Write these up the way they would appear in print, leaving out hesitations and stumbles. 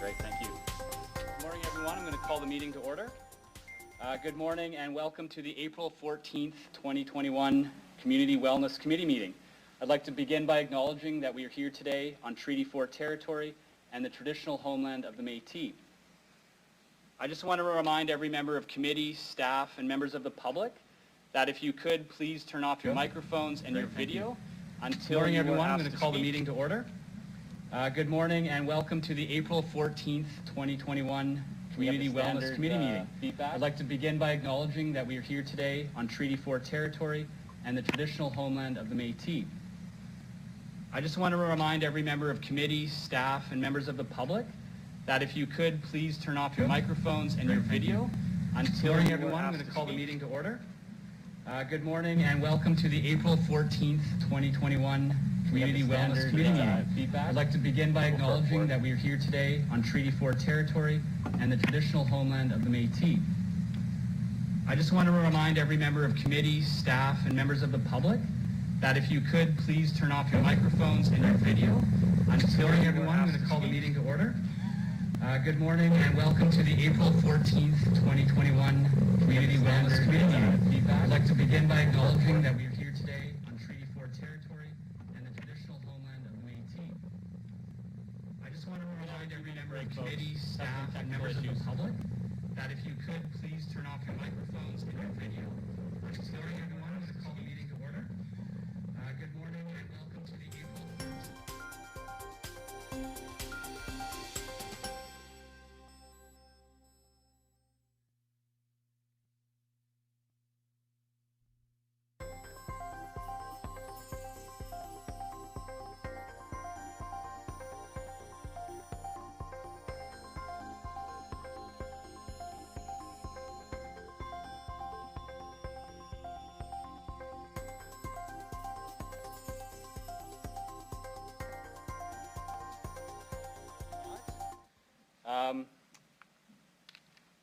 Great, thank you. Good morning, everyone. I'm going to call the meeting to order. Good morning and welcome to the April 14th, 2021 Community Wellness Committee meeting. I'd like to begin by acknowledging that we are here today on Treaty 4 territory and the traditional homeland of the Métis. I just want to remind every member of committee, staff, and members of the public that if you could please turn off your microphones and your video until morning, you everyone. are I'm going to call the speak. meeting to order. Good morning and welcome to the April 14th, 2021 Community Wellness Committee meeting. I'd like to begin by acknowledging that we are here today on Treaty 4 territory and the traditional homeland of the Métis. I just want to remind every member of committee, staff, and members of the public that if you could please turn off your microphones and your video until morning, you are everyone. I'm asked going to call the speak. meeting to order. Good morning and welcome to the April 14th, 2021 Community Wellness Committee meeting. I'd like to begin by acknowledging that we are here today on Treaty 4 territory and the traditional homeland of the Métis. I just want to remind every member of committee, staff, and members of the public that if you could please turn off your microphones and your video until morning, you are everyone. I'm asked going to to call the speak. meeting to order. Good morning and welcome to the April 14th, 2021 Community Wellness Committee meeting. I'd like to begin by acknowledging that we are here today on Treaty 4 territory and the traditional homeland of the Métis. I just want to remind every member of committee, staff, and members of the public that if you could please turn off your microphones and your video. Good morning, everyone. I'm going to call the meeting to order. Good morning and welcome to the April 14th.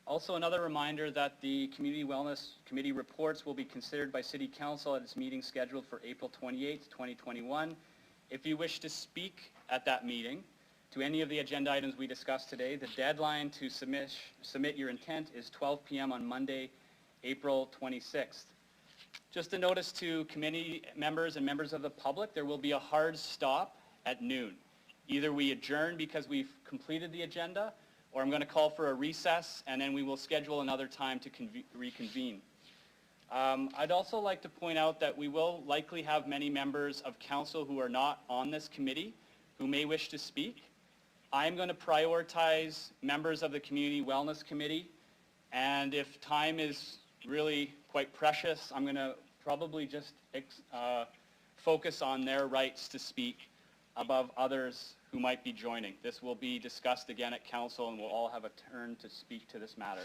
Also, another reminder that the Community Wellness Committee reports will be considered by City Council at its meeting scheduled for April 28th, 2021. If you wish to speak at that meeting to any of the agenda items we discussed today, the deadline to submit your intent is 12 p.m. on Monday, April 26th. Just a notice to committee members and members of the public, there will be a hard stop at noon. Either we adjourn because we've completed the agenda, or I'm going to call for a recess, and then we will schedule another time to reconvene. I'd also like to point out that we will likely have many members of council who are not on this committee who may wish to speak. I'm going to prioritize members of the Community Wellness Committee, and if time is really quite precious, I'm going to probably just focus on their rights to speak above others who might be joining. This will be discussed again at council and we'll all have a turn to speak to this matter.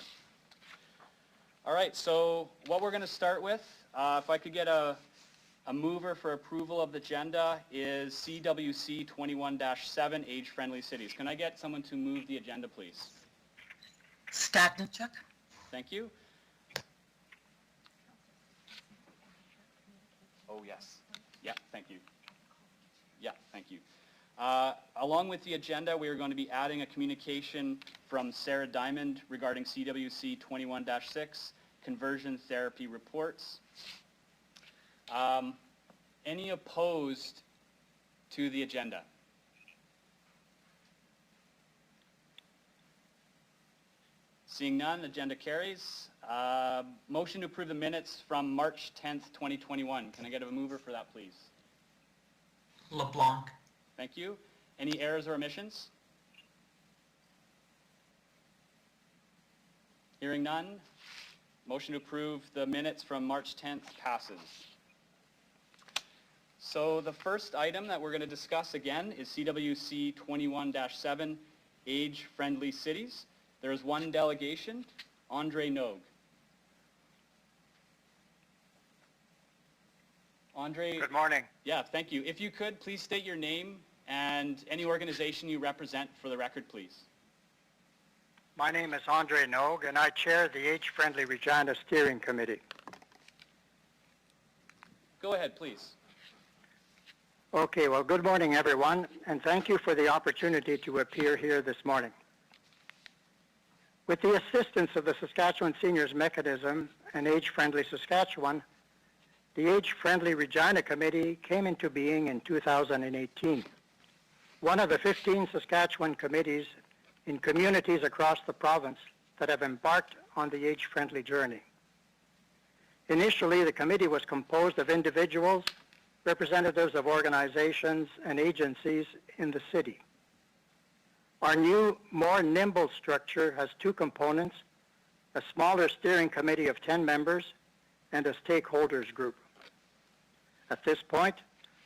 All right, so what we're going to start with, if I could get a mover for approval of the agenda, is CWC 21-7, Age-Friendly Cities. Can I get someone to move the agenda, please? Statnichuk. Thank you. Oh, yes. Yeah, thank you. Yeah, thank you. Along with the agenda, we are going to be adding a communication from Sarah Diamond regarding CWC 21-6, conversion therapy reports. Any opposed to the agenda? Seeing none, agenda carries. Motion to approve the minutes from March 10th, 2021. Can I get a mover for that, please? LeBlanc. Thank you. Any errors or omissions? Hearing none, motion to approve the minutes from March 10th passes. So the first item that we're going to discuss again is CWC 21-7, age-friendly cities. There is one delegation, Andre Nogue. Andre. Good morning. Yeah, thank you. If you could, please state your name and any organization you represent for the record, please. My name is Andre Nogue, and I chair the Age-Friendly Regina Steering Committee. Go ahead, please. Okay, well, good morning, everyone, and thank you for the opportunity to appear here this morning. With the assistance of the Saskatchewan Seniors Mechanism and Age-Friendly Saskatchewan, the Age-Friendly Regina Committee came into being in 2018. One of the 15 Saskatchewan committees in communities across the province that have embarked on the age-friendly journey. Initially, the committee was composed of individuals, representatives of organizations and agencies in the city. Our new, more nimble structure has two components, a smaller steering committee of 10 members and a stakeholders group. At this point,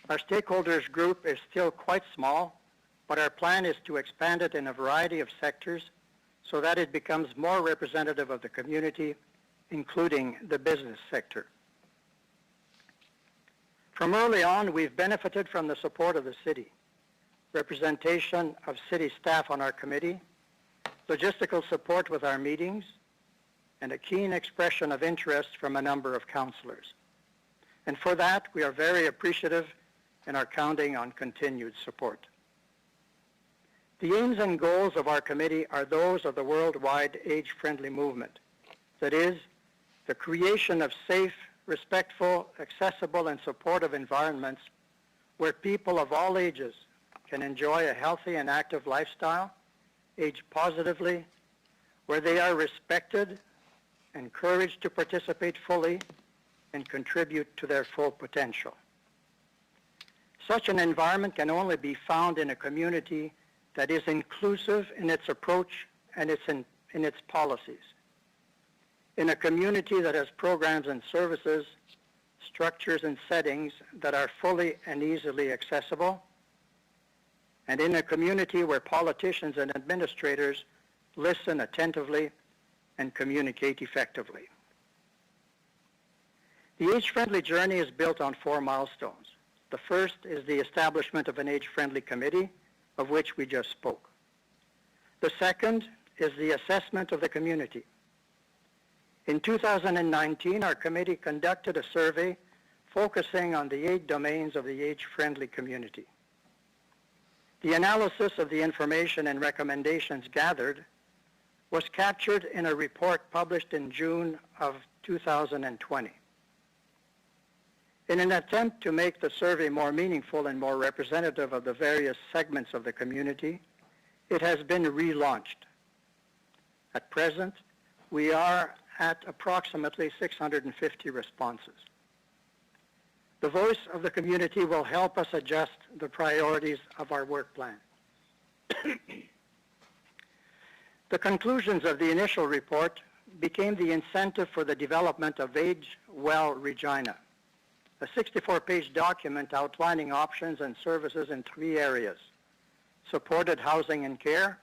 our stakeholders group is still quite small, but our plan is to expand it in a variety of sectors so that it becomes more representative of the community, including the business sector. From early on, we've benefited from the support of the city, representation of city staff on our committee, logistical support with our meetings, and a keen expression of interest from a number of councillors. And for that, we are very appreciative and are counting on continued support. The aims and goals of our committee are those of the worldwide age-friendly movement. That is, the creation of safe, respectful, accessible, and supportive environments where people of all ages can enjoy a healthy and active lifestyle, age positively, where they are respected, encouraged to participate fully, and contribute to their full potential. Such an environment can only be found in a community that is inclusive in its approach and in its policies. In a community that has programs and services, structures and settings that are fully and easily accessible, and in a community where politicians and administrators listen attentively and communicate effectively. The age-friendly journey is built on 4 milestones. The first is the establishment of an age-friendly committee, of which we just spoke. The second is the assessment of the community. In 2019, our committee conducted a survey focusing on the 8 domains of the age-friendly community. The analysis of the information and recommendations gathered was captured in a report published in June of 2020. In an attempt to make the survey more meaningful and more representative of the various segments of the community, it has been relaunched. At present, we are at approximately 650 responses. The voice of the community will help us adjust the priorities of our work plan. The conclusions of the initial report became the incentive for the development of Age Well Regina, a 64-page document outlining options and services in 3 areas: supported housing and care,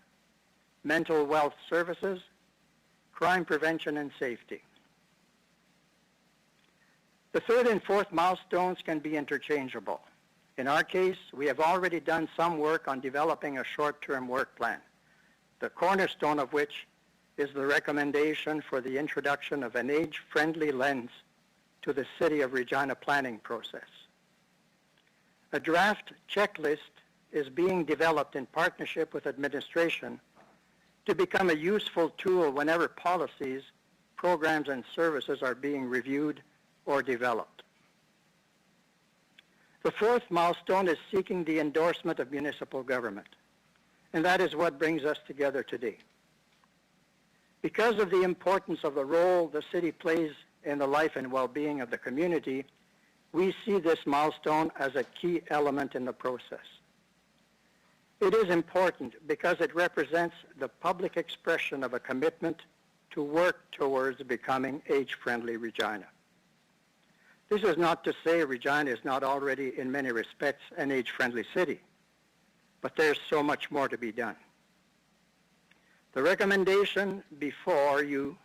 mental health services, crime prevention and safety. The 3rd and 4th milestones can be interchangeable. In our case, we have already done some work on developing a short-term work plan, the cornerstone of which is the recommendation for the introduction of an age-friendly lens to the City of Regina planning process. A draft checklist is being developed in partnership with administration to become a useful tool whenever policies, programs, and services are being reviewed or developed. The fourth milestone is seeking the endorsement of municipal government, and that is what brings us together today. Because of the importance of the role the city plays in the life and well-being of the community, we see this milestone as a key element in the process. It is important because it represents the public expression of a commitment to work towards becoming age-friendly Regina. This is not to say Regina is not already in many respects an age-friendly city, but there's so much more to be done. The recommendation before you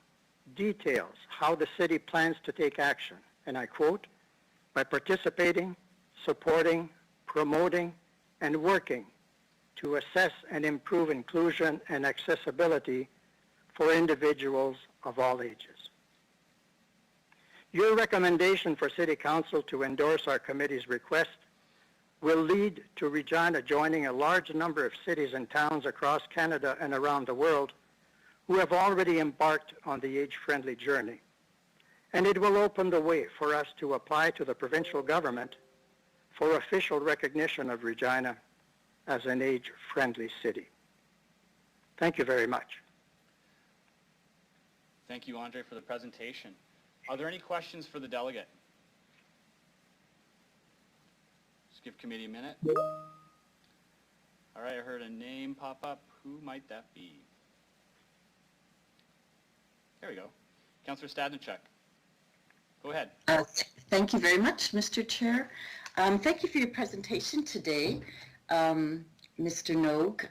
details how the city plans to take action, and I quote, by participating, supporting, promoting, and working to assess and improve inclusion and accessibility for individuals of all ages. Your recommendation for City Council to endorse our committee's request will lead to Regina joining a large number of cities and towns across Canada and around the world who have already embarked on the age-friendly journey. And it will open the way for us to apply to the provincial government for official recognition of Regina as an age-friendly city. Thank you very much. Thank you, Andre, for the presentation. Are there any questions for the delegate? Just give committee a minute. All right, I heard a name pop up. Who might that be? There we go. Councillor Stadnicek. Go ahead. Thank you very much, Mr. Chair. Thank you for your presentation today, Mr. Nogue.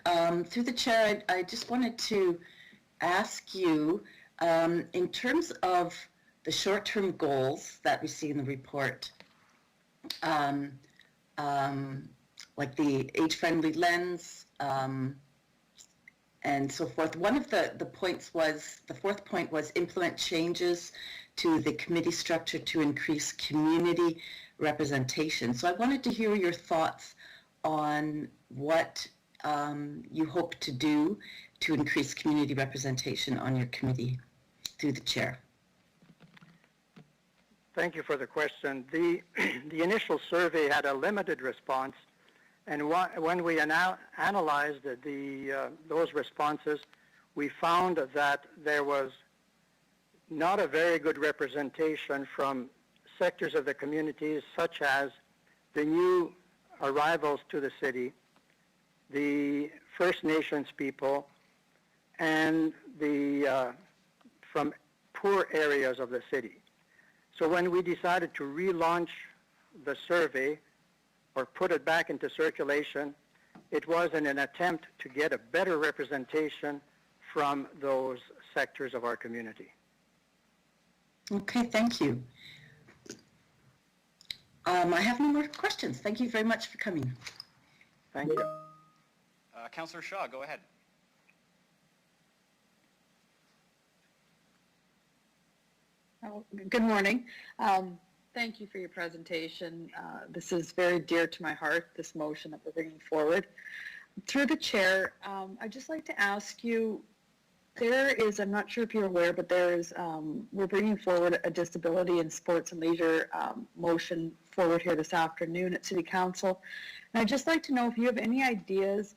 Through the chair, I just wanted to ask you, in terms of the short-term goals that we see in the report, like the age-friendly lens, and so forth. One of the points was, the fourth point was implement changes to the committee structure to increase community representation. So I wanted to hear your thoughts on what you hope to do to increase community representation on your committee through the chair. Thank you for the question. The initial survey had a limited response, and when we analyzed those responses, we found that there was not a very good representation from sectors of the communities such as the new arrivals to the city, the First Nations people, and from poor areas of the city. So when we decided to relaunch the survey or put it back into circulation, it was in an attempt to get a better representation from those sectors of our community. Okay, thank you. I have no more questions. Thank you very much for coming. Thank you. Councillor Shaw, go ahead. Oh, good morning. Thank you for your presentation. This is very dear to my heart, this motion that we're bringing forward. Through the chair, I'd just like to ask you, there is, I'm not sure if you're aware, but there is, we're bringing forward a disability in sports and leisure motion forward here this afternoon at City Council. And I'd just like to know if you have any ideas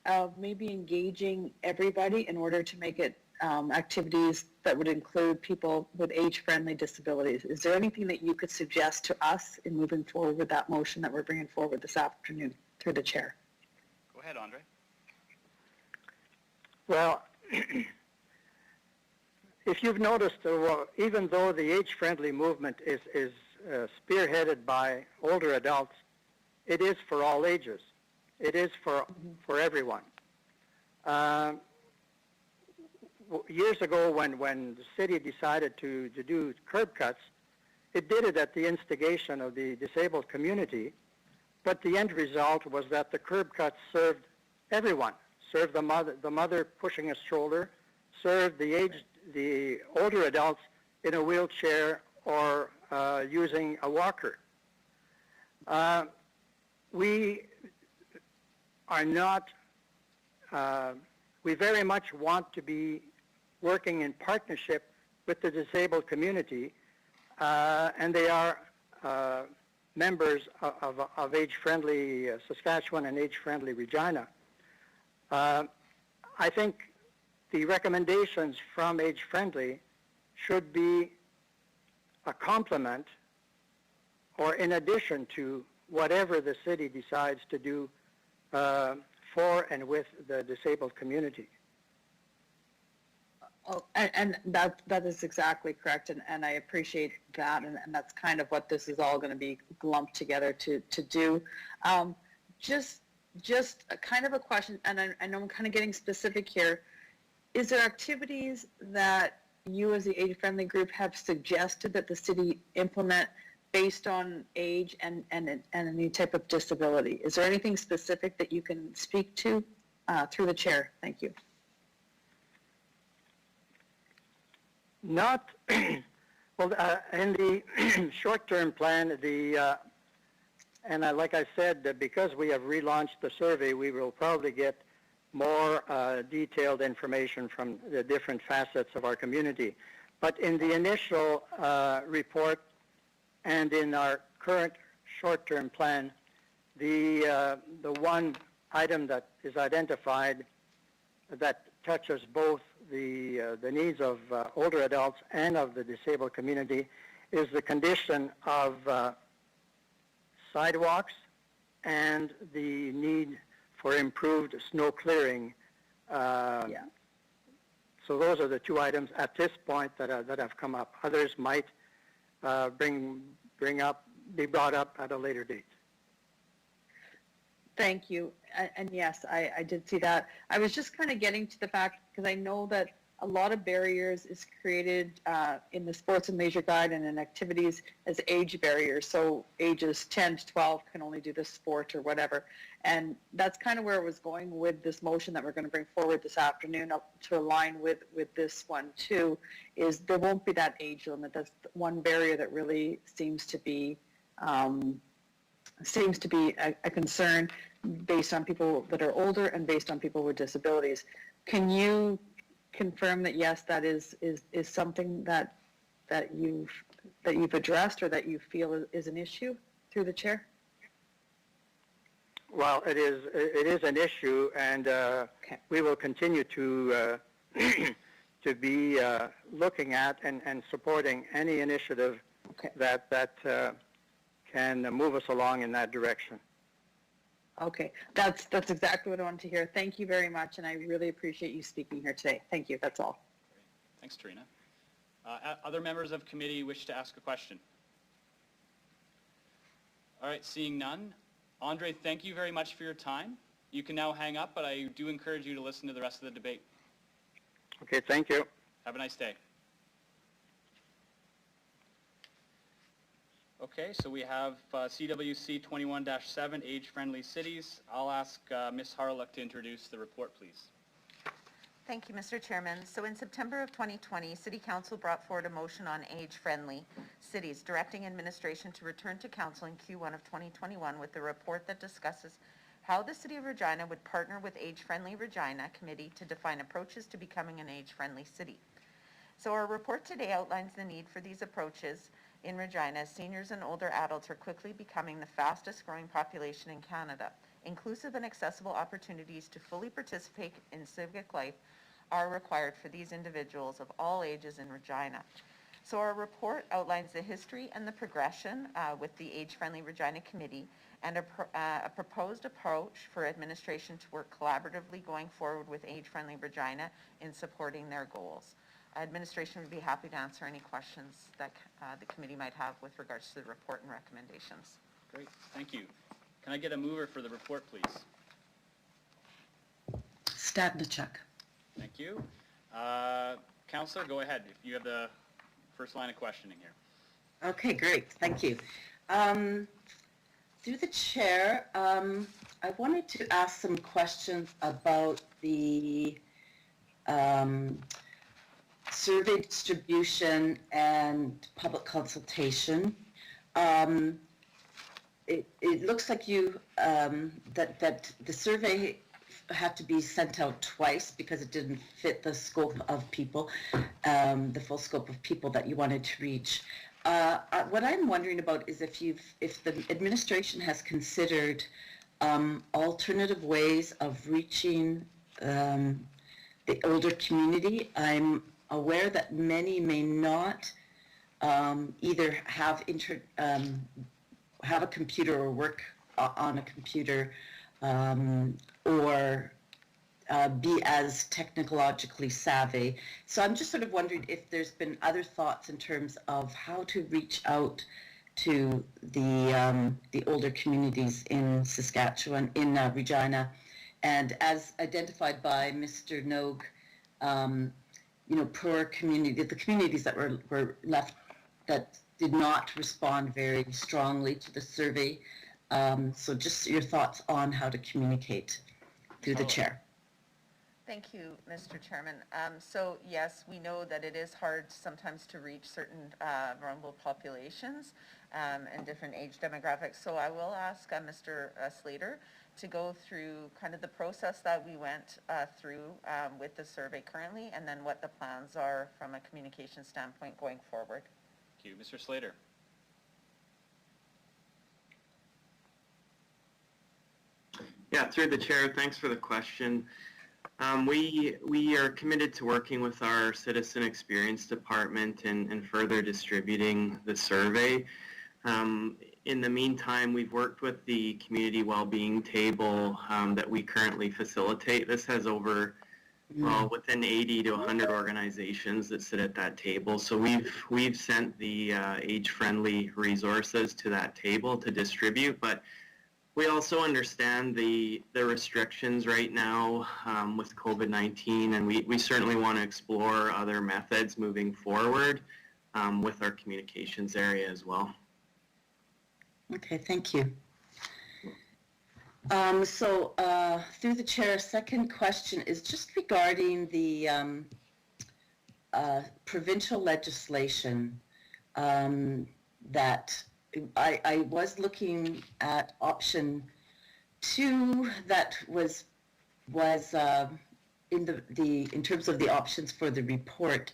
of maybe engaging everybody in order to make it activities that would include people with age-friendly disabilities. Is there anything that you could suggest to us in moving forward with that motion that we're bringing forward this afternoon through the chair? Go ahead, Andre. Well, if you've noticed, even though the age-friendly movement is spearheaded by older adults, it is for all ages. It is for everyone. Years ago, when the city decided to do curb cuts, it did it at the instigation of the disabled community, but the end result was that the curb cuts served everyone. Served the mother pushing a stroller, served the older adults in a wheelchair or using a walker. We are not, we very much want to be working in partnership with the disabled community, and they are members of Age-Friendly Saskatchewan and Age-Friendly Regina. I think the recommendations from Age-Friendly should be a complement or in addition to whatever the city decides to do for and with the disabled community. Oh, and that is exactly correct, and I appreciate that, and that's kind of what this is all going to be lumped together to do. Just a kind of a question, and I know I'm kind of getting specific here. Is there activities that you as the age-friendly group have suggested that the city implement based on age and any type of disability? Is there anything specific that you can speak to through the chair? Thank you. Not, well, in the short-term plan, like I said, because we have relaunched the survey, we will probably get more detailed information from the different facets of our community. But in the initial report and in our current short-term plan, the one item that is identified that touches both the needs of older adults and of the disabled community is the condition of sidewalks and the need for improved snow clearing. So those are the two items at this point that have come up. Others might be brought up at a later date. Thank you. And yes, I did see that. I was just kind of getting to the fact, because I know that a lot of barriers is created in the sports and leisure guide and in activities as age barriers. So ages 10 to 12 can only do this sport or whatever. And that's kind of where it was going with this motion that we're going to bring forward this afternoon up to align with this one too, is there won't be that age limit. That's one barrier that really seems to be a concern based on people that are older and based on people with disabilities. Can you confirm that yes, that is something that you've addressed or that you feel is an issue through the chair? Well, it is an issue, and Okay. we will continue to to be looking at and supporting any initiative Okay. that can move us along in that direction. Okay, that's exactly what I wanted to hear. Thank you very much, and I really appreciate you speaking here today. Thank you. That's all. Thanks, Trina. Other members of committee wish to ask a question? All right, seeing none. Andre, thank you very much for your time. You can now hang up, but I do encourage you to listen to the rest of the debate. Okay, thank you. Have a nice day. Okay, so we have CWC 21-7, Age-Friendly Cities. I'll ask Ms. Harlock to introduce the report, please. Thank you, Mr. Chairman. So in September of 2020, City Council brought forward a motion on age-friendly cities, directing administration to return to Council in Q1 of 2021 with a report that discusses how the City of Regina would partner with Age-Friendly Regina Committee to define approaches to becoming an age-friendly city. So our report today outlines the need for these approaches in Regina, as seniors and older adults are quickly becoming the fastest growing population in Canada. Inclusive and accessible opportunities to fully participate in civic life are required for these individuals of all ages in Regina. So our report outlines the history and the progression with the Age-Friendly Regina Committee and a proposed approach for administration to work collaboratively going forward with Age-Friendly Regina in supporting their goals. Administration would be happy to answer any questions that the committee might have with regards to the report and recommendations. Great, thank you. Can I get a mover for the report, please? Stadnichuk. Thank you. Councillor, go ahead if you have the first line of questioning here. Okay, great. Thank you. Through the chair, I wanted to ask some questions about the survey distribution and public consultation. it looks like you, that the survey had to be sent out twice because it didn't fit the scope of people, the full scope of people that you wanted to reach. What I'm wondering about is if the administration has considered alternative ways of reaching the older community. I'm aware that many may not either have a computer or work on a computer, or be as technologically savvy. So I'm just sort of wondering if there's been other thoughts in terms of how to reach out to the older communities in Saskatchewan, in Regina, and as identified by Mr. Nogue, poor community, the communities that were left that did not respond very strongly to the survey. So just your thoughts on how to communicate through the chair. Thank you, Mr. Chairman. So yes, we know that it is hard sometimes to reach certain vulnerable populations and different age demographics. So I will ask Mr. Slater to go through kind of the process that we went through with the survey currently, and then what the plans are from a communication standpoint going forward. Thank you. Mr. Slater. Yeah, through the chair, thanks for the question. We are committed to working with our Citizen Experience Department and further distributing the survey. In the meantime, we've worked with the Community Wellbeing Table that we currently facilitate. This has over, within 80 to 100 organizations that sit at that table. So we've sent the age-friendly resources to that table to distribute, but we also understand the restrictions right now with COVID-19, and we certainly want to explore other methods moving forward with our communications area as well. Okay, thank you. So through the chair, second question is just regarding the provincial legislation that I was looking at option 2 that was in terms of the options for the report,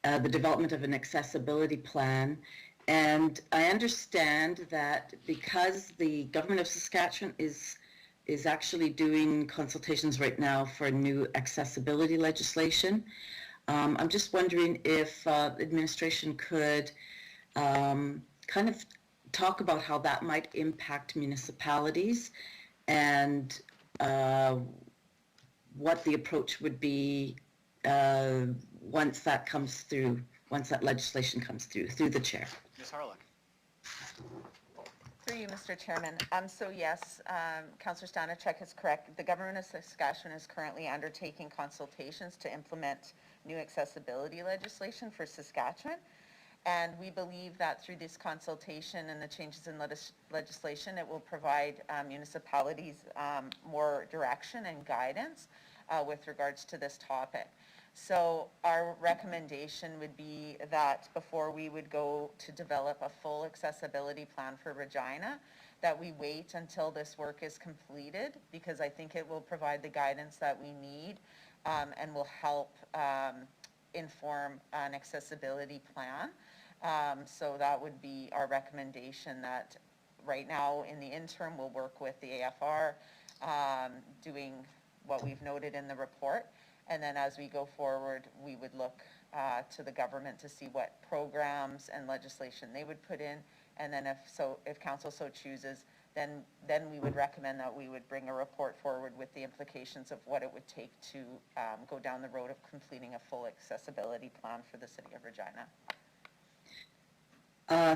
the development of an accessibility plan. And I understand that because the government of Saskatchewan is actually doing consultations right now for new accessibility legislation, I'm just wondering if administration could kind of talk about how that might impact municipalities and what the approach would be once that comes through, once that legislation comes through the chair. Ms. Harlock. Through you, Mr. Chairman. So yes, Councillor Stanachek is correct. The government of Saskatchewan is currently undertaking consultations to implement new accessibility legislation for Saskatchewan. And we believe that through this consultation and the changes in legislation, it will provide municipalities more direction and guidance with regards to this topic. So our recommendation would be that before we would go to develop a full accessibility plan for Regina, that we wait until this work is completed, because I think it will provide the guidance that we need and will help inform an accessibility plan. So that would be our recommendation, that right now in the interim we'll work with the AFR doing what we've noted in the report, and then as we go forward we would look to the government to see what programs and legislation they would put in, and then if council so chooses, then we would recommend that we would bring a report forward with the implications of what it would take to go down the road of completing a full accessibility plan for the city of Regina.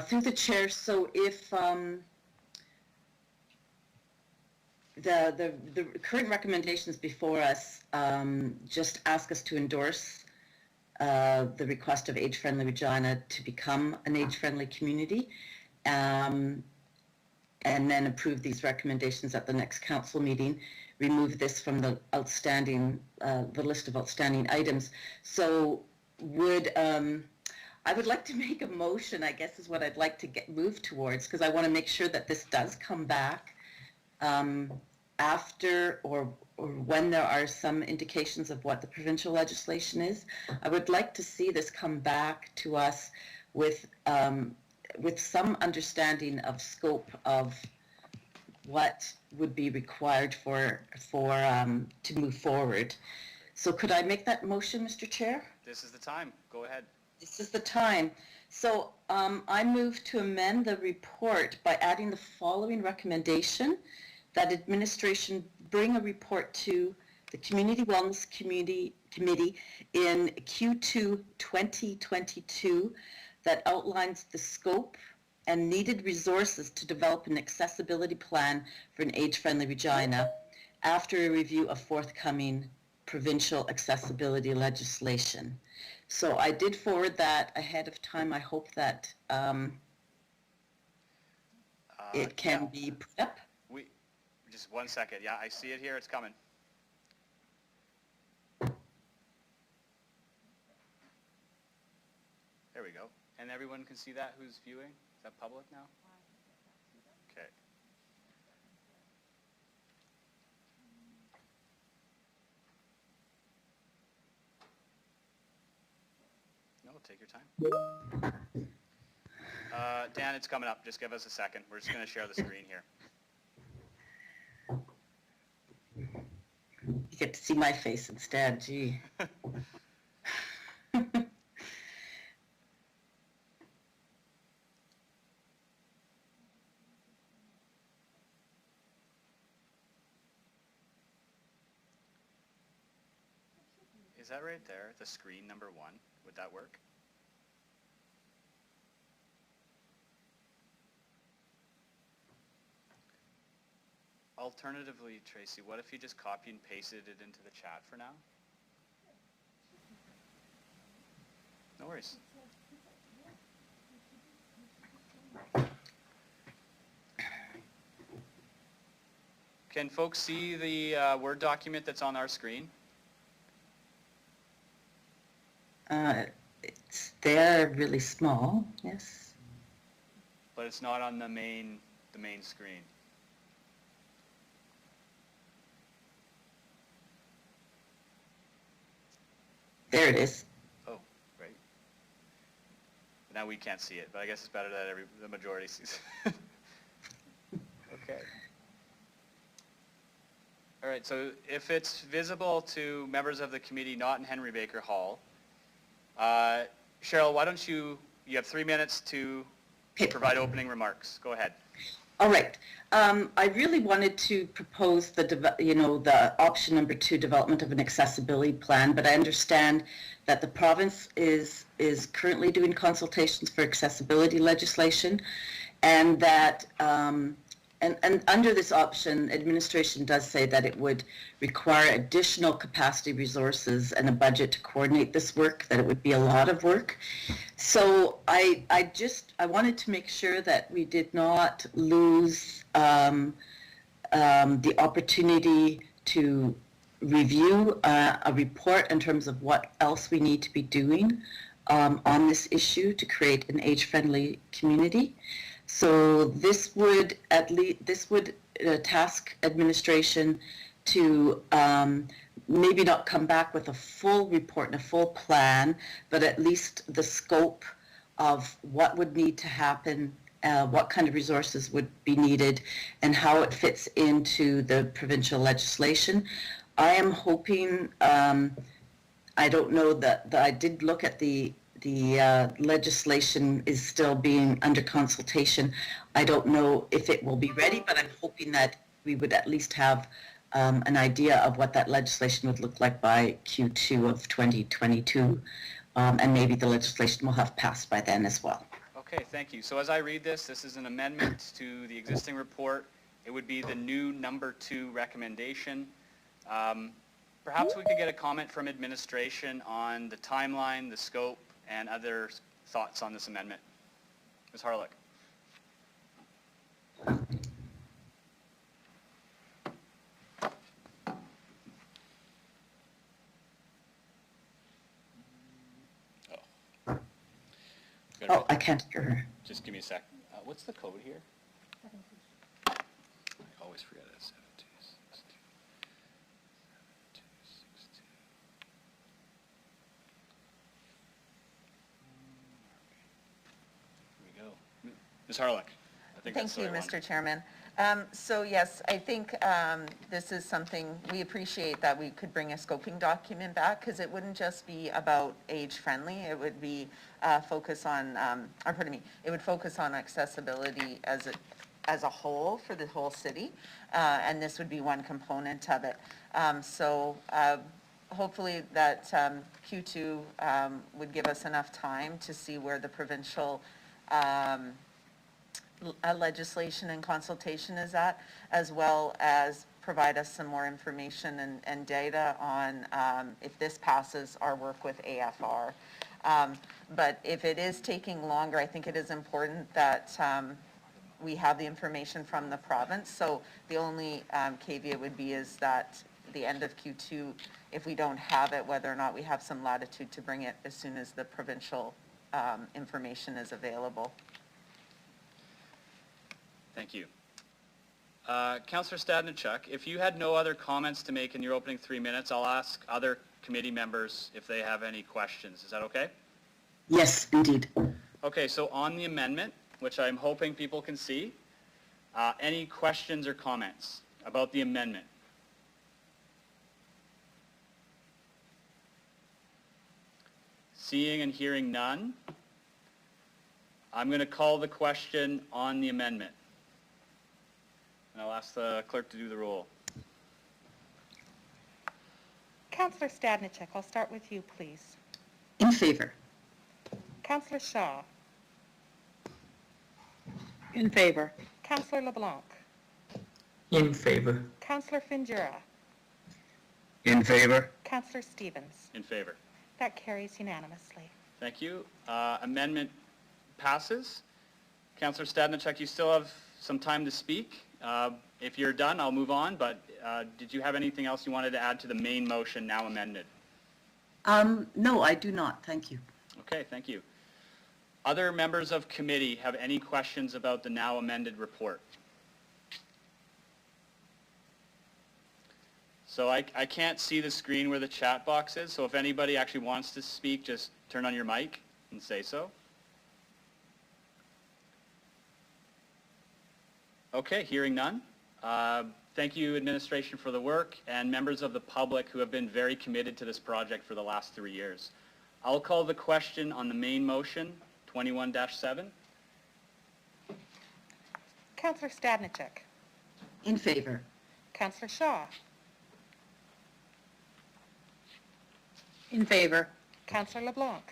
Through the chair, so if the current recommendations before us just ask us to endorse the request of Age-Friendly Regina to become an age-friendly community, and then approve these recommendations at the next council meeting, remove this from the outstanding, the list of outstanding items. So would, I would like to make a motion, I guess is what I'd like to get moved towards, because I want to make sure that this does come back after or when there are some indications of what the provincial legislation is. I would like to see this come back to us with some understanding of scope of what would be required for to move forward. So could I make that motion, Mr. Chair? This is the time. Go ahead. This is the time. So I move to amend the report by adding the following recommendation: that administration bring a report to the Community Wellness Committee in Q2 2022 that outlines the scope and needed resources to develop an accessibility plan for an age-friendly Regina after a review of forthcoming provincial accessibility legislation. So I did forward that ahead of time. I hope that it can be put up. Just 1 second. Yeah, I see it here. It's coming. There we go. And everyone can see that who's viewing? Is that public now? Okay. No, take your time. Dan, it's coming up. Just give us a second. We're just going to share the screen here. You get to see my face instead, gee. Is that right there, the screen number 1? Would that work? Alternatively, Tracy, what if you just copy and pasted it into the chat for now? No worries. Can folks see the Word document that's on our screen? It's there really small, yes. But it's not on the main screen. There it is. Oh, great. Now we can't see it, but I guess it's better that the majority sees it. Okay. All right, so if it's visible to members of the committee not in Henry Baker Hall, Cheryl, why don't you have 3 minutes to provide opening remarks. Go ahead. All right. I really wanted to propose the option number 2, development of an accessibility plan, but I understand that the province is currently doing consultations for accessibility legislation, and that and under this option, administration does say that it would require additional capacity resources and a budget to coordinate this work, that it would be a lot of work. So I wanted to make sure that we did not lose the opportunity to review a report in terms of what else we need to be doing on this issue to create an age-friendly community. So this would task administration to maybe not come back with a full report and a full plan, but at least the scope of what would need to happen, what kind of resources would be needed, and how it fits into the provincial legislation. I am hoping, I don't know that I did look at the legislation is still being under consultation. I don't know if it will be ready, but I'm hoping that we would at least have an idea of what that legislation would look like by Q2 of 2022, and maybe the legislation will have passed by then as well. Okay, thank you. So as I read this is an amendment to the existing report. It would be the new number 2 recommendation. Perhaps we could get a comment from administration on the timeline, the scope, and other thoughts on this amendment. Ms. Harlech. got it Oh, right I there. can't hear her. Just give me a sec. What's the code here? I always forget it. 7262. 7262. Here we go. Ms. Harlock, I think that's Thank the you, right one. Mr. Chairman. So yes, I think this is something, we appreciate that we could bring a scoping document back, because it wouldn't just be about age-friendly, it would be focus on, it would focus on accessibility as a whole for the whole city, and this would be one component of it. So hopefully that Q2 would give us enough time to see where the provincial legislation and consultation is at, as well as provide us some more information and data on if this passes our work with AFR. But if it is taking longer, I think it is important that we have the information from the province. So the only caveat would be is that the end of Q2, if we don't have it, whether or not we have some latitude to bring it as soon as the provincial information is available. Thank you. Councillor Stadnichuk, if you had no other comments to make in your opening 3 minutes, I'll ask other committee members if they have any questions. Is that okay? Yes, indeed. Okay, so on the amendment, which I'm hoping people can see, any questions or comments about the amendment? Seeing and hearing none, I'm going to call the question on the amendment. And I'll ask the clerk to do the roll. Councillor Stadnichuk, I'll start with you, please. In favor. Councillor Shaw. In favor. Councillor LeBlanc. In favor. Councillor Findura. In favor. Councillor Stevens. In favor. That carries unanimously. Thank you. Amendment passes. Councillor Stadnichuk, you still have some time to speak. If you're done, I'll move on, but did you have anything else you wanted to add to the main motion now amended? No, I do not. Thank you. Okay, thank you. Other members of committee have any questions about the now amended report? So I can't see the screen where the chat box is, so if anybody actually wants to speak, just turn on your mic and say so. Okay, hearing none. Thank you, administration, for the work, and members of the public who have been very committed to this project for the last 3 years. I'll call the question on the main motion, 21-7. Councillor Stadnichuk. In favor. Councillor Shaw. In favor. Councillor LeBlanc.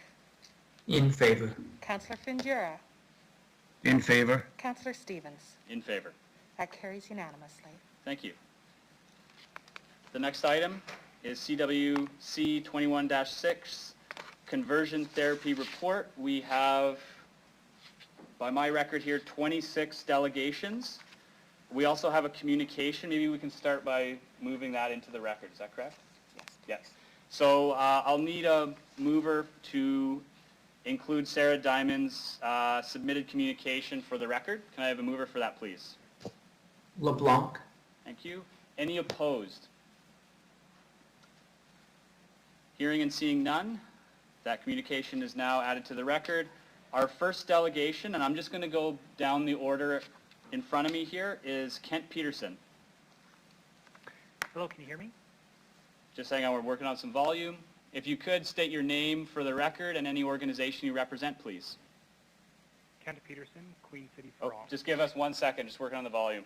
In favor. Councillor Findura. In favor. Councillor Stevens. In favor. That carries unanimously. Thank you. The next item is CWC 21-6, Conversion Therapy Report. We have, by my record here, 26 delegations. We also have a communication. Maybe we can start by moving that into the record. Is that correct? Yes. Yes. So I'll need a mover to include Sarah Diamond's submitted communication for the record. Can I have a mover for that, please? LeBlanc. Thank you. Any opposed? Hearing and seeing none, that communication is now added to the record. Our first delegation, and I'm just going to go down the order in front of me here, is Kent Peterson. Hello, can you hear me? Just saying, we're working on some volume. If you could state your name for the record and any organization you represent, please. Kent Peterson, Queen City Oh, for All. just give us 1 second, just working on the volume.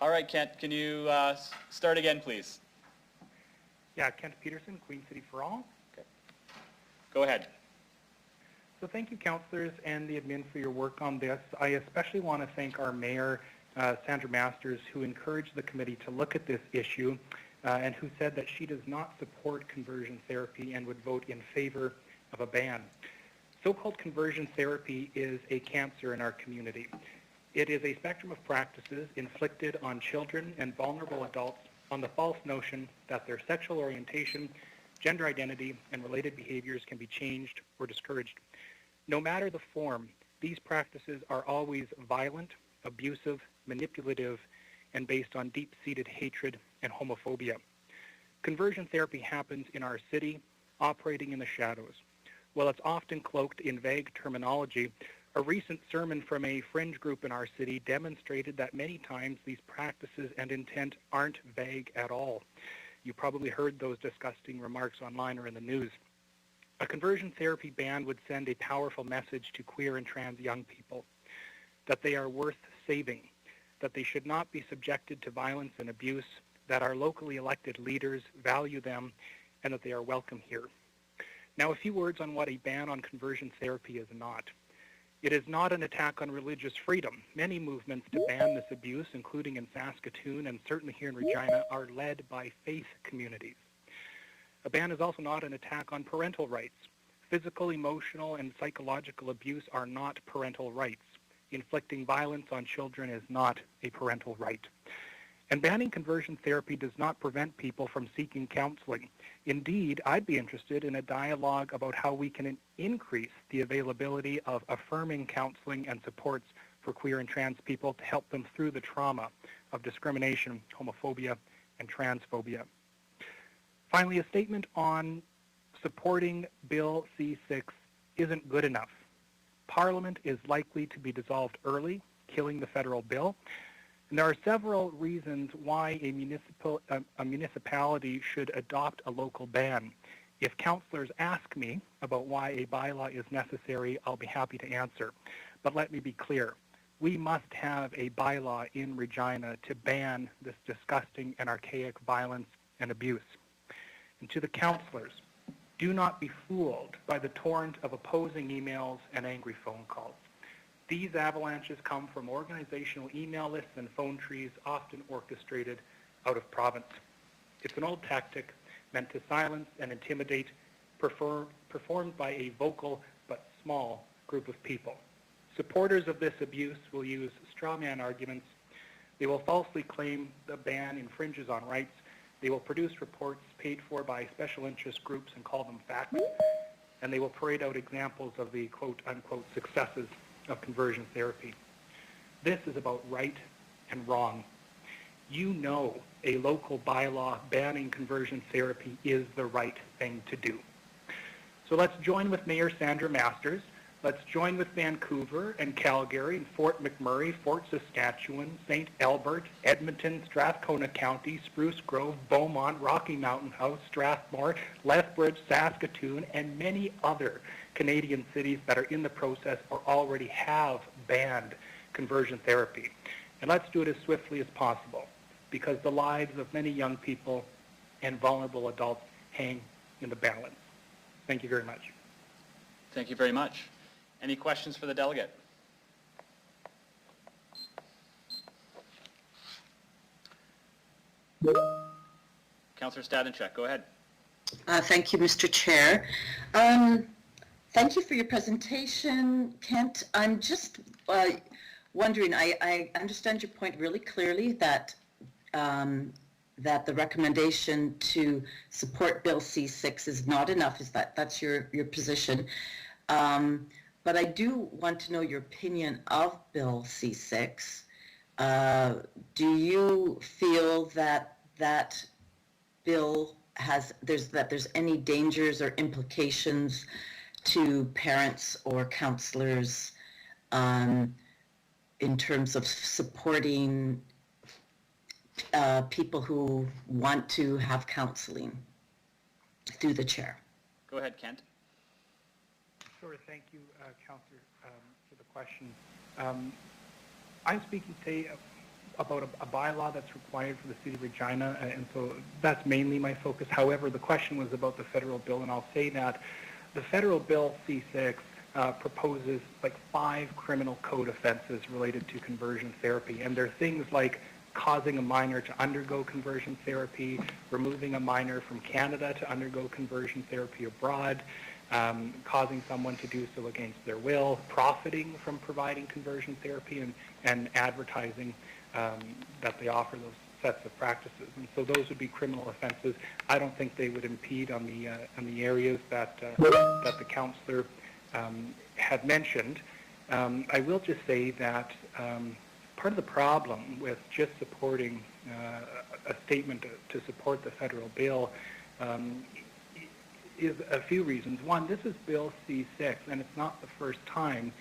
All right, Kent, can you start again, please? Yeah, Kent Peterson, Queen City for All. Go ahead. So thank you, councillors and the admin, for your work on this. I especially want to thank our mayor, Sandra Masters, who encouraged the committee to look at this issue and who said that she does not support conversion therapy and would vote in favor of a ban. So-called conversion therapy is a cancer in our community. It is a spectrum of practices inflicted on children and vulnerable adults on the false notion that their sexual orientation, gender identity, and related behaviors can be changed or discouraged. No matter the form, these practices are always violent, abusive, manipulative, and based on deep-seated hatred and homophobia. Conversion therapy happens in our city, operating in the shadows. While it's often cloaked in vague terminology, a recent sermon from a fringe group in our city demonstrated that many times these practices and intent aren't vague at all. You probably heard those disgusting remarks online or in the news. A conversion therapy ban would send a powerful message to queer and trans young people that they are worth saving, that they should not be subjected to violence and abuse, that our locally elected leaders value them, and that they are welcome here. Now, a few words on what a ban on conversion therapy is not. It is not an attack on religious freedom. Many movements to ban this abuse, including in Saskatoon and certainly here in Regina, are led by faith communities. A ban is also not an attack on parental rights. Physical, emotional, and psychological abuse are not parental rights. Inflicting violence on children is not a parental right. And banning conversion therapy does not prevent people from seeking counseling. Indeed, I'd be interested in a dialogue about how we can increase the availability of affirming counseling and supports for queer and trans people to help them through the trauma of discrimination, homophobia, and transphobia. Finally, a statement on supporting Bill C-6 isn't good enough. Parliament is likely to be dissolved early, killing the federal bill. And there are several reasons why a municipality should adopt a local ban. If councillors ask me about why a bylaw is necessary, I'll be happy to answer. But let me be clear. We must have a bylaw in Regina to ban this disgusting and archaic violence and abuse. And to the councillors, do not be fooled by the torrent of opposing emails and angry phone calls. These avalanches come from organizational email lists and phone trees often orchestrated out of province. It's an old tactic meant to silence and intimidate, performed by a vocal but small group of people. Supporters of this abuse will use straw man arguments. They will falsely claim the ban infringes on rights. They will produce reports paid for by special interest groups and call them facts. And they will parade out examples of the quote-unquote successes of conversion therapy. This is about right and wrong. You know a local bylaw banning conversion therapy is the right thing to do. So let's join with Mayor Sandra Masters. Let's join with Vancouver and Calgary and Fort McMurray, Fort Saskatchewan, St. Albert, Edmonton, Strathcona County, Spruce Grove, Beaumont, Rocky Mountain House, Strathmore, Lethbridge, Saskatoon, and many other Canadian cities that are in the process or already have banned conversion therapy. And let's do it as swiftly as possible because the lives of many young people and vulnerable adults hang in the balance. Thank you very much. Thank you very much. Any questions for the delegate? Councillor Stadenchuk, go ahead. Thank you, Mr. Chair. Thank you for your presentation, Kent. I'm just wondering, I understand your point really clearly that that the recommendation to support Bill C-6 is not enough. That's your position? But I do want to know your opinion of Bill C-6. Do you feel that that bill there's any dangers or implications to parents or counselors in terms of supporting people who want to have counseling? Through the chair. Go ahead, Kent. Sure. Thank you, Councillor, for the question. I'm speaking today about a bylaw that's required for the City of Regina, and so that's mainly my focus. However, the question was about the federal bill, and I'll say that the federal bill C-6 proposes like 5 criminal code offenses related to conversion therapy, and they're things like causing a minor to undergo conversion therapy, removing a minor from Canada to undergo conversion therapy abroad, causing someone to do so against their will, profiting from providing conversion therapy, and advertising that they offer those sets of practices. And so those would be criminal offenses. I don't think they would impede on the areas that the councillor had mentioned. I will just say that part of the problem with just supporting a statement to support the federal bill is a few reasons. One, this is Bill C6, and it's not the first time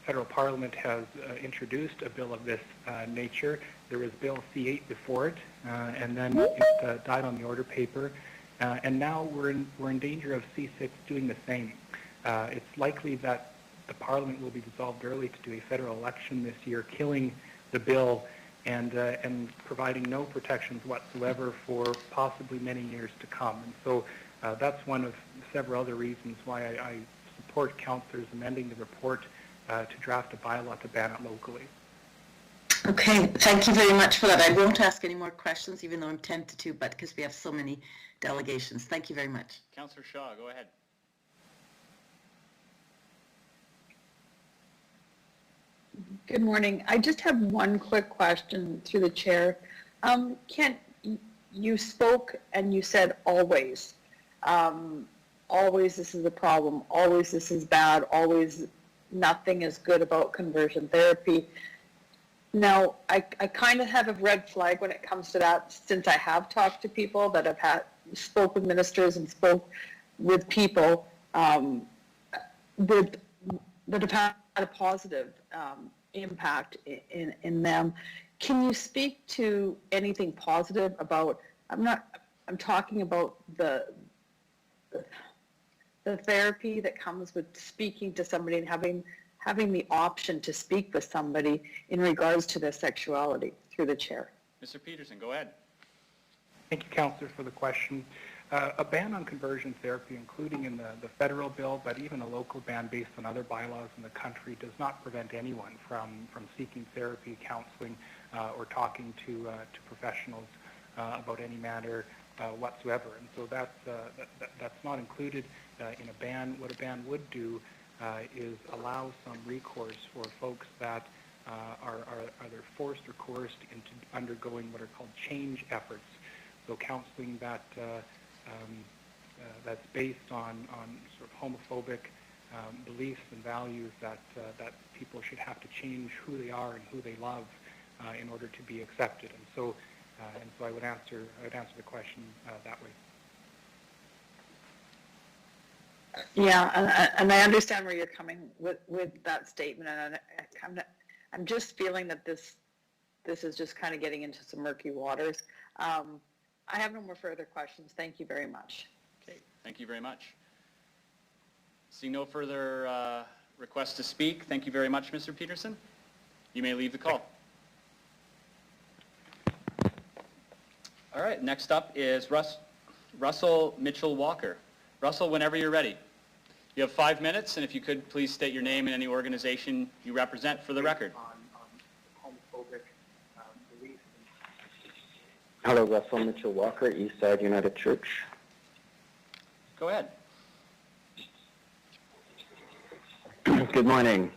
federal parliament has introduced a bill of this nature. There was Bill C8 before it, and then it died on the order paper, and now we're in danger of C6 doing the same. It's likely that the parliament will be dissolved early to do a federal election this year, killing the bill and providing no protections whatsoever for possibly many years to come. And so that's one of several other reasons why I support councillors amending the report to draft a bylaw to ban it locally. Okay, thank you very much for that. I won't ask any more questions, even though I'm tempted to, but because we have so many delegations. Thank you very much. Councillor Shaw, go ahead. Good morning. I just have one quick question through the chair. Kent, you spoke and you said always. Always this is a problem. Always this is bad. Always nothing is good about conversion therapy. Now, I kind of have a red flag when it comes to that, since I have talked to people that have spoke with ministers and spoke with people that have had a positive impact in them. Can you speak to anything positive about, I'm talking about the therapy that comes with speaking to somebody and having the option to speak with somebody in regards to their sexuality, through the chair. Mr. Peterson, go ahead. Thank you, councillor, for the question. A ban on conversion therapy, including in the federal bill, but even a local ban based on other bylaws in the country, does not prevent anyone from seeking therapy, counseling, or talking to professionals about any matter whatsoever. And so that's not included in a ban. What a ban would do is allow some recourse for folks that are either forced or coerced into undergoing what are called change efforts. So counseling that that's based on sort of homophobic beliefs and values that people should have to change who they are and who they love in order to be accepted. And so I would answer the question that way. Yeah, and I understand where you're coming with that statement, and I'm just feeling that this is just kind of getting into some murky waters. I have no more further questions. Thank you very much. Okay, thank you very much. Seeing no further requests to speak, thank you very much, Mr. Peterson. You may leave the call. All right, next up is Russell Mitchell-Walker. Russell, whenever you're ready. You have 5 minutes, and if you could please state your name and any organization you represent for the record. Hello, Russell Mitchell-Walker, Eastside United Church. Go ahead. Good morning.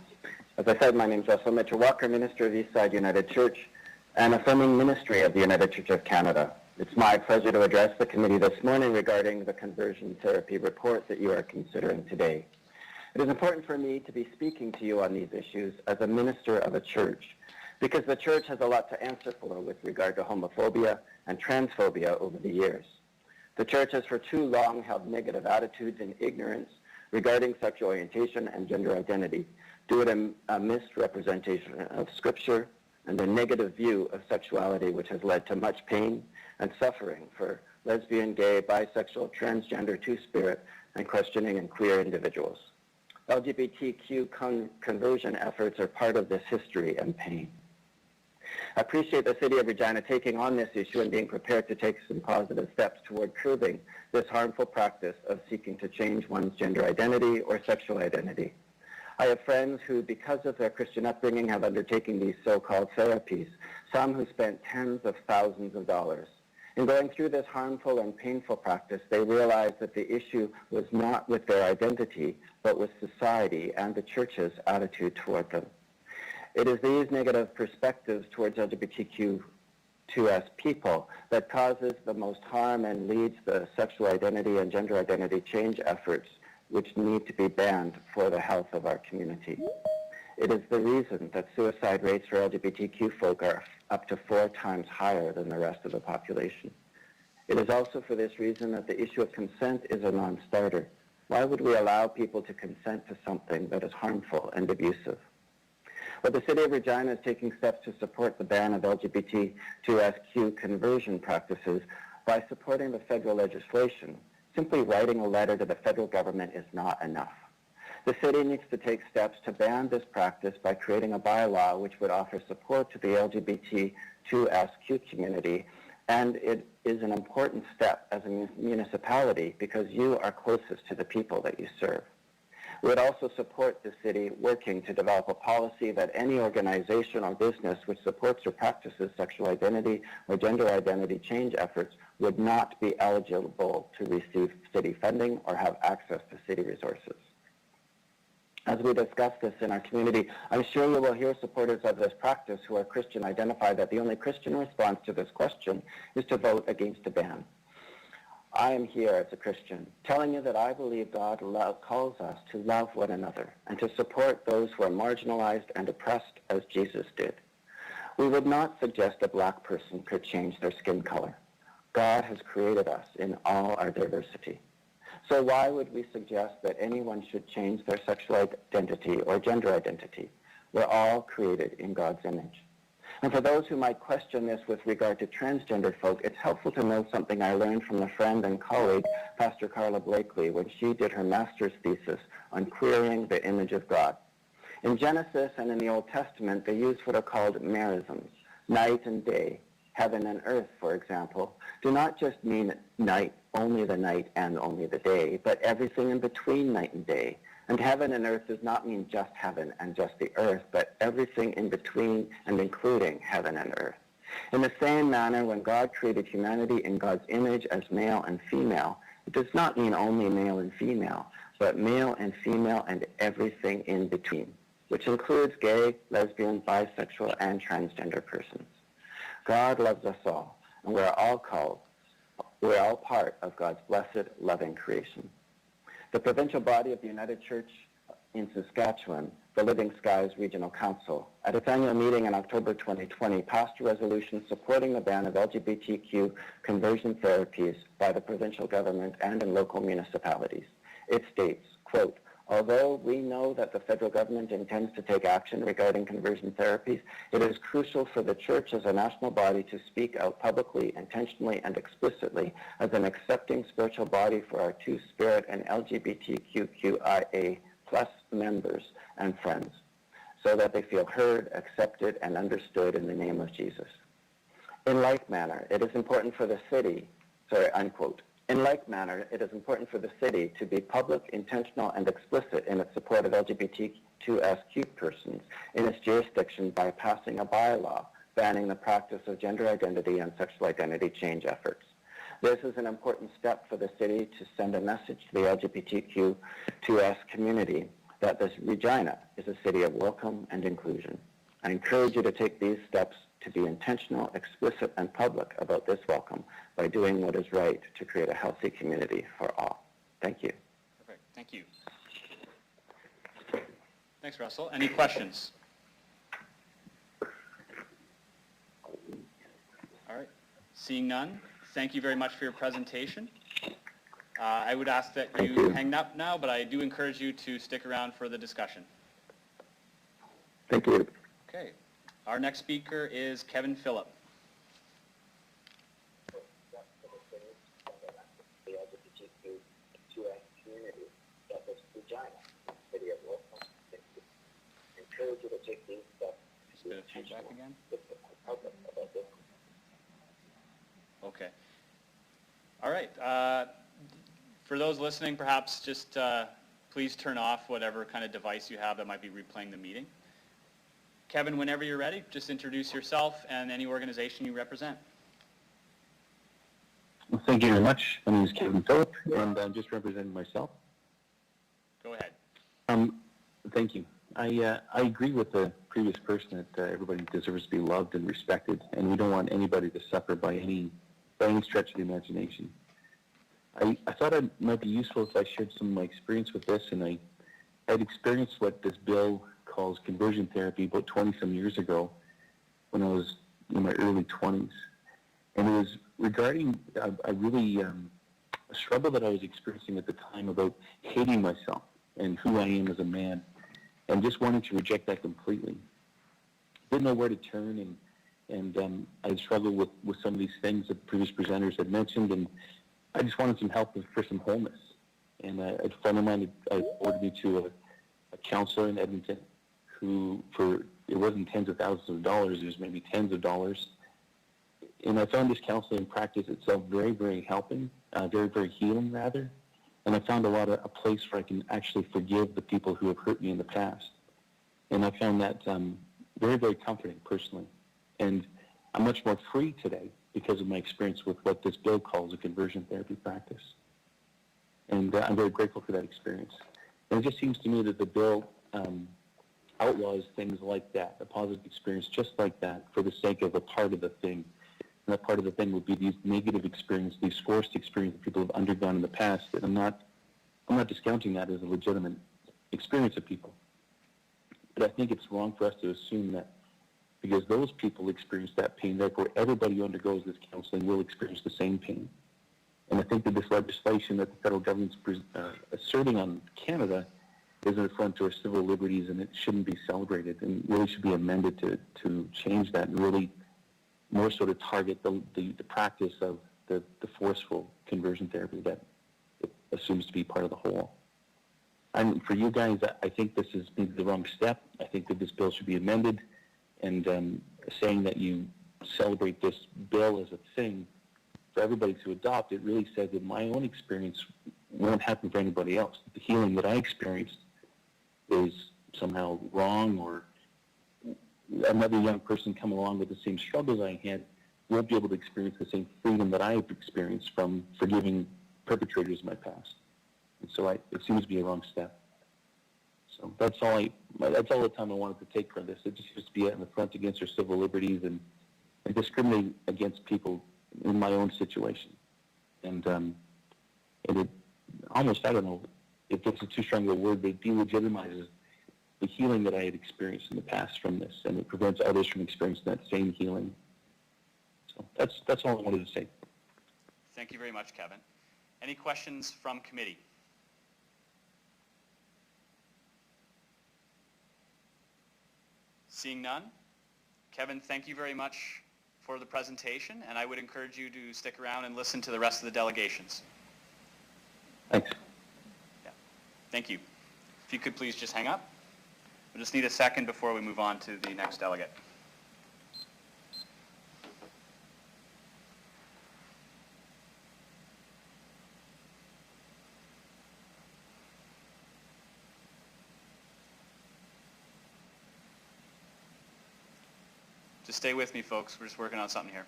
As I said, my name is Russell Mitchell-Walker, Minister of Eastside United Church and affirming ministry of the United Church of Canada. It's my pleasure to address the committee this morning regarding the conversion therapy report that you are considering today. It is important for me to be speaking to you on these issues as a minister of a church, because the church has a lot to answer for with regard to homophobia and transphobia over the years. The church has for too long held negative attitudes and ignorance regarding sexual orientation and gender identity due to a misrepresentation of Scripture and a negative view of sexuality, which has led to much pain and suffering for lesbian, gay, bisexual, transgender, two-spirit, and questioning and queer individuals. LGBTQ conversion efforts are part of this history and pain. I appreciate the City of Regina taking on this issue and being prepared to take some positive steps toward curbing this harmful practice of seeking to change one's gender identity or sexual identity. I have friends who, because of their Christian upbringing, have undertaken these so-called therapies, some who spent tens of thousands of dollars. In going through this harmful and painful practice, they realized that the issue was not with their identity, but with society and the church's attitude toward them. It is these negative perspectives towards LGBTQ2S people that causes the most harm and leads the sexual identity and gender identity change efforts which need to be banned for the health of our community. It is the reason that suicide rates for LGBTQ folk are up to 4 times higher than the rest of the population. It is also for this reason that the issue of consent is a non-starter. Why would we allow people to consent to something that is harmful and abusive? But the City of Regina is taking steps to support the ban of LGBTQ2SQ conversion practices by supporting the federal legislation. Simply writing a letter to the federal government is not enough. The city needs to take steps to ban this practice by creating a bylaw which would offer support to the LGBTQ2SQ community, and it is an important step as a municipality because you are closest to the people that you serve. We would also support the city working to develop a policy that any organization or business which supports or practices sexual identity or gender identity change efforts would not be eligible to receive city funding or have access to city resources. As we discuss this in our community, I'm sure you will hear supporters of this practice who are Christian identify that the only Christian response to this question is to vote against a ban. I am here as a Christian, telling you that I believe God calls us to love one another and to support those who are marginalized and oppressed as Jesus did. We would not suggest a black person could change their skin color. God has created us in all our diversity. So why would we suggest that anyone should change their sexual identity or gender identity? We're all created in God's image. And for those who might question this with regard to transgender folk, it's helpful to know something I learned from a friend and colleague, Pastor Carla Blakely, when she did her master's thesis on queering the image of God. In Genesis and in the Old Testament, they use what are called merisms, night and day. Heaven and earth, for example, do not just mean night, only the night and only the day, but everything in between night and day. And heaven and earth does not mean just heaven and just the earth, but everything in between and including heaven and earth. In the same manner, when God created humanity in God's image as male and female, it does not mean only male and female, but male and female and everything in between, which includes gay, lesbian, bisexual, and transgender persons. God loves us all, and we're all part of God's blessed, loving creation. The provincial body of the United Church in Saskatchewan, the Living Skies Regional Council, at its annual meeting in October 2020, passed a resolution supporting the ban of LGBTQ conversion therapies by the provincial government and in local municipalities. It states, quote, although we know that the federal government intends to take action regarding conversion therapies, it is crucial for the church as a national body to speak out publicly, intentionally, and explicitly as an accepting spiritual body for our Two-Spirit and LGBTQIA+ members and friends, so that they feel heard, accepted, and understood in the name of Jesus. In like manner, it is important for the city, unquote. In like manner, it is important for the city to be public, intentional, and explicit in its support of LGBTQ2SQ persons in its jurisdiction by passing a bylaw banning the practice of gender identity and sexual identity change efforts. This is an important step for the city to send a message to the LGBTQ2S community that this Regina is a city of welcome and inclusion. I encourage you to take these steps to be intentional, explicit, and public about this welcome by doing what is right to create a healthy community for all. Thank you. Perfect. Thank you. Thanks, Russell. Any questions? All right. Seeing none, thank you very much for your presentation. I would ask that you hang up now, but I do encourage you to stick around for the discussion. Thank you. Okay. Our next speaker is Kevin Phillip. Just a bit of feedback again. Okay. All right. For those listening, perhaps just please turn off whatever kind of device you have that might be replaying the meeting. Kevin, whenever you're ready, just introduce yourself and any organization you represent. Thank you very much. My name is Kevin Phillip, and I'm just representing myself. Go ahead. Thank you. I agree with the previous person that everybody deserves to be loved and respected, and we don't want anybody to suffer by any stretch of the imagination. I thought it might be useful if I shared some of my experience with this, and I had experienced what this bill calls conversion therapy about 20-some years ago when I was in my early 20s. And it was regarding a struggle that I was experiencing at the time about hating myself and who I am as a man, and just wanted to reject that completely. Didn't know where to turn, and I struggled with some of these things that previous presenters had mentioned, and I just wanted some help for some wholeness. And a friend of mine had forwarded me to a counselor in Edmonton who, it wasn't tens of thousands of dollars, it was maybe tens of dollars. And I found this counseling practice itself very, very helping, very, very healing rather. And I found a place where I can actually forgive the people who have hurt me in the past. And I found that very, very comforting personally. And I'm much more free today because of my experience with what this bill calls a conversion therapy practice. And I'm very grateful for that experience. And it just seems to me that the bill outlaws things like that, a positive experience just like that, for the sake of a part of the thing. And that part of the thing would be these negative experiences, these forced experiences that people have undergone in the past. And I'm not discounting that as a legitimate experience of people. But I think it's wrong for us to assume that because those people experience that pain, therefore everybody who undergoes this counseling will experience the same pain. And I think that this legislation that the federal government's asserting on Canada is an affront to our civil liberties, and it shouldn't be celebrated, and really should be amended to change that and really more so to target the practice of the forceful conversion therapy that it assumes to be part of the whole. And for you guys, I think this is maybe the wrong step. I think that this bill should be amended, and saying that you celebrate this bill as a thing for everybody to adopt, it really says that my own experience won't happen for anybody else. The healing that I experienced is somehow wrong, or another young person coming along with the same struggles I had won't be able to experience the same freedom that I've experienced from forgiving perpetrators in my past. And so it seems to be a wrong step. So that's all the time I wanted to take for this. It just used to be an affront against our civil liberties and discriminate against people in my own situation. And it almost, I don't know if this is too strong of a word, but it delegitimizes the healing that I had experienced in the past from this, and it prevents others from experiencing that same healing. So that's all I wanted to say. Thank you very much, Kevin. Any questions from committee? Seeing none, Kevin, thank you very much for the presentation, and I would encourage you to stick around and listen to the rest of the delegations. Thanks. Yeah. Thank you. If you could please just hang up. We just need a second before we move on to the next delegate. Just stay with me, folks. We're just working on something here.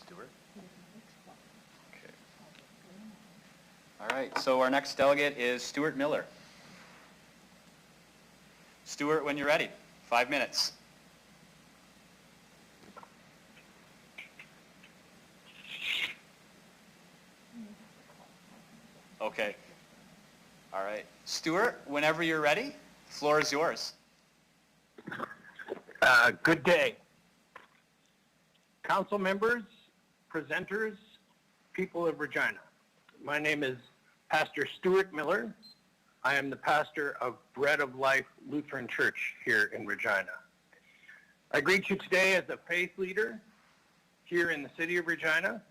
Stuart? Okay. All right, so our next delegate is Stuart Miller. Stuart, when you're ready, 5 minutes. Okay. All right. Stuart, whenever you're ready, the floor is yours. Good day. Council members, presenters, people of Regina. My name is Pastor Stuart Miller. I am the pastor of Bread of Life Lutheran Church here in Regina. I greet you today as a faith leader here in the city of Regina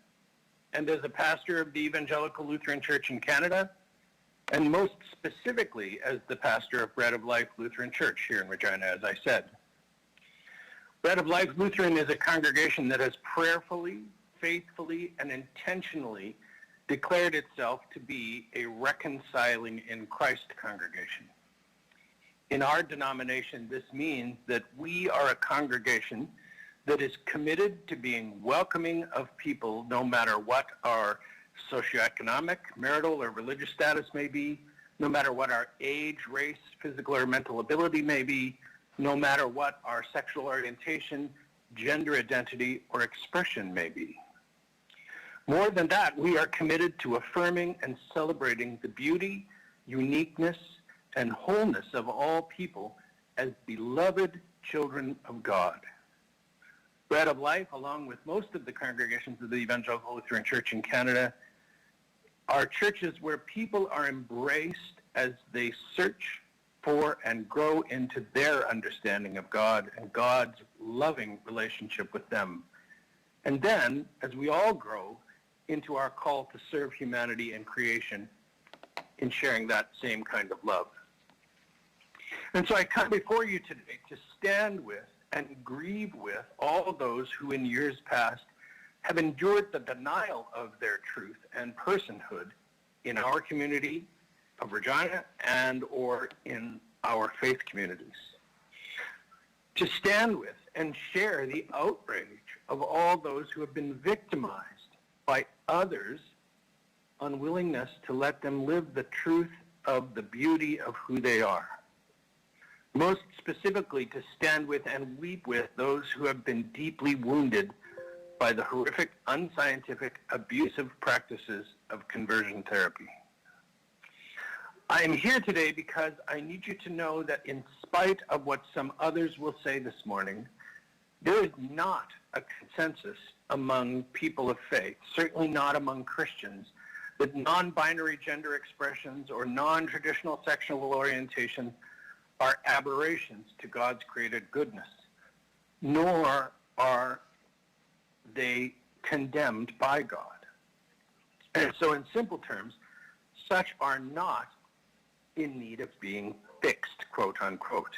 and as a pastor of the Evangelical Lutheran Church in Canada and most specifically as the pastor of Bread of Life Lutheran Church here in Regina, as I said. Bread of Life Lutheran is a congregation that has prayerfully, faithfully, and intentionally declared itself to be a reconciling in Christ congregation. In our denomination, this means that we are a congregation that is committed to being welcoming of people no matter what our socioeconomic, marital, or religious status may be, no matter what our age, race, physical, or mental ability may be, no matter what our sexual orientation, gender identity, or expression may be. More than that, we are committed to affirming and celebrating the beauty, uniqueness, and wholeness of all people as beloved children of God. Bread of Life, along with most of the congregations of the Evangelical Lutheran Church in Canada, are churches where people are embraced as they search for and grow into their understanding of God and God's loving relationship with them. And then, as we all grow into our call to serve humanity and creation in sharing that same kind of love. And so I come before you today to stand with and grieve with all those who in years past have endured the denial of their truth and personhood in our community of Regina and or in our faith communities. To stand with and share the outrage of all those who have been victimized by others' unwillingness to let them live the truth of the beauty of who they are. Most specifically, to stand with and weep with those who have been deeply wounded by the horrific, unscientific, abusive practices of conversion therapy. I am here today because I need you to know that in spite of what some others will say this morning, there is not a consensus among people of faith, certainly not among Christians, that non-binary gender expressions or non-traditional sexual orientation are aberrations to God's created goodness, nor are they condemned by God. And so in simple terms, such are not in need of being fixed, quote unquote.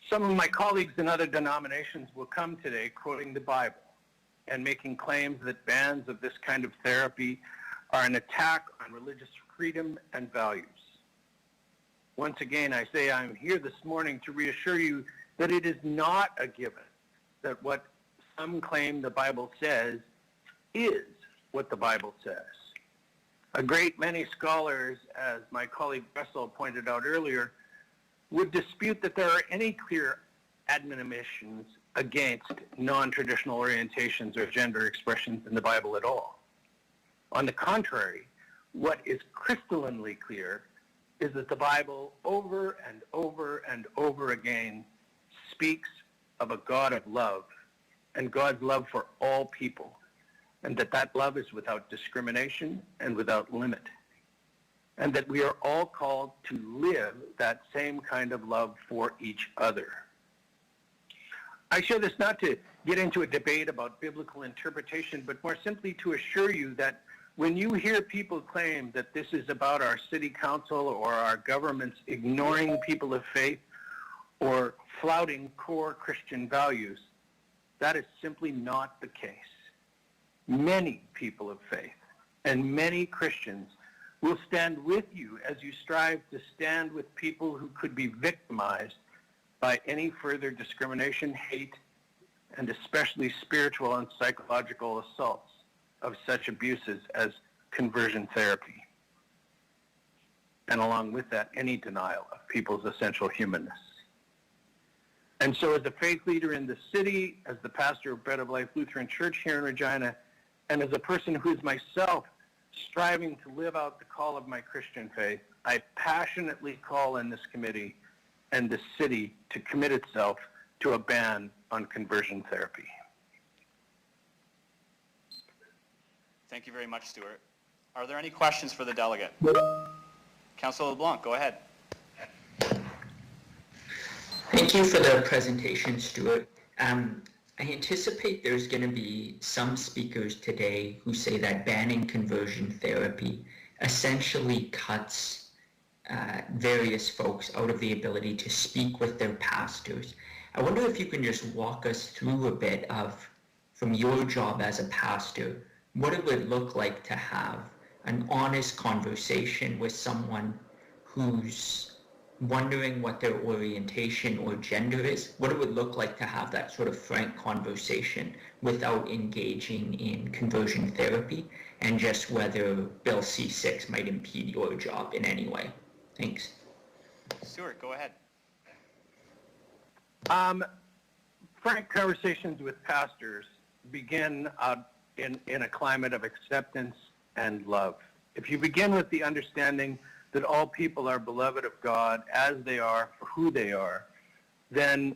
Some of my colleagues in other denominations will come today quoting the Bible and making claims that bans of this kind of therapy are an attack on religious freedom and values. Once again, I say I'm here this morning to reassure you that it is not a given that what some claim the Bible says is what the Bible says. A great many scholars, as my colleague Russell pointed out earlier, would dispute that there are any clear admonitions against non-traditional orientations or gender expressions in the Bible at all. On the contrary, what is crystallinely clear is that the Bible over and over and over again speaks of a God of love and God's love for all people, and that love is without discrimination and without limit, and that we are all called to live that same kind of love for each other. I share this not to get into a debate about biblical interpretation, but more simply to assure you that when you hear people claim that this is about our city council or our governments ignoring people of faith or flouting core Christian values, that is simply not the case. Many people of faith and many Christians will stand with you as you strive to stand with people who could be victimized by any further discrimination, hate, and especially spiritual and psychological assaults of such abuses as conversion therapy. And along with that, any denial of people's essential humanness. And so as a faith leader in the city, as the pastor of Bread of Life Lutheran Church here in Regina, and as a person who is myself striving to live out the call of my Christian faith, I passionately call in this committee and the city to commit itself to a ban on conversion therapy. Thank you very much, Stuart. Are there any questions for the delegate? Councillor LeBlanc, go ahead. Thank you for the presentation, Stuart. I anticipate there's going to be some speakers today who say that banning conversion therapy essentially cuts various folks out of the ability to speak with their pastors. I wonder if you can just walk us through a bit of, from your job as a pastor, what it would look like to have an honest conversation with someone who's wondering what their orientation or gender is, what it would look like to have that sort of frank conversation without engaging in conversion therapy, and just whether Bill C-6 might impede your job in any way. Thanks. Stuart, go ahead. Frank conversations with pastors begin in a climate of acceptance and love. If you begin with the understanding that all people are beloved of God as they are, for who they are, then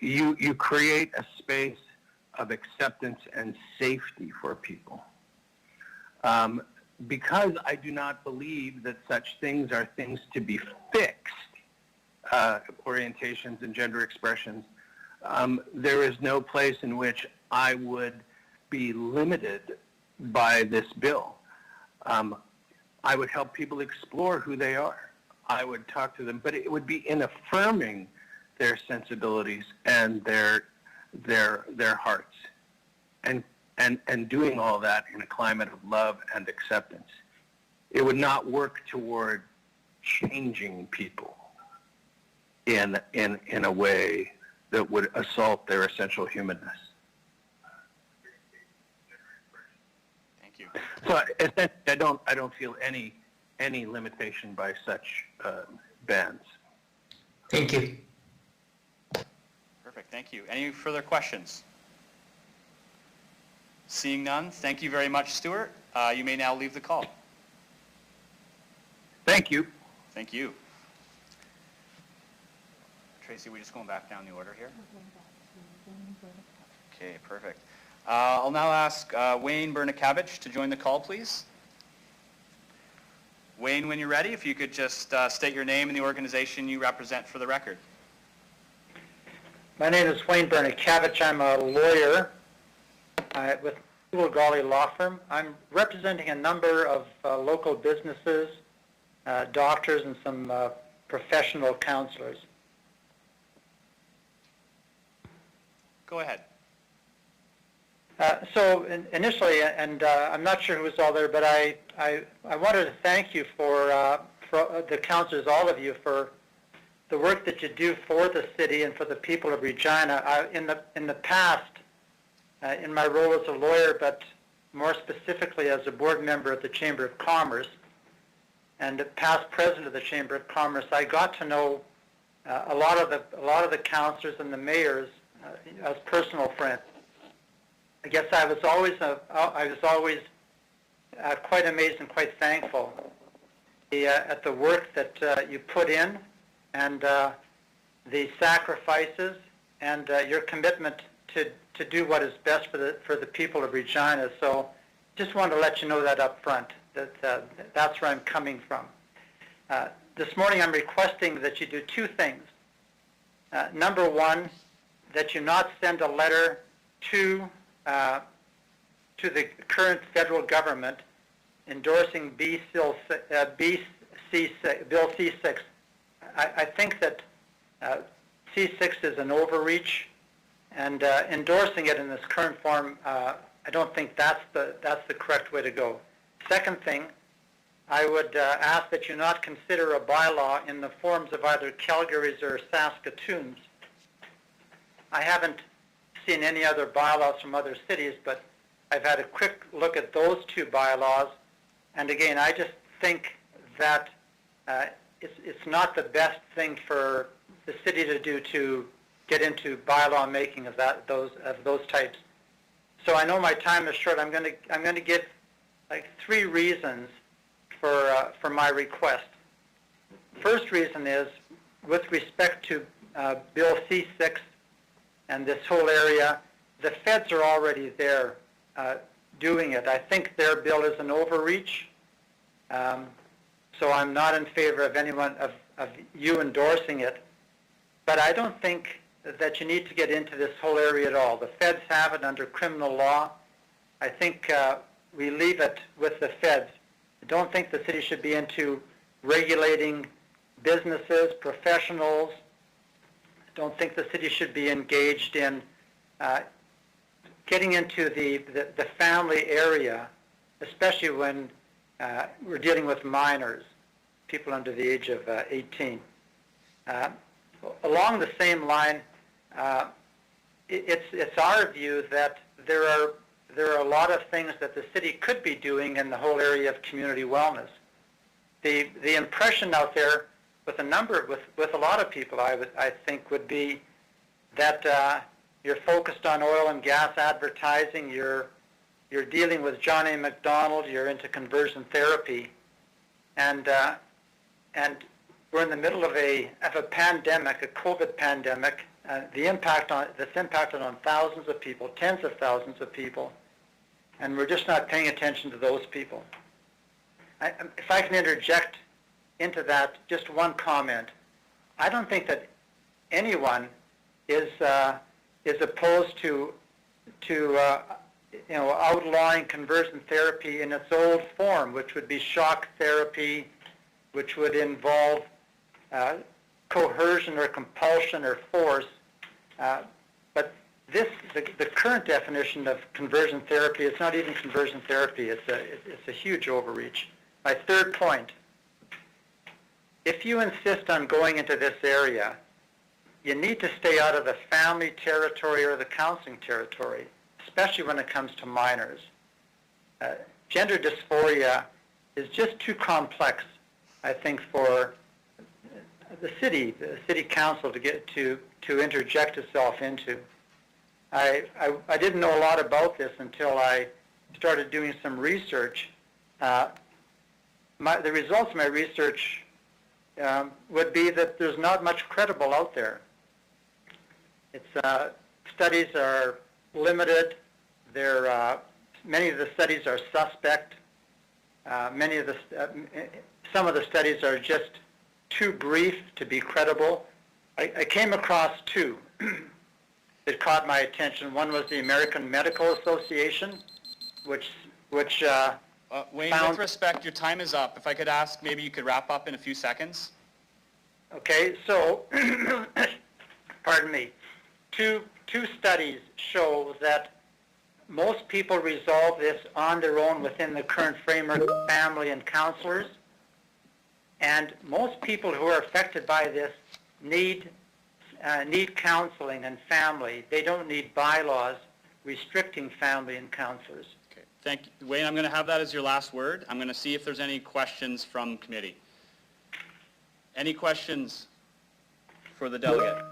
you create a space of acceptance and safety for people. Because I do not believe that such things are things to be fixed, orientations and gender expressions, there is no place in which I would be limited by this bill. I would help people explore who they are. I would talk to them, but it would be in affirming their sensibilities and their hearts, and doing all that in a climate of love and acceptance. It would not work toward changing people in a way that would assault their essential humanness. Thank you. So essentially, I don't feel any limitation by such bans. Thank you. Perfect, thank you. Any further questions? Seeing none, thank you very much, Stuart. You may now leave the call. Thank you. Thank you. Tracy, we're just going back down the order here. Okay, perfect. I'll now ask Wayne Bernikavich to join the call, please. Wayne, when you're ready, if you could just state your name and the organization you represent for the record. My name is Wayne Bernikavich. I'm a lawyer with Golly Law Firm. I'm representing a number of local businesses, doctors, and some professional counselors. Go ahead. Initially, and I'm not sure who was all there, but I wanted to thank you for the counselors, all of you, for the work that you do for the city and for the people of Regina. In the past, in my role as a lawyer, but more specifically as a board member at the Chamber of Commerce and past president of the Chamber of Commerce, I got to know a lot of the counselors and the mayors as personal friends. I guess I was always quite amazed and quite thankful at the work that you put in, and the sacrifices, and your commitment to do what is best for the people of Regina. So just wanted to let you know that up front, that's where I'm coming from. This morning I'm requesting that you do two things. Number one, that you not send a letter to the current federal government endorsing Bill C-6. I think that C-6 is an overreach, and endorsing it in this current form, I don't think that's the correct way to go. Second thing, I would ask that you not consider a bylaw in the forms of either Calgary's or Saskatoon's. I haven't seen any other bylaws from other cities, but I've had a quick look at those two bylaws, and again, I just think that it's not the best thing for the city to do to get into bylaw making of those types. So I know my time is short. I'm going to give like 3 reasons for my request. First reason is with respect to Bill C-6 and this whole area, the feds are already there doing it. I think their bill is an overreach, so I'm not in favor of anyone of you endorsing it. But I don't think that you need to get into this whole area at all. The feds have it under criminal law. I think we leave it with the feds. I don't think the city should be into regulating businesses, professionals. I don't think the city should be engaged in getting into the family area, especially when we're dealing with minors, people under the age of 18. Along the same line, it's our view that there are a lot of things that the city could be doing in the whole area of community wellness. The impression out there with a lot of people, I think, would be that you're focused on oil and gas advertising, you're dealing with John A. MacDonald, you're into conversion therapy, and we're in the middle of a pandemic, a COVID pandemic. That's impacted on thousands of people, tens of thousands of people, and we're just not paying attention to those people. If I can interject into that, just one comment. I don't think that anyone is opposed to outlawing conversion therapy in its old form, which would be shock therapy, which would involve coercion or compulsion or force. But the current definition of conversion therapy, it's not even conversion therapy. It's a huge overreach. My third point: if you insist on going into this area, you need to stay out of the family territory or the counseling territory, especially when it comes to minors. Gender dysphoria is just too complex, I think, for the city council to get to interject itself into. I didn't know a lot about this until I started doing some research. The results of my research would be that there's not much credible out there. Studies are limited. Many of the studies are suspect. Some of the studies are just too brief to be credible. I came across two that caught my attention. One was the American Medical Association, which Wayne, found... with respect, your time is up. If I could ask, maybe you could wrap up in a few seconds. Okay, so, pardon me. Two studies show that most people resolve this on their own within the current framework of family and counselors, and most people who are affected by this need counseling and family. They don't need bylaws restricting family and counselors. Okay, thank you. Wayne, I'm going to have that as your last word. I'm going to see if there's any questions from committee. Any questions for the delegate?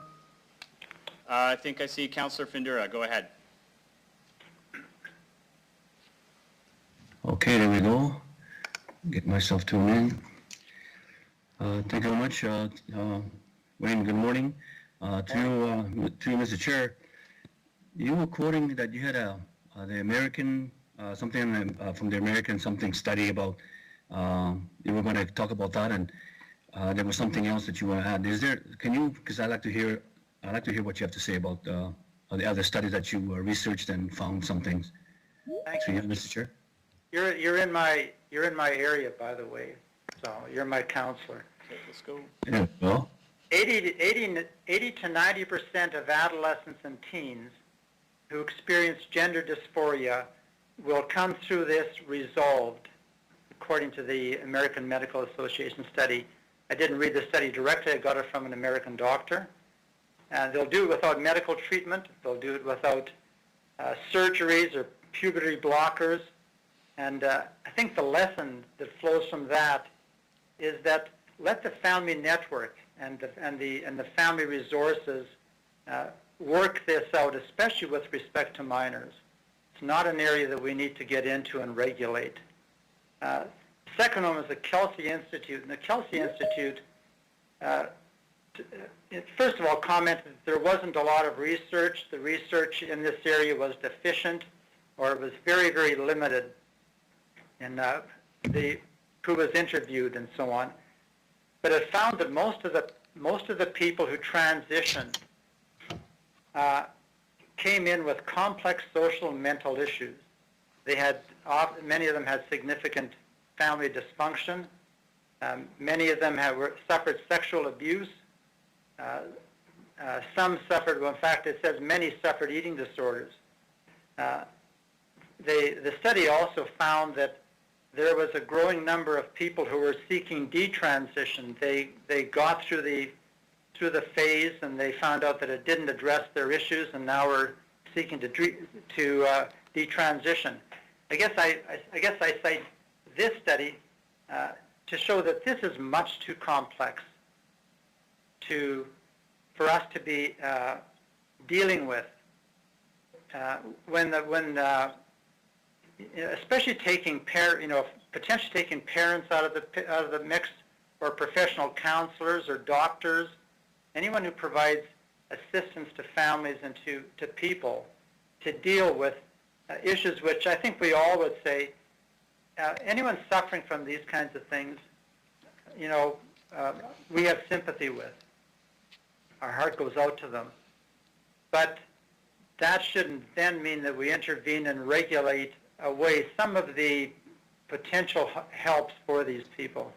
I think I see Councillor Findura. Go ahead. Okay, there we go. Get myself tuned in. Thank you very much, Wayne. Good morning. To you, Mr. Chair. You were quoting that you had the American something from the American something study about. You were going to talk about that, and there was something else that you want to add. Can you? Because I'd like to hear what you have to say about the other studies that you researched and found some things. Thank you, you, Mr. Chair. You're in my area, by the way. So you're my counselor. Okay, let's go. Yeah. Well. 80 to 90% of adolescents and teens who experience gender dysphoria will come through this resolved, according to the American Medical Association study. I didn't read the study directly. I got it from an American doctor. They'll do it without medical treatment. They'll do it without surgeries or puberty blockers. And I think the lesson that flows from that is that let the family network and the family resources work this out, especially with respect to minors. It's not an area that we need to get into and regulate. Second one is the Kelsey Institute. And the Kelsey Institute, first of all, commented that there wasn't a lot of research. The research in this area was deficient, or it was very, very limited in who was interviewed and so on. But it found that most of the people who transitioned came in with complex social and mental issues. Many of them had significant family dysfunction. Many of them have suffered sexual abuse. Some suffered, well, in fact, it says many suffered eating disorders. The study also found that there was a growing number of people who were seeking detransition. They got through the phase and they found out that it didn't address their issues, and now are seeking to detransition. I guess I cite this study to show that this is much too complex for us to be dealing with. Especially potentially taking parents out of the mix, or professional counselors or doctors, anyone who provides assistance to families and to people to deal with issues which I think we all would say, anyone suffering from these kinds of things, we have sympathy with. Our heart goes out to them. But that shouldn't then mean that we intervene and regulate away some of the potential helps for these people.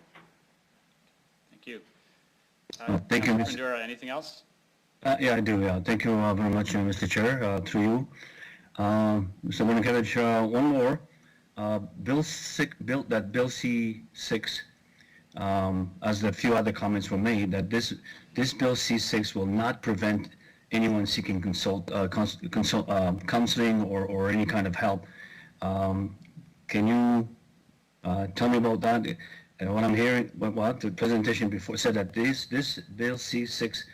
Thank you. Thank you, Mr. Bandura, anything else? Yeah, I do. Yeah. Thank you very much, Mr. Chair, through you. Mr. Winikevich, one more. Bill C6, as a few other comments were made, that this Bill C6 will not prevent anyone seeking counseling or any kind of help. Can you tell me about that? And what I'm hearing, the presentation before said that this Bill C6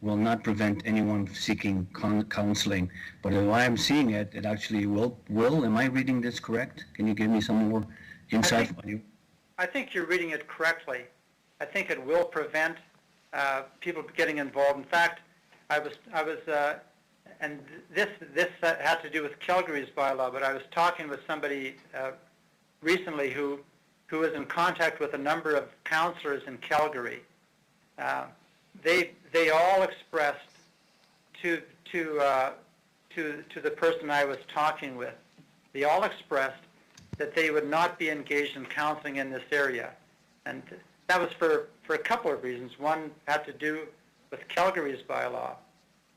will not prevent anyone seeking counseling, but the way I'm seeing it, it actually will. Am I reading this correct? Can you give me some more insight on you? I think you're reading it correctly. I think it will prevent people getting involved. In fact, I was, and this had to do with Calgary's bylaw, but I was talking with somebody recently who was in contact with a number of counselors in Calgary. They all expressed to the person I was talking with, they all expressed that they would not be engaged in counseling in this area. And that was for a couple of reasons. One had to do with Calgary's bylaw,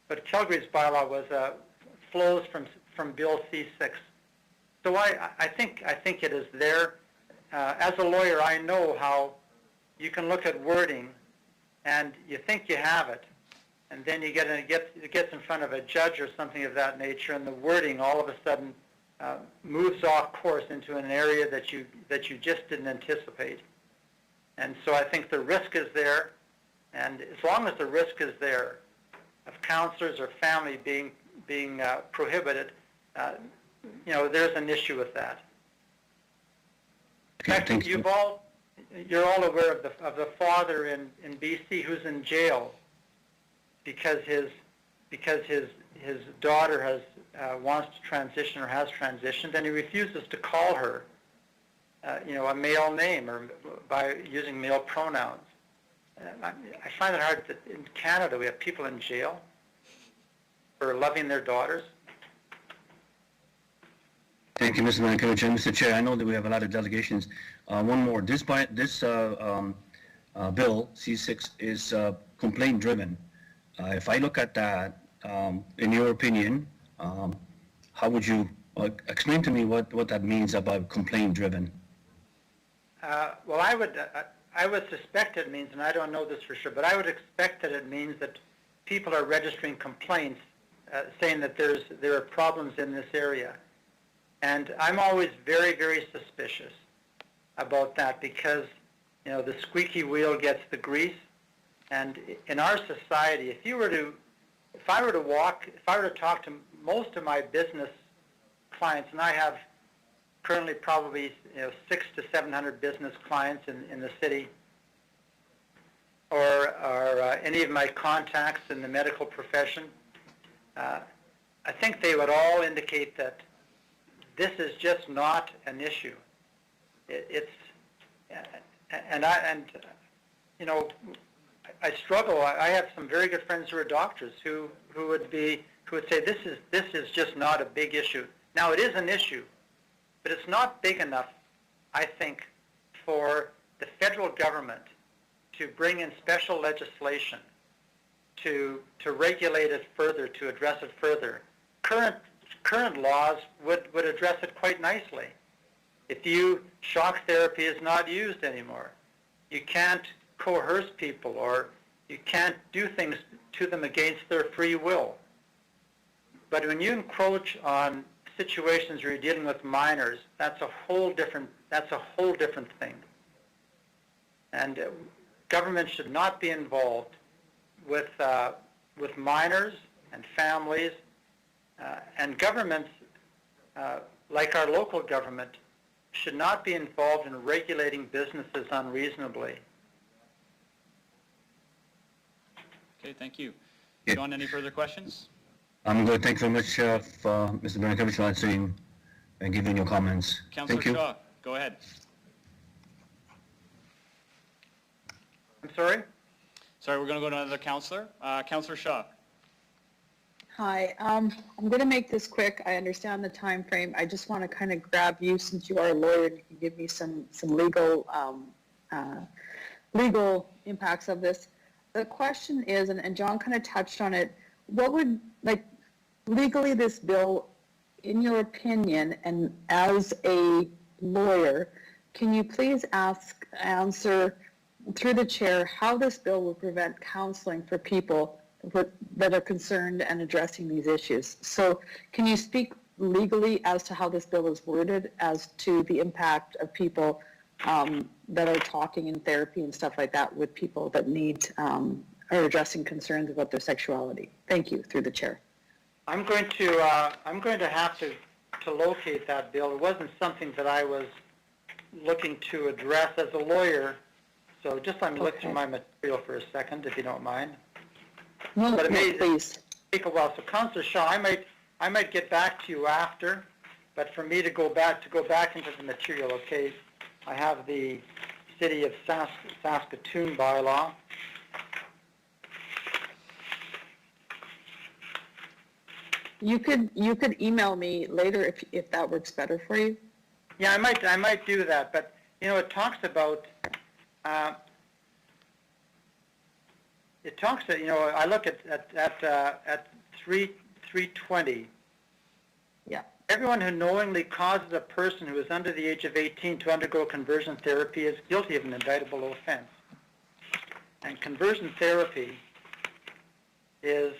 but Calgary's bylaw flows from Bill C6. So I think it is there. As a lawyer, I know how you can look at wording and you think you have it, and then it gets in front of a judge or something of that nature, and the wording all of a sudden moves off course into an area that you just didn't anticipate. And so I think the risk is there, and as long as the risk is there of counselors or family being prohibited, there's an issue with that. In fact, you're all aware of the father in BC who's in jail because his daughter wants to transition or has transitioned, and he refuses to call her a male name or by using male pronouns. I find it hard that in Canada we have people in jail for loving their daughters. Thank you, Mr. Winikevich. And Mr. Chair, I know that we have a lot of delegations. One more. This bill, C6, is complaint-driven. If I look at that, in your opinion, how would you explain to me what that means about complaint-driven? Well, I would suspect it means, and I don't know this for sure, but I would expect that it means that people are registering complaints saying that there are problems in this area. And I'm always very, very suspicious about that because, the squeaky wheel gets the grease. And in our society, if I were to talk to most of my business clients, and I have currently probably 600 to 700 business clients in the city, or any of my contacts in the medical profession, I think they would all indicate that this is just not an issue. I struggle. I have some very good friends who are doctors who would say this is just not a big issue. Now it is an issue, but it's not big enough, I think, for the federal government to bring in special legislation to regulate it further, to address it further. Current laws would address it quite nicely. Shock therapy is not used anymore. You can't coerce people, or you can't do things to them against their free will. But when you encroach on situations where you're dealing with minors, that's a whole different thing. And government should not be involved with minors and families, and governments like our local government should not be involved in regulating businesses unreasonably. Okay, thank you. Yeah. John, any further questions? I'm good. Thank you very much, Mr. Bernakovich, for answering and giving your comments. Councillor Thank you. Shaw, go ahead. I'm sorry? Sorry, we're going to go to another councillor. Councillor Shaw. Hi, I'm going to make this quick. I understand the time frame. I just want to kind of grab you, since you are a lawyer, and you can give me some legal legal impacts of this. The question is, and John kind of touched on it, what would, like, legally this bill, in your opinion, and as a lawyer, can you please answer through the chair how this bill will prevent counseling for people that are concerned and addressing these issues? So can you speak legally as to how this bill is worded as to the impact of people that are talking in therapy and stuff like that with people that are addressing concerns about their sexuality? Thank you, through the chair. I'm going to have to locate that bill. It wasn't something that I was looking to address as a lawyer, so just let me look through my material for a second, if you don't mind. No, but it may please. take a while. So, Councillor Shaw, I might get back to you after, but for me to go back into the material, okay? I have the City of Saskatoon bylaw. You could email me later if that works better for you. Yeah, I might do that, but it talks about I look at 320. Yeah. Everyone who knowingly causes a person who is under the age of 18 to undergo conversion therapy is guilty of an indictable offense. And conversion therapy is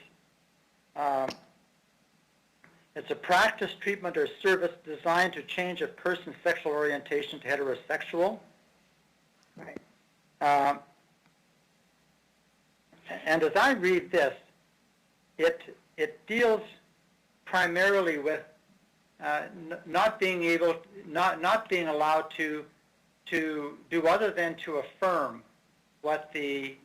it's a practice, treatment, or service designed to change a person's sexual orientation to heterosexual. Right. And as I read this, it deals primarily with not being allowed to do other than to affirm what a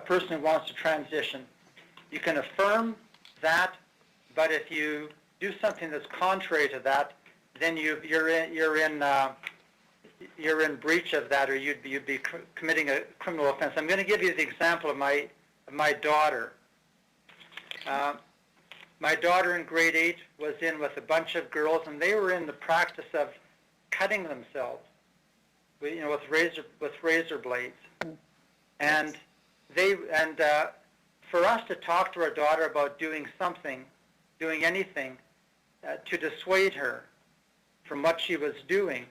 person who wants to transition. You can affirm that, but if you do something that's contrary to that, then you're in breach of that, or you'd be committing a criminal offense. I'm going to give you the example of my daughter. My daughter in grade 8 was in with a bunch of girls, and they were in the practice of cutting themselves, with razor blades. And for us to talk to our daughter about doing anything to dissuade her from what she was doing,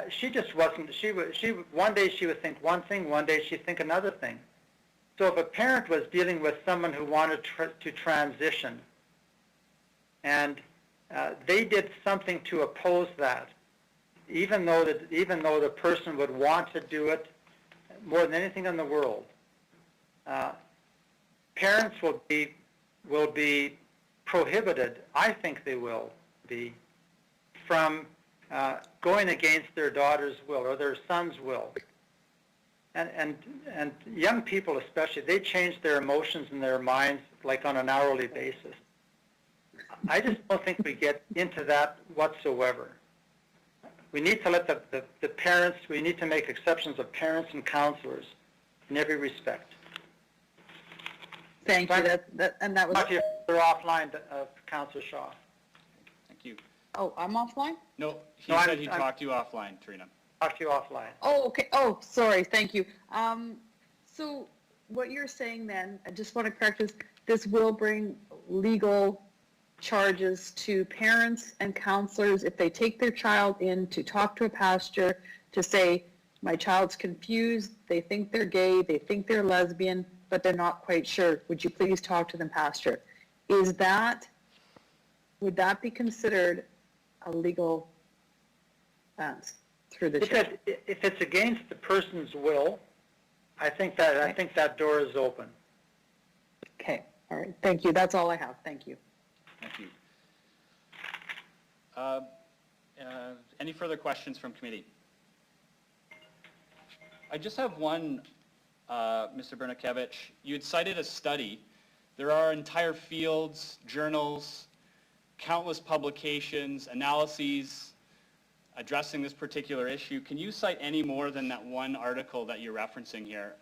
she just wasn't. One day she would think one thing, one day she'd think another thing. So if a parent was dealing with someone who wanted to transition, and they did something to oppose that, even though the person would want to do it more than anything in the world, parents will be prohibited. I think they will be, from going against their daughter's will or their son's will. And young people especially, they change their emotions and their minds like on an hourly basis. I just don't think we get into that whatsoever. We need to let the parents, we need to make exceptions of parents and counselors in every respect. Thank you. That was... They're offline, Councillor Shaw. Thank you. Oh, I'm offline? No, he No, said he talked to you offline, Trina. Talk to you offline. Oh, okay. Oh, sorry. Thank you. So what you're saying then, I just want to correct this will bring legal charges to parents and counselors if they take their child in to talk to a pastor to say, my child's confused, they think they're gay, they think they're lesbian, but they're not quite sure. Would you please talk to them, pastor? Would that be considered a legal offense through the church? If it's against the person's will, I think that door is open. Okay, all right, thank you. That's all I have. Thank you. Thank you. Any further questions from committee? I just have one, Mr. Bernikevich. You had cited a study. There are entire fields, journals, countless publications, analyses addressing this particular issue. Can you cite any more than that one article that you're referencing here?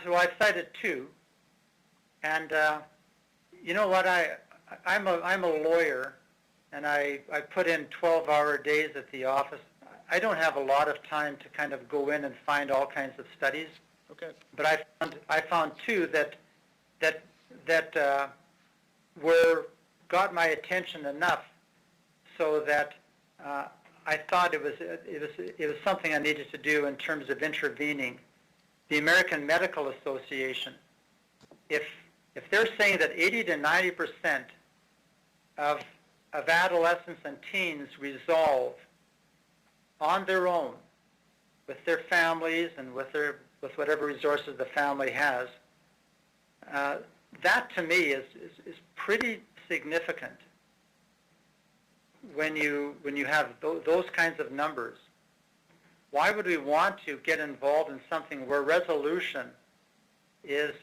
So I cited two, and you know what? I'm a lawyer, and I put in 12-hour days at the office. I don't have a lot of time to kind of go in and find all kinds of studies. Okay. But I found two that got my attention enough so that I thought it was something I needed to do in terms of intervening. The American Medical Association, if they're saying that 80 to 90% of adolescents and teens resolve on their own with their families and with whatever resources the family has, that to me is pretty significant when you have those kinds of numbers. Why would we want to get involved in something where resolution is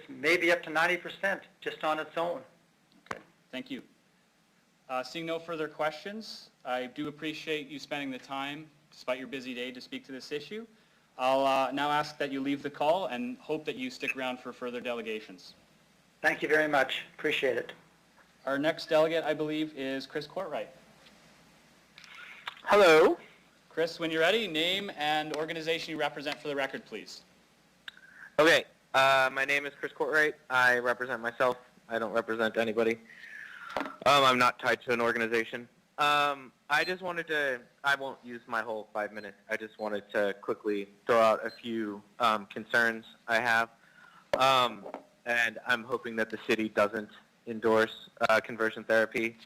maybe up to 90% just on its own? Okay, thank you. Seeing no further questions, I do appreciate you spending the time, despite your busy day, to speak to this issue. I'll now ask that you leave the call and hope that you stick around for further delegations. Thank you very much. Appreciate it. Our next delegate, I believe, is Chris Courtwright. Hello. Chris, when you're ready, name and organization you represent for the record, please. Okay. My name is Chris Courtwright. I represent myself. I don't represent anybody. I'm not tied to an organization. I just wanted to, I won't use my whole 5 minutes. I just wanted to quickly throw out a few concerns I have. And I'm hoping that the city doesn't endorse conversion therapy.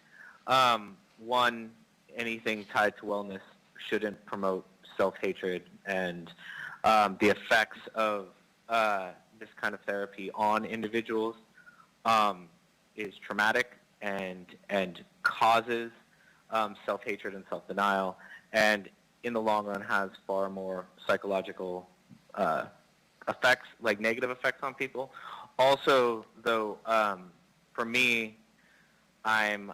One, anything tied to wellness shouldn't promote self-hatred, and the effects of this kind of therapy on individuals is traumatic and causes self-hatred and self-denial, and in the long run has far more psychological effects, like negative effects on people. Also, though, for me, I'm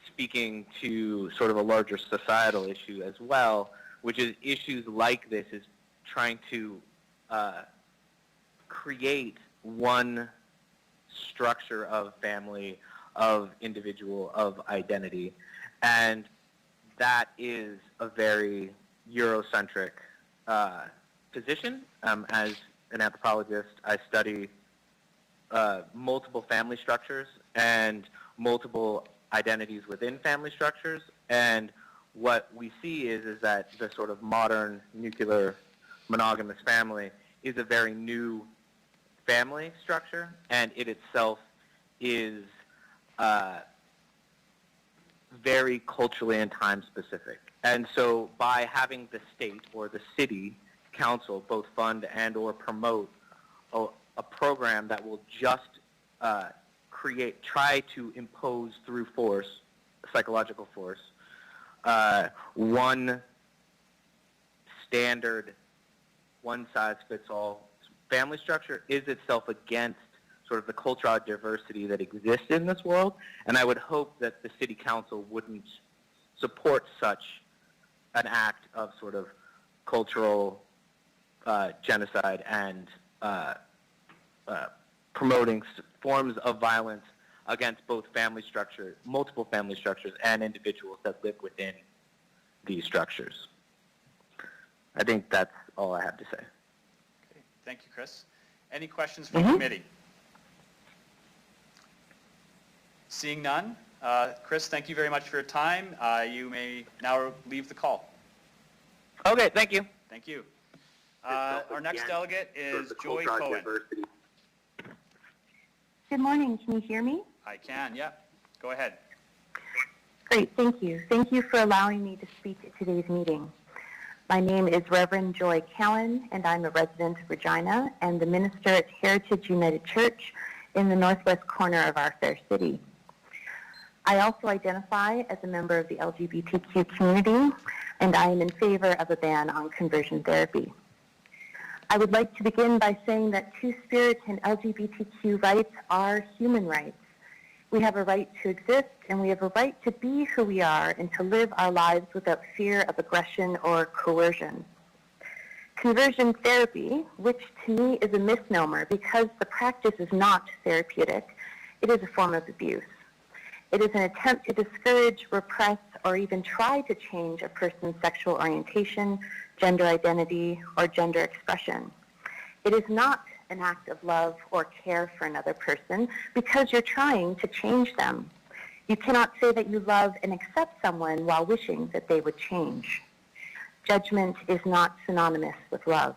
speaking to sort of a larger societal issue as well, which is issues like this is trying to create one structure of family, of individual, of identity, and that is a very Eurocentric position. As an anthropologist, I study multiple family structures and multiple identities within family structures, and what we see is that the sort of modern nuclear monogamous family is a very new family structure, and it itself is very culturally and time specific. And so by having the state or the city council both fund and or promote a program that will just try to impose through force, psychological force, one standard, one-size-fits-all family structure is itself against sort of the cultural diversity that exists in this world, and I would hope that the city council wouldn't support such an act of sort of cultural genocide and promoting forms of violence against both multiple family structures, and individuals that live within these structures. I think that's all I have to say. Okay. Thank you, Chris. Any questions from the committee? Seeing none, Chris, thank you very much for your time. You may now leave the call. Okay, thank you. Thank you. Our next delegate is Joy Cohen. Good morning. Can you hear me? I can, yeah. Go ahead. Great. Thank you. Thank you for allowing me to speak at today's meeting. My name is Reverend Joy Cohen, and I'm a resident of Regina and the minister at Heritage United Church in the northwest corner of our fair city. I also identify as a member of the LGBTQ community, and I am in favor of a ban on conversion therapy. I would like to begin by saying that Two-Spirit and LGBTQ rights are human rights. We have a right to exist, and we have a right to be who we are and to live our lives without fear of aggression or coercion. Conversion therapy, which to me is a misnomer because the practice is not therapeutic, it is a form of abuse. It is an attempt to discourage, repress, or even try to change a person's sexual orientation, gender identity, or gender expression. It is not an act of love or care for another person because you're trying to change them. You cannot say that you love and accept someone while wishing that they would change. Judgment is not synonymous with love.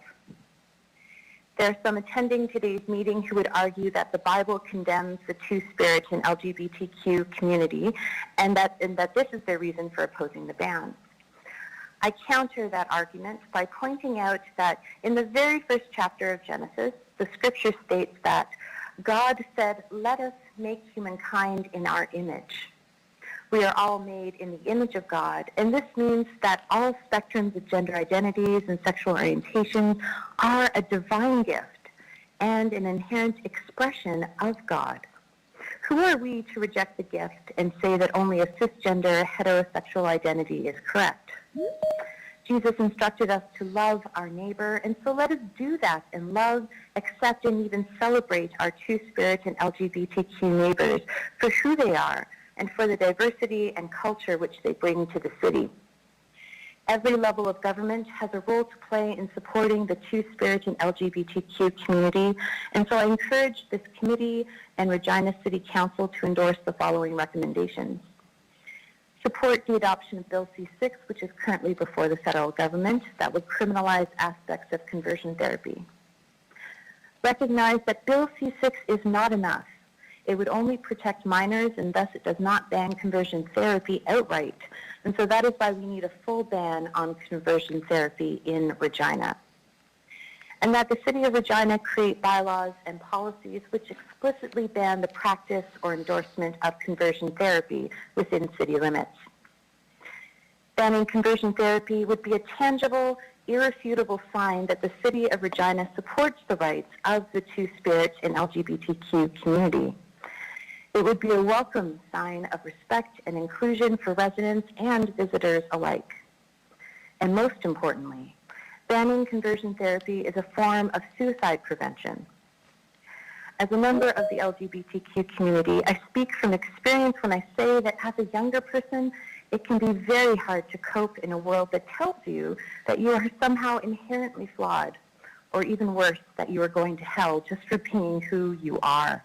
There are some attending today's meeting who would argue that the Bible condemns the Two-Spirit and LGBTQ community and that this is their reason for opposing the ban. I counter that argument by pointing out that in the very first chapter of Genesis, the scripture states that God said, "Let us make humankind in our image." We are all made in the image of God, and this means that all spectrums of gender identities and sexual orientations are a divine gift and an inherent expression of God. Who are we to reject the gift and say that only a cisgender heterosexual identity is correct? Jesus instructed us to love our neighbor, and so let us do that and love, accept, and even celebrate our Two-Spirit and LGBTQ neighbors for who they are and for the diversity and culture which they bring to the city. Every level of government has a role to play in supporting the Two-Spirit and LGBTQ community, and so I encourage this committee and Regina City Council to endorse the following recommendations. Support the adoption of Bill C-6, which is currently before the federal government, that would criminalize aspects of conversion therapy. Recognize that Bill C-6 is not enough. It would only protect minors, and thus it does not ban conversion therapy outright. And so that is why we need a full ban on conversion therapy in Regina. And that the City of Regina create bylaws and policies which explicitly ban the practice or endorsement of conversion therapy within city limits. Banning conversion therapy would be a tangible, irrefutable sign that the City of Regina supports the rights of the Two-Spirit and LGBTQ community. It would be a welcome sign of respect and inclusion for residents and visitors alike. And most importantly, banning conversion therapy is a form of suicide prevention. As a member of the LGBTQ community, I speak from experience when I say that as a younger person, it can be very hard to cope in a world that tells you that you are somehow inherently flawed, or even worse, that you are going to hell just for being who you are.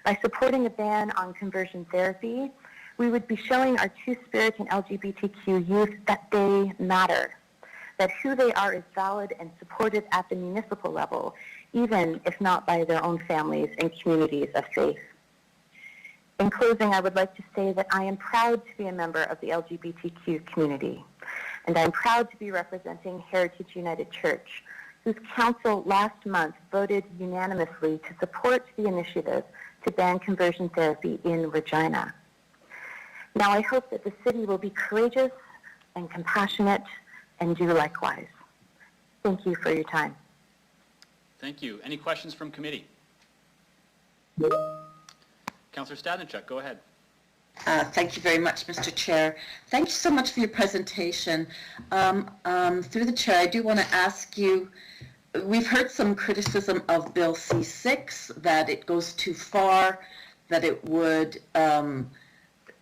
By supporting a ban on conversion therapy, we would be showing our Two-Spirit and LGBTQ youth that they matter, that who they are is valid and supported at the municipal level, even if not by their own families and communities of faith. In closing, I would like to say that I am proud to be a member of the LGBTQ community, and I'm proud to be representing Heritage United Church, whose council last month voted unanimously to support the initiative to ban conversion therapy in Regina. Now I hope that the city will be courageous and compassionate and do likewise. Thank you for your time. Thank you. Any questions from committee? Councillor Stadnichuk, go ahead. Thank you very much, Mr. Chair. Thank you so much for your presentation. Through the chair, I do want to ask you, we've heard some criticism of Bill C-6, that it goes too far, that it would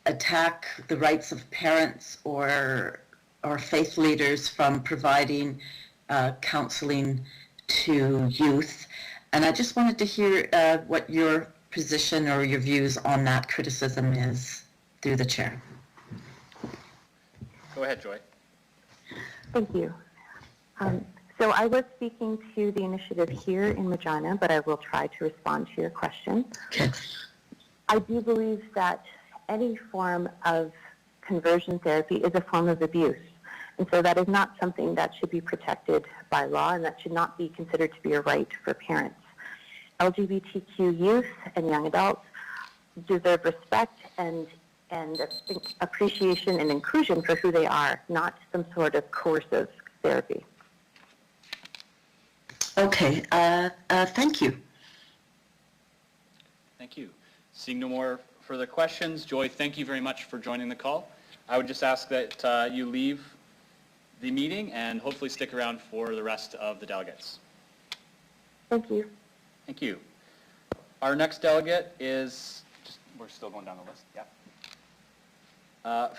attack the rights of parents or faith leaders from providing counseling to youth. And I just wanted to hear what your position or your views on that criticism is through the chair. Go ahead, Joy. Thank you. So I was speaking to the initiative here in Regina, but I will try to respond to your question. Okay. I do believe that any form of conversion therapy is a form of abuse. And so that is not something that should be protected by law, and that should not be considered to be a right for parents. LGBTQ youth and young adults deserve respect and appreciation and inclusion for who they are, not some sort of coercive therapy. Okay, thank you. Thank you. Seeing no more further questions, Joy, thank you very much for joining the call. I would just ask that you leave the meeting and hopefully stick around for the rest of the delegates. Thank you. Thank you. Our next delegate is, we're still going down the list, yeah.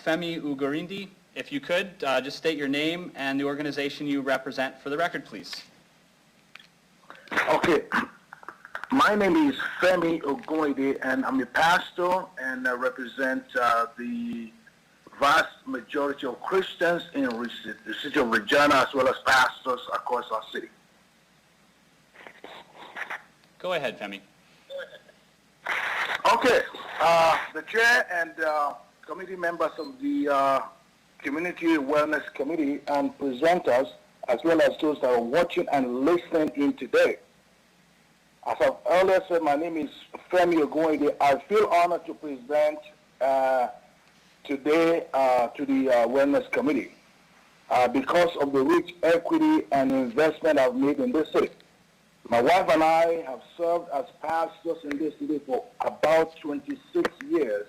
Femi Ugurindi, if you could, just state your name and the organization you represent for the record, please. Okay. My name is Femi Ugurindi, and I'm a pastor, and I represent the vast majority of Christians in the city of Regina, as well as pastors across our city. Go ahead, Femi. Okay. The chair and committee members of the Community Wellness Committee and presenters, as well as those that are watching and listening in today. As I've earlier said, my name is Femi Ugurindi. I feel honored to present today to the Wellness Committee because of the rich equity and investment I've made in this city. My wife and I have served as pastors in this city for about 26 years,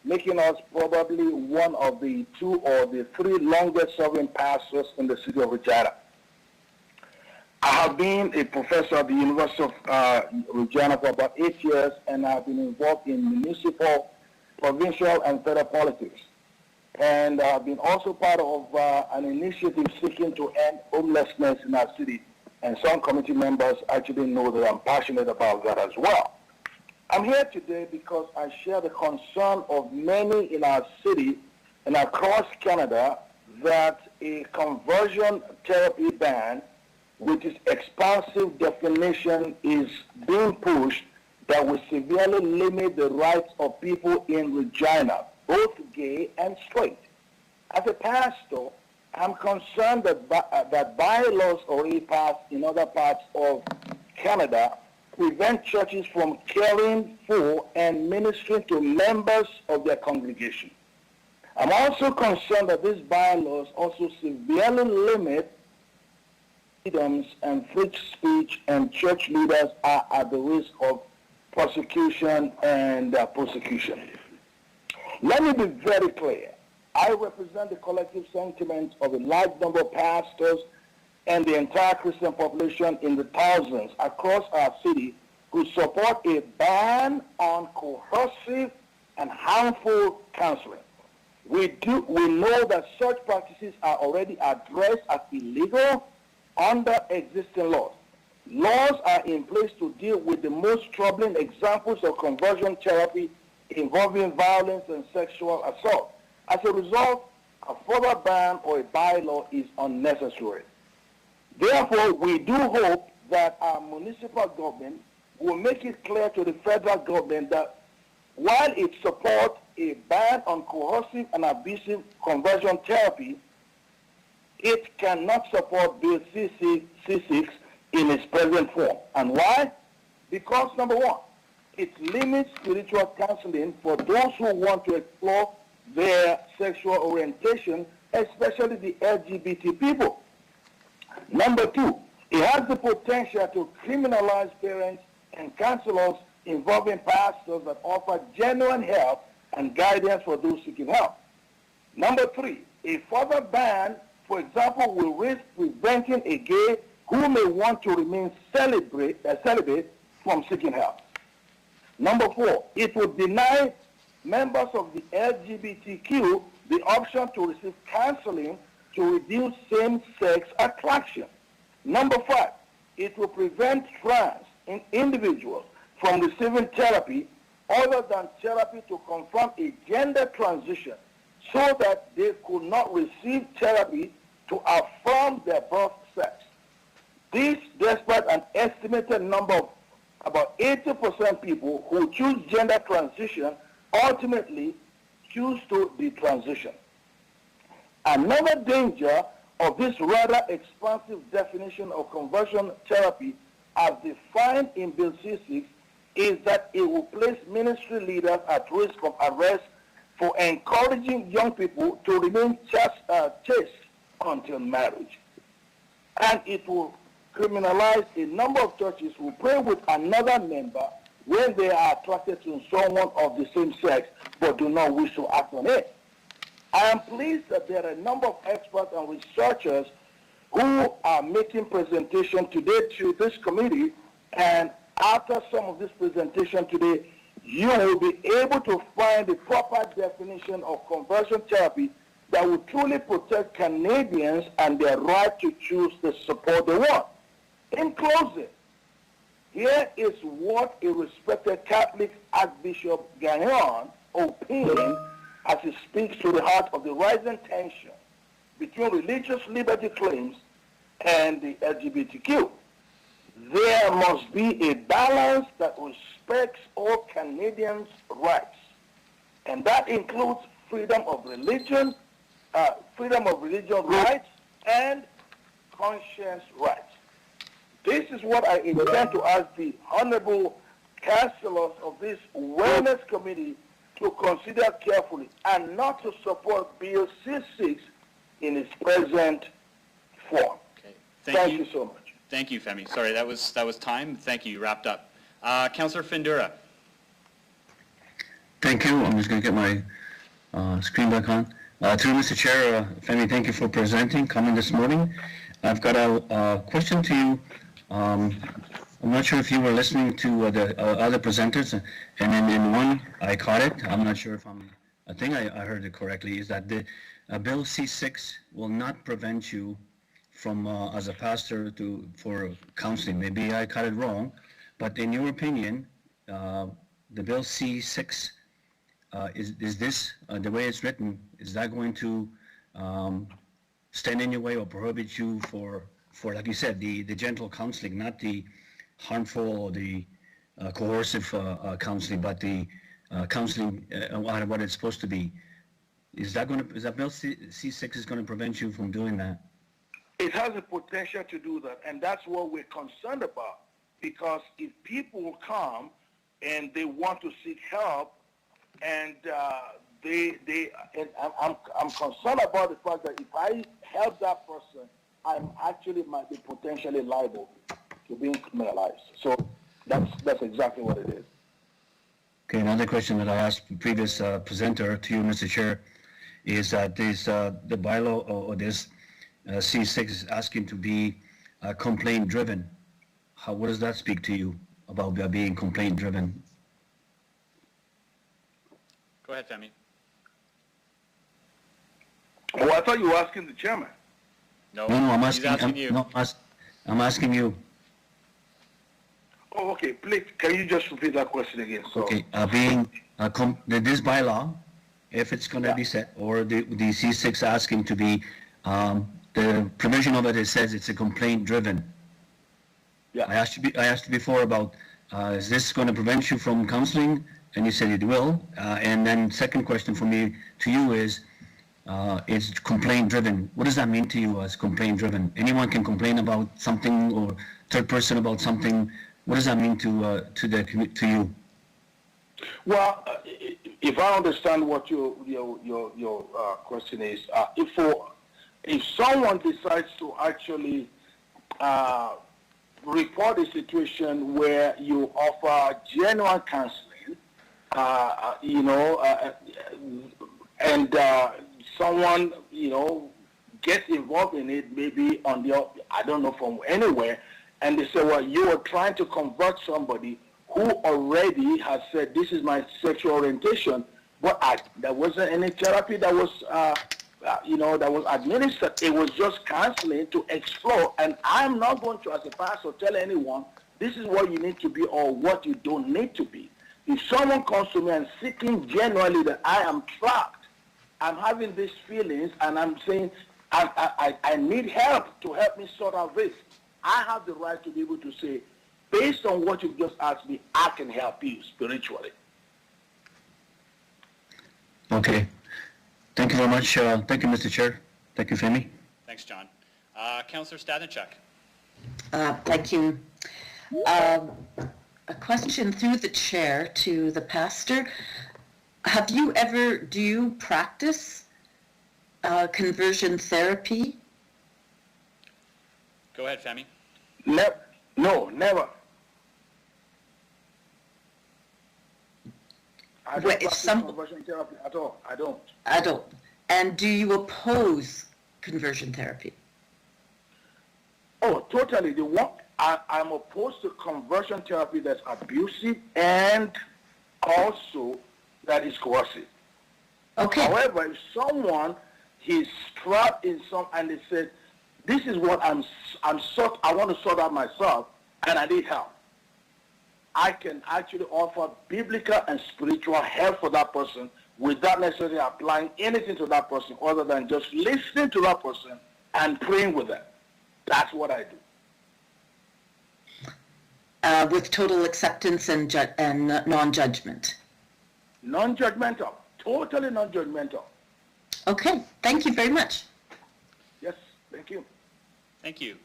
making us probably one of the 2 or the 3 longest serving pastors in the city of Regina. I have been a professor at the University of Regina for about 8 years, and I've been involved in municipal, provincial, and federal politics. And I've been also part of an initiative seeking to end homelessness in our city. And some committee members actually know that I'm passionate about that as well. I'm here today because I share the concern of many in our city and across Canada that a conversion therapy ban with its expansive definition is being pushed that will severely limit the rights of people in Regina, both gay and straight. As a pastor, I'm concerned that bylaws already passed in other parts of Canada prevent churches from caring for and ministering to members of their congregation. I'm also concerned that these bylaws also severely limit freedoms and free speech, and church leaders are at the risk of prosecution and persecution. Let me be very clear. I represent the collective sentiments of a large number of pastors and the entire Christian population in the thousands across our city who support a ban on coercive and harmful counseling. We know that such practices are already addressed as illegal under existing laws. Laws are in place to deal with the most troubling examples of conversion therapy involving violence and sexual assault. As a result, a further ban or a bylaw is unnecessary. Therefore, we do hope that our municipal government will make it clear to the federal government that while it supports a ban on coercive and abusive conversion therapy, it cannot support Bill C6 in its present form. And why? Because, number one, it limits spiritual counseling for those who want to explore their sexual orientation, especially the LGBT people. Number two, it has the potential to criminalize parents and counselors involving pastors that offer genuine help and guidance for those seeking help. Number three, a further ban, for example, will risk preventing a gay who may want to remain celibate from seeking help. Number 4, it would deny members of the LGBTQ the option to receive counseling to reduce same-sex attraction. Number 5, it will prevent trans individuals from receiving therapy other than therapy to confirm a gender transition so that they could not receive therapy to affirm their birth sex. This despite an estimated number of about 80% people who choose gender transition ultimately choose to detransition. Another danger of this rather expansive definition of conversion therapy as defined in Bill C6 is that it will place ministry leaders at risk of arrest for encouraging young people to remain chaste until marriage. And it will criminalize a number of churches who pray with another member when they are attracted to someone of the same sex but do not wish to act on it. I am pleased that there are a number of experts and researchers who are making presentation today to this committee, and after some of this presentation today, you will be able to find the proper definition of conversion therapy that will truly protect Canadians and their right to choose the support they want. In closing, here is what a respected Catholic Archbishop Gagnon opined as he speaks to the heart of the rising tension between religious liberty claims and the LGBTQ. There must be a balance that respects all Canadians' rights, and that includes freedom of religion rights, and conscience rights. This is what I intend to ask the Honorable Councillors of this Wellness Committee to consider carefully and not to support Bill C6 in its present form. Okay. Thank you so much. Thank you, Femi. Sorry, that was time. Thank you. You wrapped up. Councillor Findura. Thank you. I'm just going to get my screen back on. Through Mr. Chair, Femi, thank you for coming this morning. I've got a question to you. I'm not sure if you were listening to the other presenters, and then in one I caught it. I'm not sure if I think I heard it correctly, is that the Bill C6 will not prevent you from, as a pastor, for counseling. Maybe I got it wrong, but in your opinion, the Bill C6, is this, the way it's written, is that going to stand in your way or prohibit you for like you said, the gentle counseling, not the harmful or the coercive counseling, but the counseling what it's supposed to be? Is that Bill C6 is going to prevent you from doing that? It has the potential to do that, and that's what we're concerned about. Because if people come and they want to seek help, and I'm concerned about the fact that if I help that person, I'm actually might be potentially liable to being criminalized. So that's exactly what it is. Okay, another question that I asked the previous presenter to you, Mr. Chair, is that this the bylaw or this C6 is asking to be complaint-driven. What does that speak to you about being complaint-driven? Go ahead, Femi. Oh, I thought you were asking the chairman. No, I'm asking you. No, I'm asking you. Oh, okay. Please, can you just repeat that question again? So, okay, this bylaw, if it's going to be set, or the C6 asking to be, the provision of it says it's a complaint-driven. Yeah. I asked you before about, is this going to prevent you from counseling? And you said it will. And then second question for me to you is, it's complaint-driven. What does that mean to you as complaint-driven? Anyone can complain about something, or third person about something. What does that mean to you? Well, if I understand what your question is, if someone decides to actually report a situation where you offer genuine counseling, and someone, gets involved in it, maybe I don't know, from anywhere, and they say, well, you are trying to convert somebody who already has said, this is my sexual orientation, but there wasn't any therapy that was, that was administered. It was just counseling to explore. And I'm not going to, as a pastor, tell anyone, this is what you need to be or what you don't need to be. If someone comes to me and seeking genuinely that I am trapped, I'm having these feelings, and I'm saying, I need help to help me sort out this, I have the right to be able to say, based on what you just asked me, I can help you spiritually. Okay. Thank you very much. Thank you, Mr. Chair. Thank you, Femi. Thanks, John. Councillor Stadnicek. Thank you. A question through the chair to the pastor. Do you practice conversion therapy? Go ahead, Femi. No, never. I don't practice conversion therapy at all. I don't. And do you oppose conversion therapy? Oh, totally. I'm opposed to conversion therapy that's abusive and also that is coercive. Okay. However, if someone is trapped in and they said, this is what I want to sort out myself, and I need help, I can actually offer biblical and spiritual help for that person without necessarily applying anything to that person other than just listening to that person and praying with them. That's what I do. With total acceptance and non-judgment. Non-judgmental. Totally non-judgmental. Okay. Thank you very much. Yes, thank you. Thank you.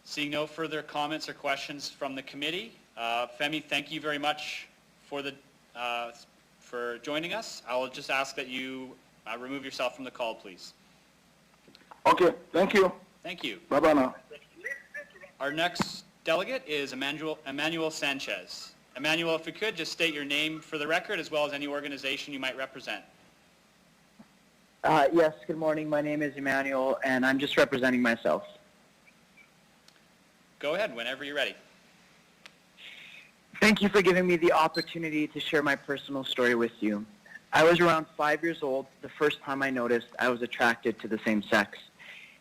Seeing no further comments or questions from the committee, Femi, thank you very much for joining us. I'll just ask that you remove yourself from the call, please. Okay, thank you. Thank you. Bye-bye now. Our next delegate is Emmanuel Sanchez. Emmanuel, if you could, just state your name for the record as well as any organization you might represent. Yes, good morning. My name is Emmanuel, and I'm just representing myself. Go ahead, whenever you're ready. Thank you for giving me the opportunity to share my personal story with you. I was around 5 years old the first time I noticed I was attracted to the same sex.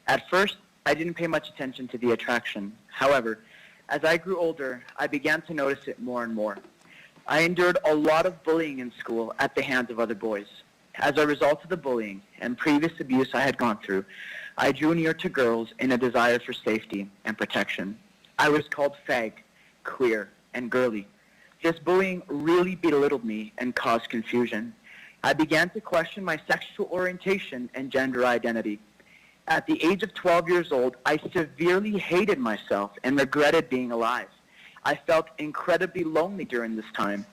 At first, I didn't pay much attention to the attraction. However, as I grew older, I began to notice it more and more. I endured a lot of bullying in school at the hands of other boys. As a result of the bullying and previous abuse I had gone through, I drew near to girls in a desire for safety and protection. I was called fag, queer, and girly. This bullying really belittled me and caused confusion. I began to question my sexual orientation and gender identity. At the age of 12 years old, I severely hated myself and regretted being alive. I felt incredibly lonely during this time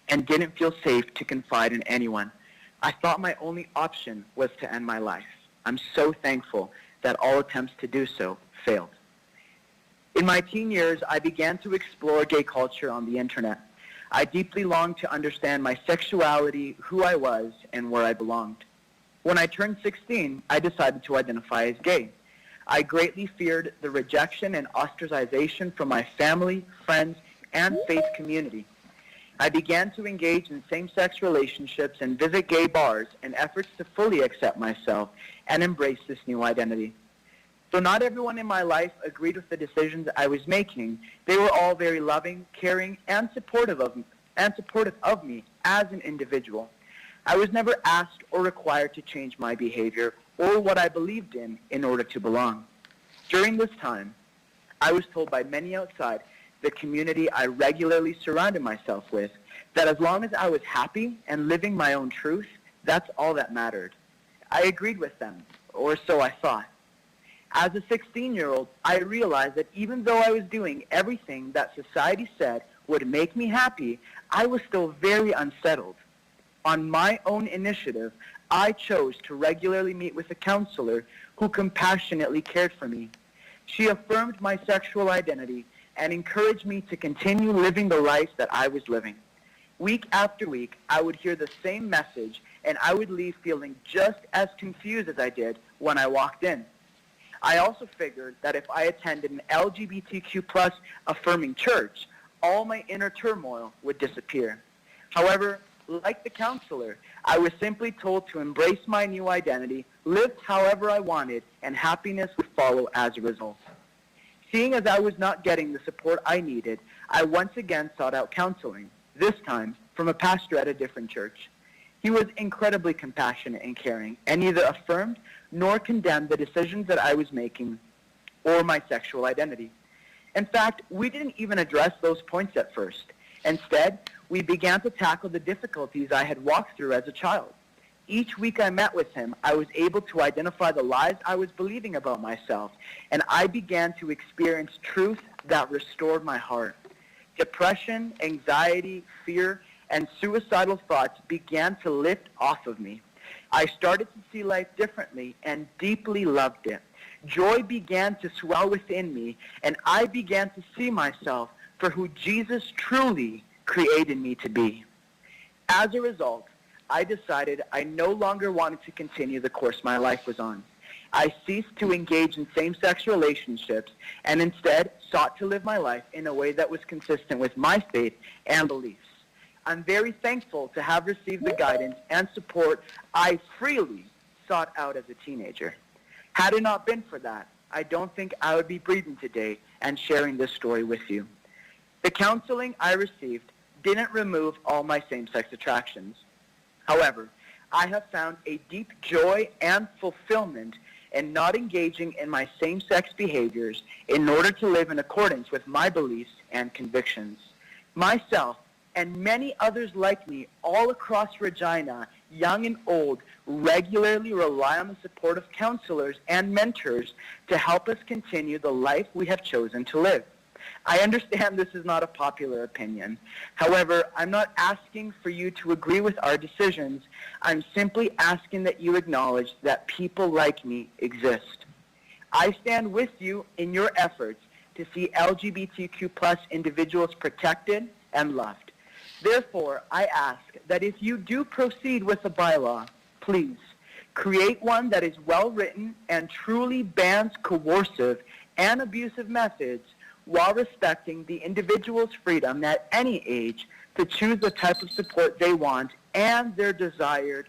and didn't feel safe to confide in anyone. I thought my only option was to end my life. I'm so thankful that all attempts to do so failed. In my teen years, I began to explore gay culture on the internet. I deeply longed to understand my sexuality, who I was, and where I belonged. When I turned 16, I decided to identify as gay. I greatly feared the rejection and ostracization from my family, friends, and faith community. I began to engage in same-sex relationships and visit gay bars in efforts to fully accept myself and embrace this new identity. Though not everyone in my life agreed with the decisions I was making, they were all very loving, caring, and supportive of me as an individual. I was never asked or required to change my behavior or what I believed in order to belong. During this time, I was told by many outside the community I regularly surrounded myself with that as long as I was happy and living my own truth, that's all that mattered. I agreed with them, or so I thought. As a 16-year-old, I realized that even though I was doing everything that society said would make me happy, I was still very unsettled. On my own initiative, I chose to regularly meet with a counselor who compassionately cared for me. She affirmed my sexual identity and encouraged me to continue living the life that I was living. Week after week, I would hear the same message, and I would leave feeling just as confused as I did when I walked in. I also figured that if I attended an LGBTQ+ affirming church, all my inner turmoil would disappear. However, like the counselor, I was simply told to embrace my new identity, live however I wanted, and happiness would follow as a result. Seeing as I was not getting the support I needed, I once again sought out counseling, this time from a pastor at a different church. He was incredibly compassionate and caring, and neither affirmed nor condemned the decisions that I was making or my sexual identity. In fact, we didn't even address those points at first. Instead, we began to tackle the difficulties I had walked through as a child. Each week I met with him, I was able to identify the lies I was believing about myself, and I began to experience truth that restored my heart. Depression, anxiety, fear, and suicidal thoughts began to lift off of me. I started to see life differently and deeply loved it. Joy began to swell within me, and I began to see myself for who Jesus truly created me to be. As a result, I decided I no longer wanted to continue the course my life was on. I ceased to engage in same-sex relationships and instead sought to live my life in a way that was consistent with my faith and beliefs. I'm very thankful to have received the guidance and support I freely sought out as a teenager. Had it not been for that, I don't think I would be breathing today and sharing this story with you. The counseling I received didn't remove all my same-sex attractions. However, I have found a deep joy and fulfillment in not engaging in my same-sex behaviors in order to live in accordance with my beliefs and convictions. Myself and many others like me all across Regina, young and old, regularly rely on the support of counselors and mentors to help us continue the life we have chosen to live. I understand this is not a popular opinion. However, I'm not asking for you to agree with our decisions. I'm simply asking that you acknowledge that people like me exist. I stand with you in your efforts to see LGBTQ+ individuals protected and loved. Therefore, I ask that if you do proceed with a bylaw, please create one that is well-written and truly bans coercive and abusive methods while respecting the individual's freedom at any age to choose the type of support they want and their desired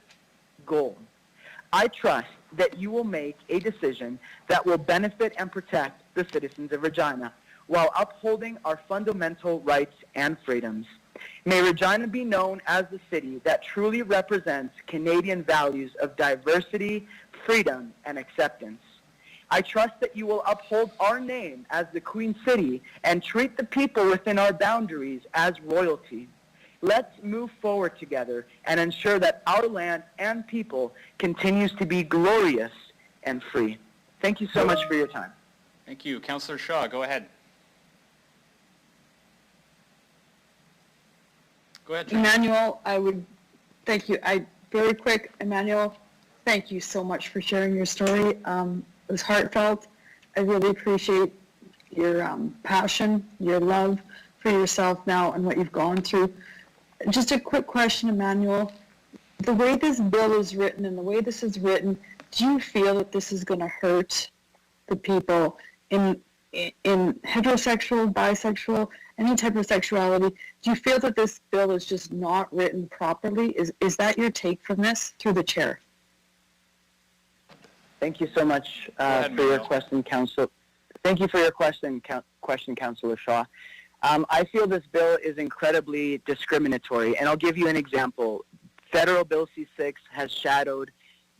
goal. I trust that you will make a decision that will benefit and protect the citizens of Regina while upholding our fundamental rights and freedoms. May Regina be known as the city that truly represents Canadian values of diversity, freedom, and acceptance. I trust that you will uphold our name as the Queen City and treat the people within our boundaries as royalty. Let's move forward together and ensure that our land and people continues to be glorious and free. Thank you so much for your time. Thank you. Councillor Shaw, go ahead. Go ahead, Jen. Emmanuel, thank you. Very quick, Emmanuel, thank you so much for sharing your story. It was heartfelt. I really appreciate your passion, your love for yourself now and what you've gone through. Just a quick question, Emmanuel. The way this bill is written and the way this is written, do you feel that this is going to hurt the people in heterosexual, bisexual, any type of sexuality? Do you feel that this bill is just not written properly? Is that your take from this through the chair? Thank you so much for your question, Council. Thank you for your question, Councillor Shaw. I feel this bill is incredibly discriminatory, and I'll give you an example. Federal Bill C-6 has shadowed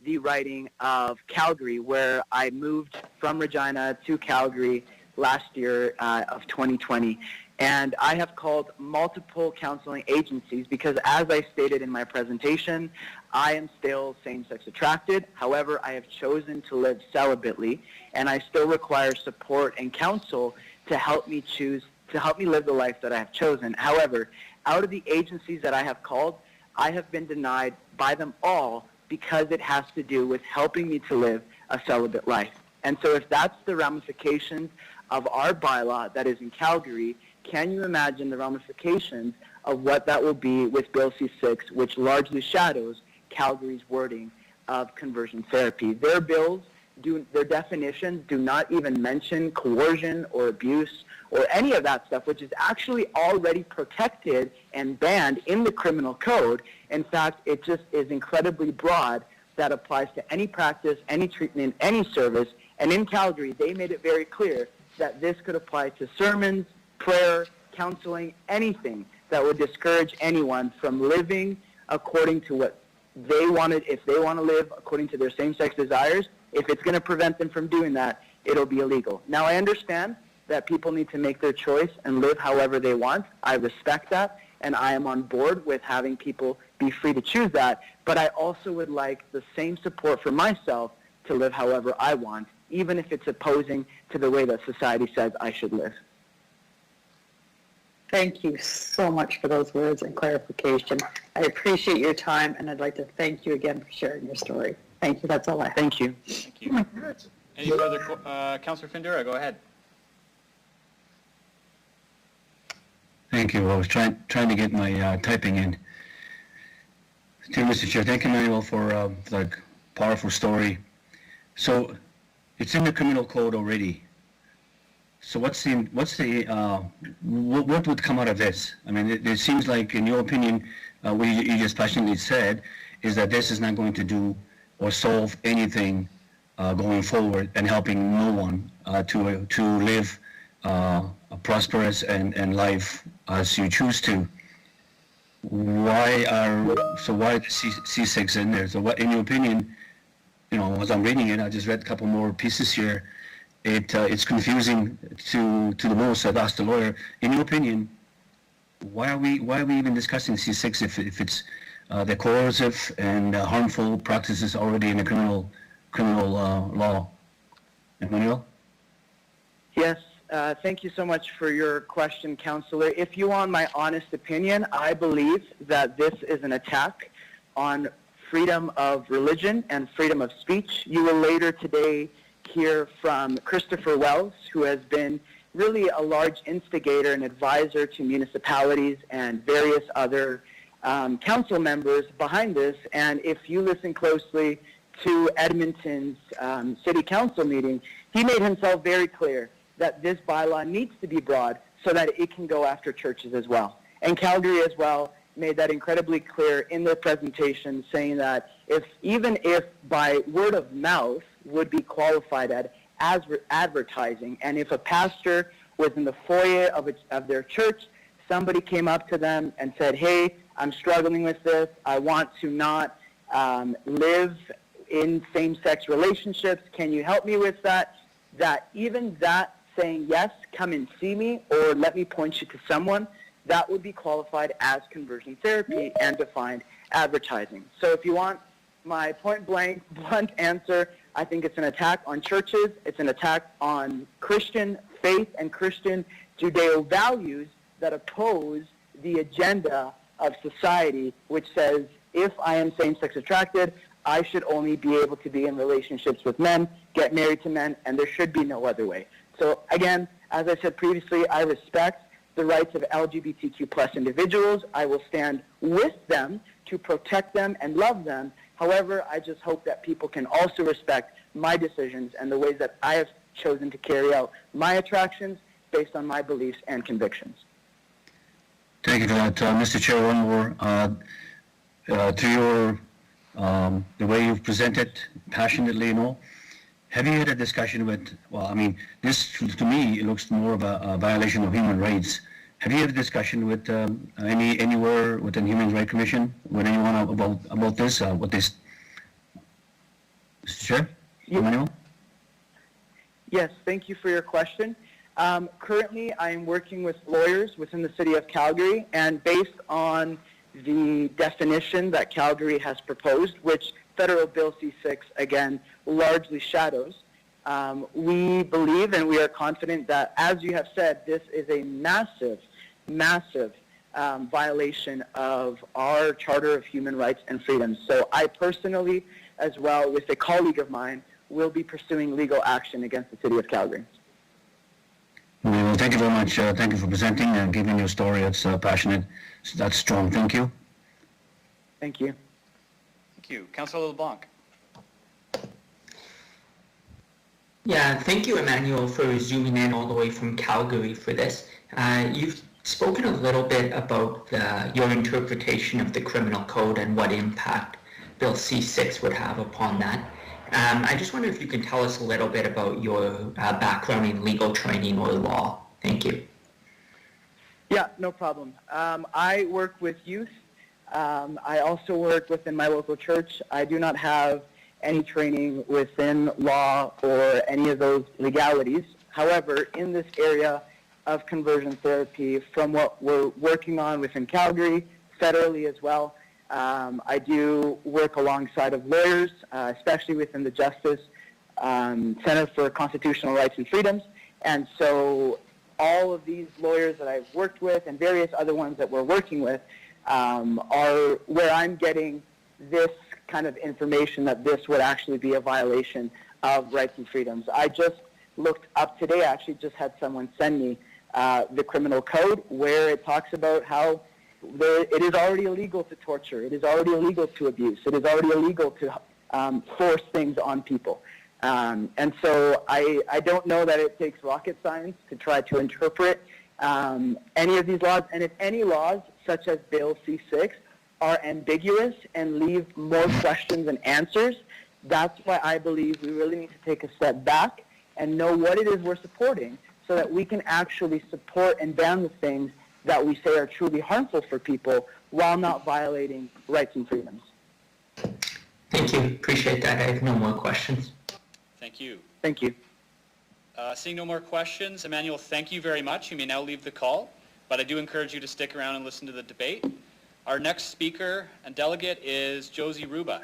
the writing of Calgary, where I moved from Regina to Calgary last year of 2020. And I have called multiple counseling agencies because, as I stated in my presentation, I am still same-sex attracted. However, I have chosen to live celibately, and I still require support and counsel to help me live the life that I have chosen. However, out of the agencies that I have called, I have been denied by them all because it has to do with helping me to live a celibate life. And so if that's the ramifications of our bylaw that is in Calgary, can you imagine the ramifications of what that will be with Bill C-6, which largely shadows Calgary's wording of conversion therapy? Their bills their definitions do not even mention coercion or abuse or any of that stuff, which is actually already protected and banned in the criminal code. In fact, it just is incredibly broad that applies to any practice, any treatment, any service. And in Calgary, they made it very clear that this could apply to sermons, prayer, counseling, anything that would discourage anyone from living according to what they wanted. If they want to live according to their same-sex desires, if it's going to prevent them from doing that, it'll be illegal. Now, I understand that people need to make their choice and live however they want. I respect that, and I am on board with having people be free to choose that. But I also would like the same support for myself to live however I want, even if it's opposing to the way that society says I should live. Thank you so much for those words and clarification. I appreciate your time, and I'd like to thank you again for sharing your story. Thank you. That's all I have. Thank you. Thank you. Any further, Councillor Findura, go ahead. Thank you. I was trying to get my typing in. Dear Mr. Chair, thank you, Manuel, for the powerful story. So it's in the criminal code already. So what would come out of this? I mean, it seems like, in your opinion, what you just passionately said, is that this is not going to do or solve anything going forward and helping no one to live a prosperous and life as you choose to. Why the C6 in there? So what, in your opinion, as I'm reading it, I just read a couple more pieces here. It's confusing to the most. I've asked the lawyer, in your opinion, why are we even discussing C6 if it's the coercive and harmful practices already in the criminal law? Emmanuel? Yes, thank you so much for your question, Councillor. If you want my honest opinion, I believe that this is an attack on freedom of religion and freedom of speech. You will later today hear from Christopher Wells, who has been really a large instigator and advisor to municipalities and various other council members behind this. And if you listen closely to Edmonton's city council meeting, he made himself very clear that this bylaw needs to be broad so that it can go after churches as well. And Calgary as well made that incredibly clear in their presentation, saying that even if by word of mouth would be qualified as advertising, and if a pastor was in the foyer of their church, somebody came up to them and said, hey, I'm struggling with this, I want to not live in same-sex relationships, can you help me with that? That even that saying, yes, come and see me, or let me point you to someone, that would be qualified as conversion therapy and defined advertising. So if you want my point-blank, blunt answer, I think it's an attack on churches, it's an attack on Christian faith and Christian Judeo values that oppose the agenda of society, which says if I am same-sex attracted, I should only be able to be in relationships with men, get married to men, and there should be no other way. So again, as I said previously, I respect the rights of LGBTQ plus individuals. I will stand with them to protect them and love them. However, I just hope that people can also respect my decisions and the ways that I have chosen to carry out my attractions based on my beliefs and convictions. Thank you for that. Mr. Chair, one more. To your, the way you've presented passionately and all, have you had a discussion with, well, I mean, this, to me, it looks more of a violation of human rights. Have you had a discussion with anywhere within Human Rights Commission, with anyone about this, what this? Mr. Chair? Emmanuel? Yes, thank you for your question. Currently, I am working with lawyers within the city of Calgary, and based on the definition that Calgary has proposed, which Federal Bill C6, again, largely shadows, we believe and we are confident that, as you have said, this is a massive, massive violation of our Charter of Human Rights and Freedoms. So I personally, as well with a colleague of mine, will be pursuing legal action against the city of Calgary. Well, thank you very much. Thank you for presenting and giving your story. It's passionate. That's strong. Thank you. Thank you. Thank you. Councillor LeBlanc. Yeah, thank you, Emmanuel, for zooming in all the way from Calgary for this. You've spoken a little bit about your interpretation of the criminal code and what impact Bill C-6 would have upon that. I just wonder if you can tell us a little bit about your background in legal training or law. Thank you. Yeah, no problem. I work with youth. I also work within my local church. I do not have any training within law or any of those legalities. However, in this area of conversion therapy, from what we're working on within Calgary, federally as well, I do work alongside of lawyers, especially within the Justice Center for Constitutional Rights and Freedoms. And so all of these lawyers that I've worked with and various other ones that we're working with are where I'm getting this kind of information that this would actually be a violation of rights and freedoms. I just looked up today, I actually just had someone send me the criminal code where it talks about how it is already illegal to torture, it is already illegal to abuse, it is already illegal to force things on people. And so I don't know that it takes rocket science to try to interpret any of these laws, and if any laws, such as Bill C-6, are ambiguous and leave more questions than answers, that's why I believe we really need to take a step back and know what it is we're supporting so that we can actually support and ban the things that we say are truly harmful for people while not violating rights and freedoms. Thank you. Appreciate that. I have no more questions. Thank you. Thank you. Seeing no more questions, Emmanuel, thank you very much. You may now leave the call, but I do encourage you to stick around and listen to the debate. Our next speaker and delegate is Josie Ruba.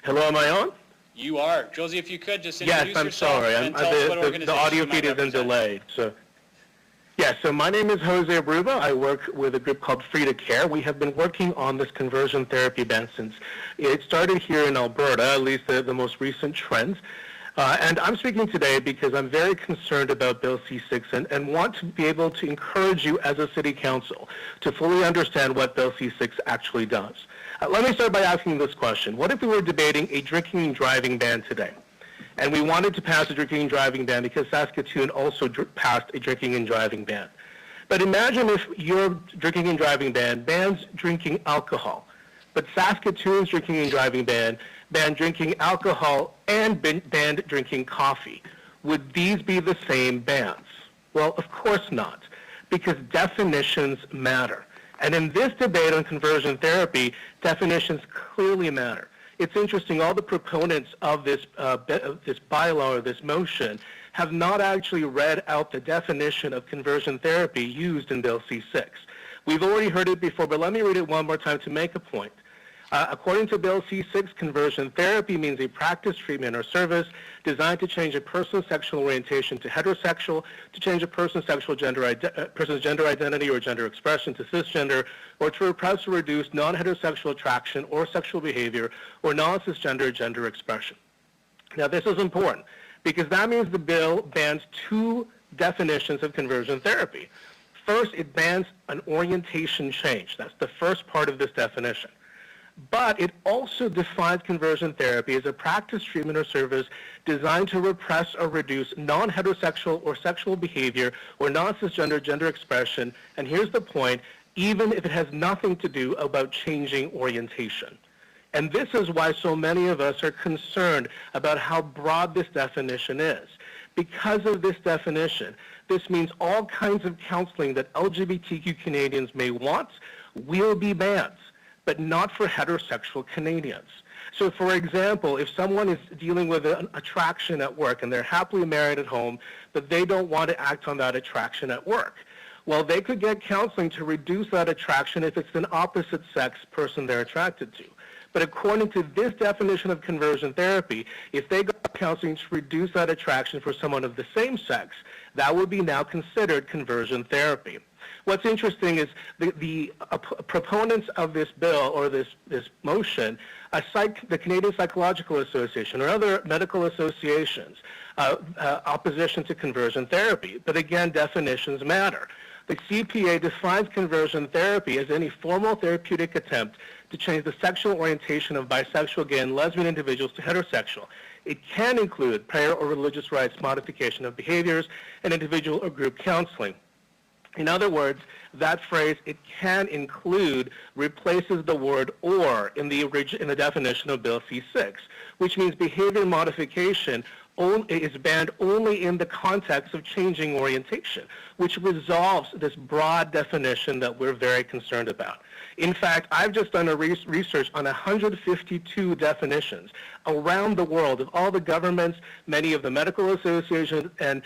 Hello, am I on? You are. Josie, if you could just introduce Yes, I'm yourself sorry. and tell us what The organization audio you might feed is in represent. delay. So my name is Jose Aruba. I work with a group called Free to Care. We have been working on this conversion therapy ban since it started here in Alberta, at least the most recent trends. And I'm speaking today because I'm very concerned about Bill C-6 and want to be able to encourage you as a city council to fully understand what Bill C-6 actually does. Let me start by asking this question. What if we were debating a drinking and driving ban today? And we wanted to pass a drinking and driving ban because Saskatoon also passed a drinking and driving ban. But imagine if your drinking and driving ban bans drinking alcohol, but Saskatoon's drinking and driving ban banned drinking alcohol and banned drinking coffee. Would these be the same bans? Well, of course not, because definitions matter. And in this debate on conversion therapy, definitions clearly matter. It's interesting, all the proponents of this bylaw or this motion have not actually read out the definition of conversion therapy used in Bill C-6. We've already heard it before, but let me read it one more time to make a point. According to Bill C-6, conversion therapy means a practice, treatment, or service designed to change a person's sexual orientation to heterosexual, to change a person's gender identity or gender expression to cisgender, or to repress or reduce non-heterosexual attraction or sexual behavior or non-cisgender gender expression. Now, this is important because that means the bill bans two definitions of conversion therapy. First, it bans an orientation change. That's the first part of this definition. But it also defines conversion therapy as a practice, treatment, or service designed to repress or reduce non-heterosexual or sexual behavior or non-cisgender gender expression, and here's the point, even if it has nothing to do about changing orientation. And this is why so many of us are concerned about how broad this definition is. Because of this definition, this means all kinds of counseling that LGBTQ Canadians may want will be banned, but not for heterosexual Canadians. So for example, if someone is dealing with an attraction at work and they're happily married at home, but they don't want to act on that attraction at work, well, they could get counseling to reduce that attraction if it's an opposite sex person they're attracted to. But according to this definition of conversion therapy, if they got counseling to reduce that attraction for someone of the same sex, that would be now considered conversion therapy. What's interesting is the proponents of this bill or this motion, the Canadian Psychological Association or other medical associations, opposition to conversion therapy. But again, definitions matter. The CPA defines conversion therapy as any formal therapeutic attempt to change the sexual orientation of bisexual, gay, and lesbian individuals to heterosexual. It can include prayer or religious rites modification of behaviors and individual or group counseling. In other words, that phrase, it can include, replaces the word or in the definition of Bill C-6, which means behavior modification is banned only in the context of changing orientation, which resolves this broad definition that we're very concerned about. In fact, I've just done a research on 152 definitions around the world of all the governments, many of the medical associations and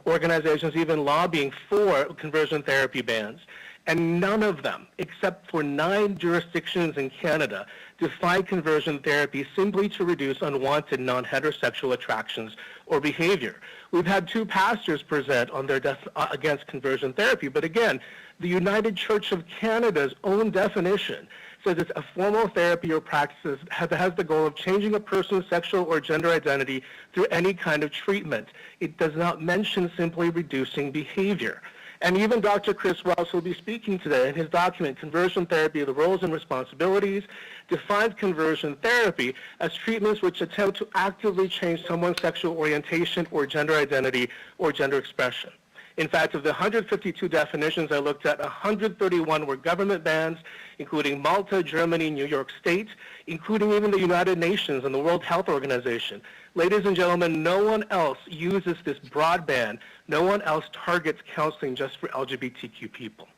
organizations even lobbying for conversion therapy bans. And none of them, except for 9 jurisdictions in Canada, define conversion therapy simply to reduce unwanted non-heterosexual attractions or behavior. We've had 2 pastors present on their against conversion therapy, but again, the United Church of Canada's own definition says it's a formal therapy or practice that has the goal of changing a person's sexual or gender identity through any kind of treatment. It does not mention simply reducing behavior. And even Dr. Chris Wells, who will be speaking today, in his document, Conversion Therapy, The Roles and Responsibilities, defines conversion therapy as treatments which attempt to actively change someone's sexual orientation or gender identity or gender expression. In fact, of the 152 definitions I looked at, 131 were government bans, including Malta, Germany, New York State, including even the United Nations and the World Health Organization. Ladies and gentlemen, no one else uses this broad ban. No one else targets counseling just for LGBTQ people.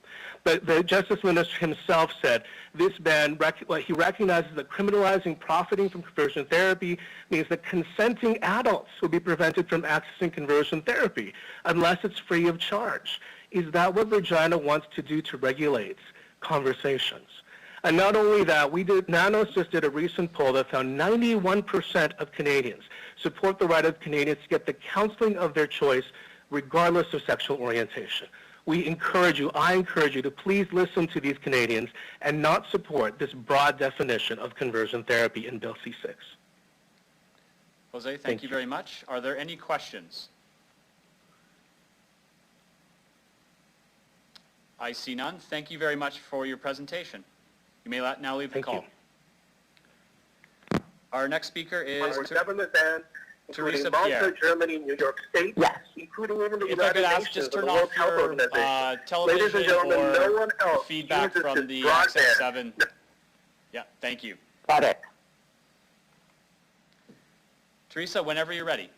But the Justice Minister himself said this ban, he recognizes that criminalizing profiting from conversion therapy means that consenting adults will be prevented from accessing conversion therapy unless it's free of charge. Is that what Regina wants to do to regulate conversations? And not only that, Nanos just did a recent poll that found 91% of Canadians support the right of Canadians to get the counseling of their choice regardless of sexual orientation. We encourage you, I encourage you to please listen to these Canadians and not support this broad definition of conversion therapy in Bill C-6. Jose, thank you very much. Are there any questions? I see none. Thank you very much for your presentation. You may now leave the call. Our next speaker is government ban, Teresa Malta, Pierre. Germany, New York State, yes, including even the If I United could ask, Nations just and turn the World off Health your Organization. television Ladies and gentlemen, or no one else feedback uses from this the broadband. Access 7. Yeah, thank you. got it. Teresa, whenever you're ready.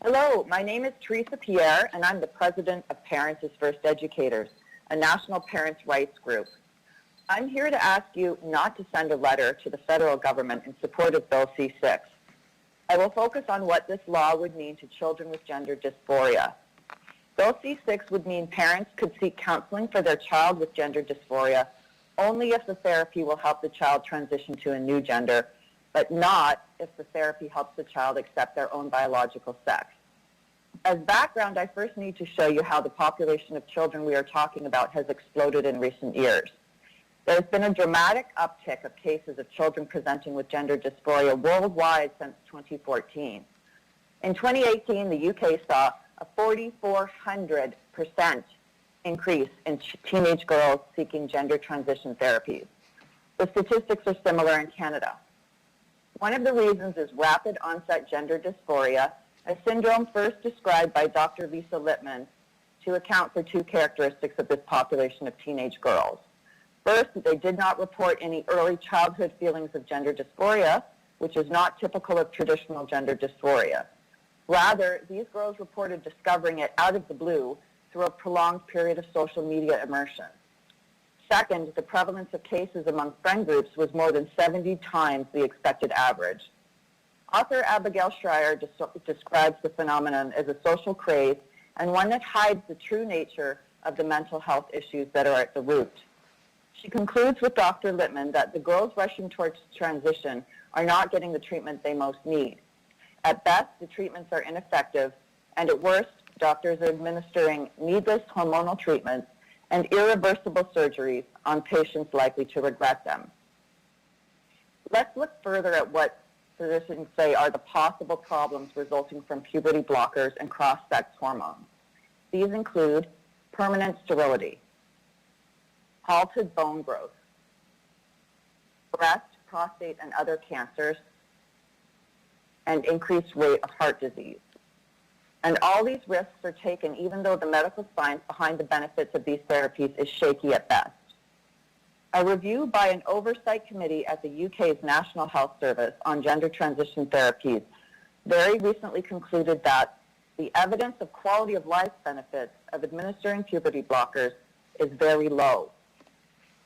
Hello, my name is Teresa Pierre, and I'm the president of Parents as First Educators, a national parents' rights group. I'm here to ask you not to send a letter to the federal government in support of Bill C-6. I will focus on what this law would mean to children with gender dysphoria. Bill C-6 would mean parents could seek counseling for their child with gender dysphoria only if the therapy will help the child transition to a new gender, but not if the therapy helps the child accept their own biological sex. As background, I first need to show you how the population of children we are talking about has exploded in recent years. There's been a dramatic uptick of cases of children presenting with gender dysphoria worldwide since 2014. In 2018, the UK saw a 4,400% increase in teenage girls seeking gender transition therapies. The statistics are similar in Canada. One of the reasons is rapid onset gender dysphoria, a syndrome first described by Dr. Lisa Littman to account for 2 characteristics of this population of teenage girls. First, they did not report any early childhood feelings of gender dysphoria, which is not typical of traditional gender dysphoria. Rather, these girls reported discovering it out of the blue through a prolonged period of social media immersion. Second, the prevalence of cases among friend groups was more than 70 times the expected average. Author Abigail Schreier describes the phenomenon as a social craze and one that hides the true nature of the mental health issues that are at the root. She concludes with Dr. Littman that the girls rushing towards transition are not getting the treatment they most need. At best, the treatments are ineffective, and at worst, doctors are administering needless hormonal treatments and irreversible surgeries on patients likely to regret them. Let's look further at what physicians say are the possible problems resulting from puberty blockers and cross-sex hormones. These include permanent sterility, halted bone growth, breast, prostate, and other cancers, and increased rate of heart disease. And all these risks are taken even though the medical science behind the benefits of these therapies is shaky at best. A review by an oversight committee at the UK's National Health Service on gender transition therapies very recently concluded that the evidence of quality of life benefits of administering puberty blockers is very low.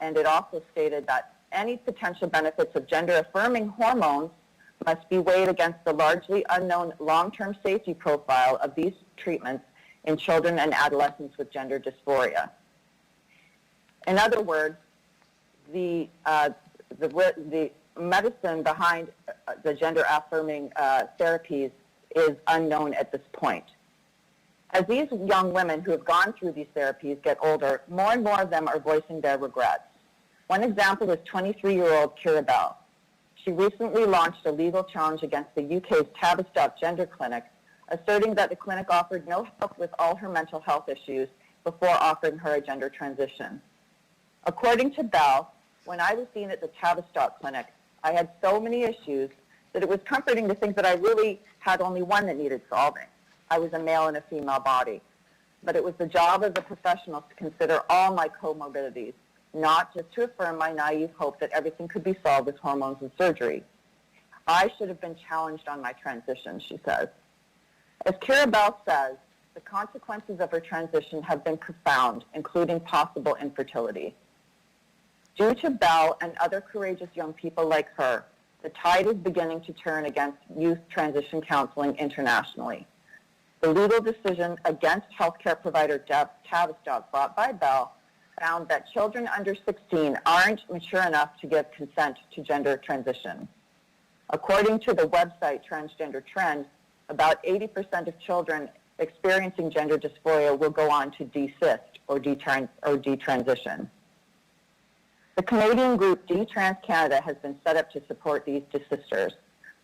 And it also stated that any potential benefits of gender-affirming hormones must be weighed against the largely unknown long-term safety profile of these treatments in children and adolescents with gender dysphoria. In other words, the medicine behind the gender-affirming therapies is unknown at this point. As these young women who have gone through these therapies get older, more and more of them are voicing their regrets. One example is 23-year-old Kira Bell. She recently launched a legal challenge against the UK's Tavistock Gender Clinic, asserting that the clinic offered no help with all her mental health issues before offering her a gender transition. According to Bell, when I was seen at the Tavistock Clinic, I had so many issues that it was comforting to think that I really had only one that needed solving. I was a male in a female body. But it was the job of the professionals to consider all my comorbidities, not just to affirm my naive hope that everything could be solved with hormones and surgery. I should have been challenged on my transition, she says. As Kira Bell says, the consequences of her transition have been profound, including possible infertility. Due to Bell and other courageous young people like her, the tide is beginning to turn against youth transition counseling internationally. The legal decision against healthcare provider Tavistock brought by Bell found that children under 16 aren't mature enough to give consent to gender transition. According to the website Transgender Trend, about 80% of children experiencing gender dysphoria will go on to desist or detransition. The Canadian group D-Trans Canada has been set up to support these desisters.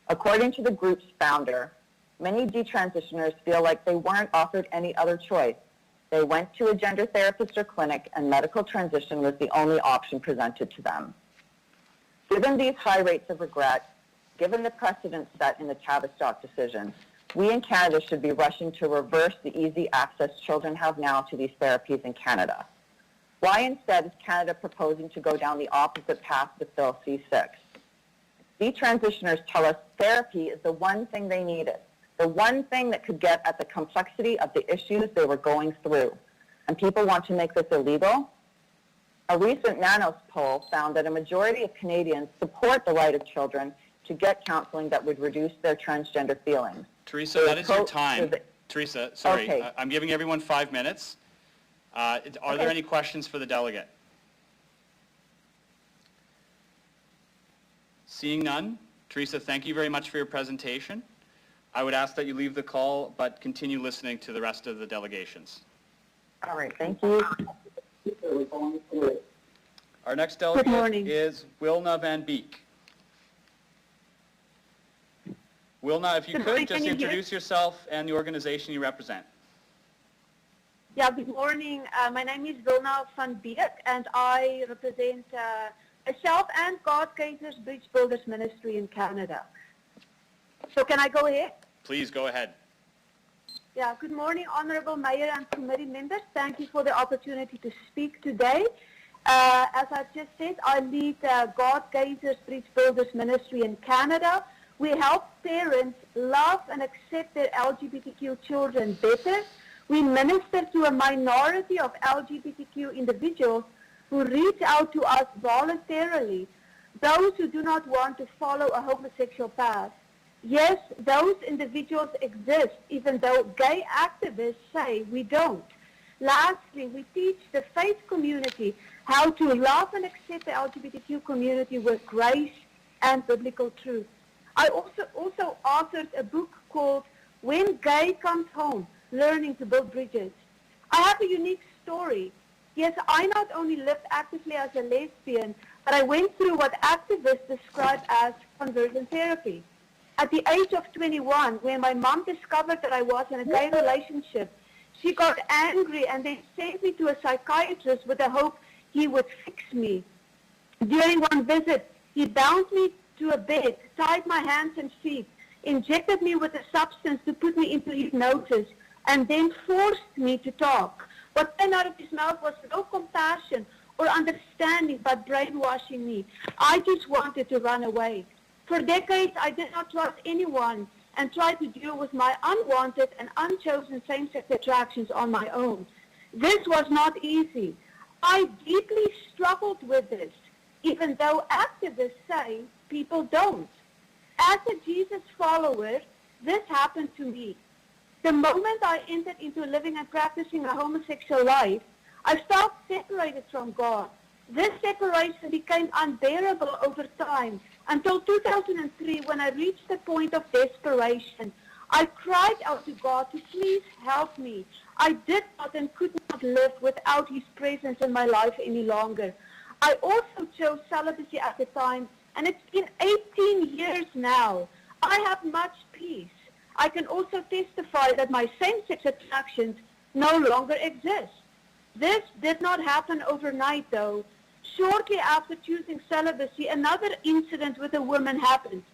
According to the group's founder, many detransitioners feel like they weren't offered any other choice. They went to a gender therapist or clinic, and medical transition was the only option presented to them. Given these high rates of regret, given the precedent set in the Tavistock decision, we in Canada should be rushing to reverse the easy access children have now to these therapies in Canada. Why instead is Canada proposing to go down the opposite path with Bill C-6? Detransitioners tell us therapy is the one thing they needed, the one thing that could get at the complexity of the issues they were going through. And people want to make this illegal? A recent Nanos poll found that a majority of Canadians support the right of children to get counseling that would reduce their transgender feelings. Teresa, that is your time. Teresa, sorry, Okay. I'm giving everyone 5 minutes. Are there any questions for the delegate? Seeing none, Teresa, thank you very much for your presentation. I would ask that you leave the call, but continue listening to the rest of the delegations. All right, thank you. Our next delegate is Wilna Van Beek. Wilna, if you could, just introduce yourself and the organization you represent. Yeah, good morning. My name is Wilna van Beek, and I represent a Self and God Caterers Bridge Builders Ministry in Canada. So can I go ahead? Please go ahead. Yeah, good morning, Honorable Mayor and committee members. Thank you for the opportunity to speak today. As I just said, I lead God Caterers Bridge Builders Ministry in Canada. We help parents love and accept their LGBTQ children better. We minister to a minority of LGBTQ individuals who reach out to us voluntarily, those who do not want to follow a homosexual path. Yes, those individuals exist, even though gay activists say we don't. Lastly, we teach the faith community how to love and accept the LGBTQ community with grace and biblical truth. I also authored a book called When Gay Comes Home, Learning to Build Bridges. I have a unique story. Yes, I not only lived actively as a lesbian, but I went through what activists describe as conversion therapy. At the age of 21, when my mom discovered that I was in a gay relationship, she got angry and then sent me to a psychiatrist with the hope he would fix me. During one visit, he bound me to a bed, tied my hands and feet, injected me with a substance to put me into hypnosis, and then forced me to talk. What came out of his mouth was no compassion or understanding, but brainwashing me. I just wanted to run away. For decades, I did not trust anyone and tried to deal with my unwanted and unchosen same-sex attractions on my own. This was not easy. I deeply struggled with this, even though activists say people don't. As a Jesus follower, this happened to me. The moment I entered into living and practicing a homosexual life, I felt separated from God. This separation became unbearable over time until 2003, when I reached the point of desperation. I cried out to God to please help me. I did not and could not live without his presence in my life any longer. I also chose celibacy at the time, and it's been 18 years now. I have much peace. I can also testify that my same-sex attractions no longer exist. This did not happen overnight, though. Shortly after choosing celibacy, another incident with a woman happened.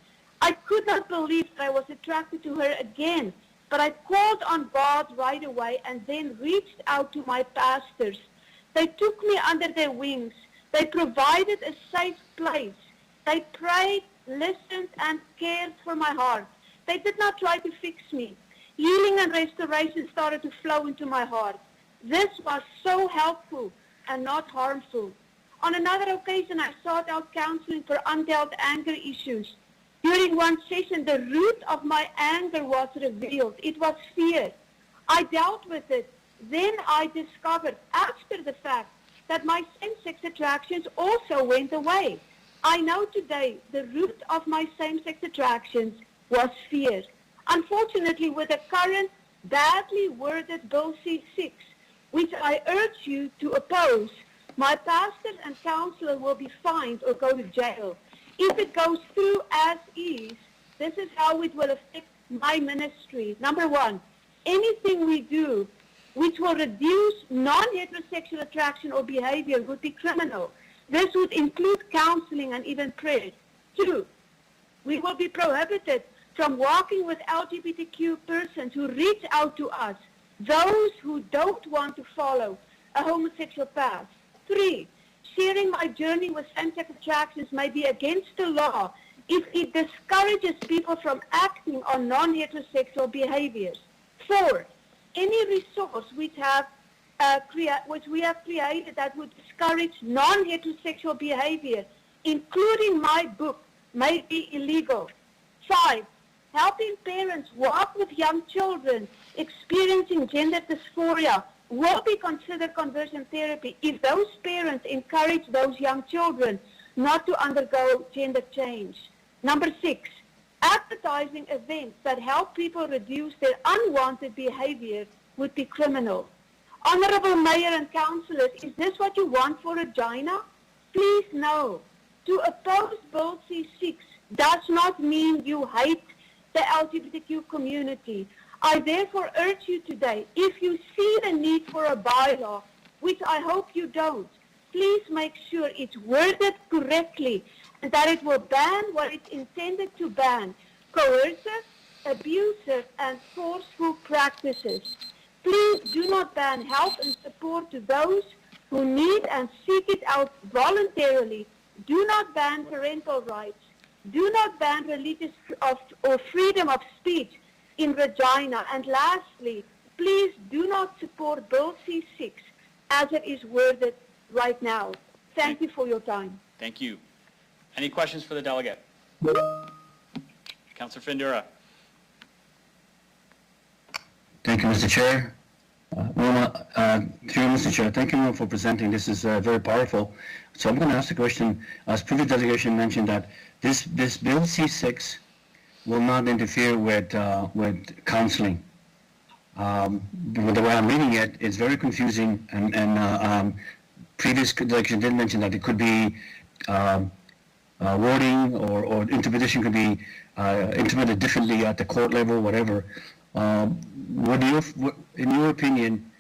I could not believe that I was attracted to her again, but I called on God right away and then reached out to my pastors. They took me under their wings. They provided a safe place. They prayed, listened, and cared for my heart. They did not try to fix me. Healing and restoration started to flow into my heart. This was so helpful and not harmful. On another occasion, I sought out counseling for undealt anger issues. During one session, the root of my anger was revealed. It was fear. I dealt with it. Then I discovered, after the fact, that my same-sex attractions also went away. I know today the root of my same-sex attractions was fear. Unfortunately, with the current badly worded Bill C-6, which I urge you to oppose, my pastor and counselor will be fined or go to jail. If it goes through as is, this is how it will affect my ministry. Number one, anything we do which will reduce non-heterosexual attraction or behavior would be criminal. This would include counseling and even prayer. Two, we will be prohibited from walking with LGBTQ persons who reach out to us, those who don't want to follow a homosexual path. Three, sharing my journey with same-sex attractions may be against the law if it discourages people from acting on non-heterosexual behaviors. Four, any resource which we have created that would discourage non-heterosexual behavior, including my book, may be illegal. Five, helping parents walk with young children experiencing gender dysphoria will be considered conversion therapy if those parents encourage those young children not to undergo gender change. Number six, advertising events that help people reduce their unwanted behavior would be criminal. Honorable Mayor and Councillors, is this what you want for Regina? Please no. To oppose Bill C-6 does not mean you hate the LGBTQ community. I therefore urge you today, if you see the need for a bylaw, which I hope you don't, please make sure it's worded correctly and that it will ban what it's intended to ban: coercive, abusive, and forceful practices. Please do not ban help and support to those who need and seek it out voluntarily. Do not ban parental rights. Do not ban religious or freedom of speech in Regina. And lastly, please do not support Bill C-6 as it is worded right now. Thank you for your time. Thank you. Any questions for the delegate? Councillor Findura. Thank you, Mr. Chair. Roma, through you, Mr. Chair, thank you for presenting. This is very powerful. So I'm going to ask the question, as previous delegation mentioned, that this Bill C-6 will not interfere with counseling. The way I'm reading it, it's very confusing, and previous delegation did mention that it could be wording or interpretation could be interpreted differently at the court level, whatever. In your opinion,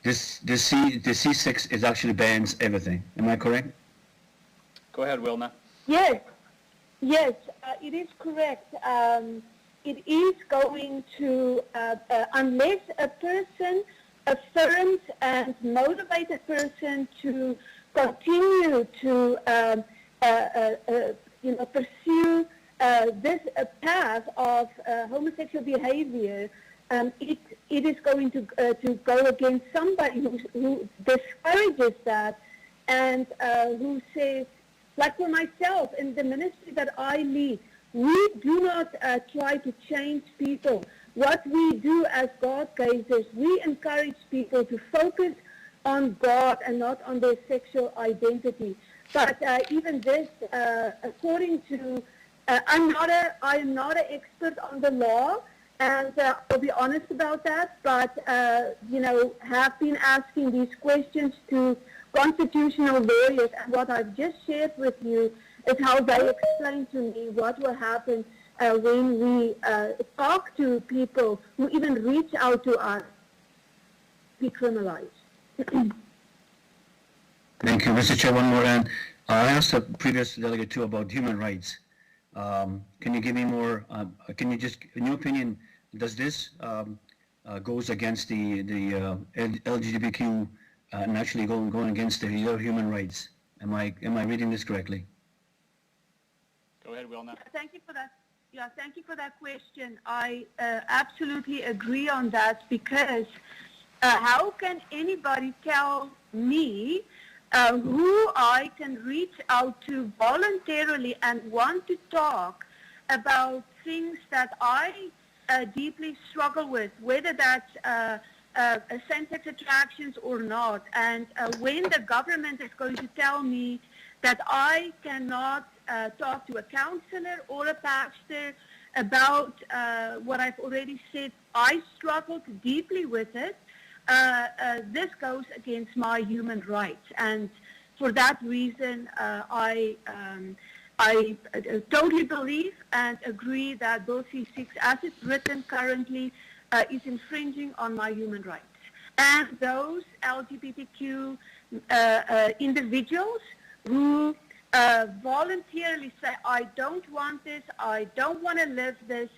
this C6 is actually bans everything. Am I correct? Go ahead, Wilna. Yes, it is correct. It is going to, unless a person affirms and motivates a person to continue to, pursue this path of homosexual behavior, it is going to go against somebody who discourages that and who says, like for myself in the ministry that I lead, we do not try to change people. What we do as God gazers, we encourage people to focus on God and not on their sexual identity. But even this, according to, I am not an expert on the law, and I'll be honest about that, but, have been asking these questions to constitutional lawyers, and what I've just shared with you is how they explain to me what will happen when we talk to people who even reach out to us to be criminalized. Thank you, Mr. Chair. One more, and I asked the previous delegate too about human rights. Can you give me more? Can you just, in your opinion, does this goes against the LGBTQ and actually going against the human rights? Am I reading this correctly? Go ahead, Wilna. Thank you for that. Yeah, thank you for that question. I absolutely agree on that, because how can anybody tell me who I can reach out to voluntarily and want to talk about things that I deeply struggle with, whether that's same-sex attractions or not, and when the government is going to tell me that I cannot talk to a counselor or a pastor about what I've already said, I struggled deeply with it. This goes against my human rights, and for that reason, I totally believe and agree that Bill C6, as it's written currently, is infringing on my human rights. And those LGBTQ individuals who voluntarily say, I don't want this, I don't want to live this,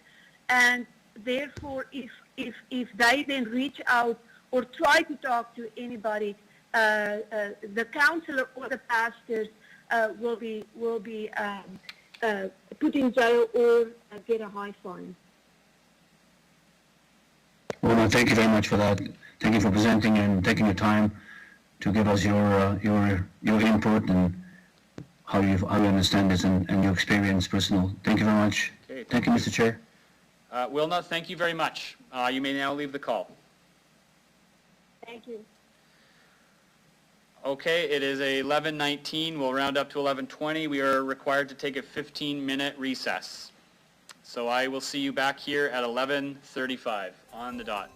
and therefore if they then reach out or try to talk to anybody, the counselor or the pastors will be put in jail or get a high fine. Well, no, thank you very much for that. Thank you for presenting and taking the time to give us your input and how you understand this and your experience personal. Thank you very much. Okay, thank you, Mr. Chair. Wilna, thank you very much. You may now leave the call. Thank you. Okay, it is 11:19. We'll round up to 11:20. We are required to take a 15-minute recess. So I will see you back here at 11:35 on the dot.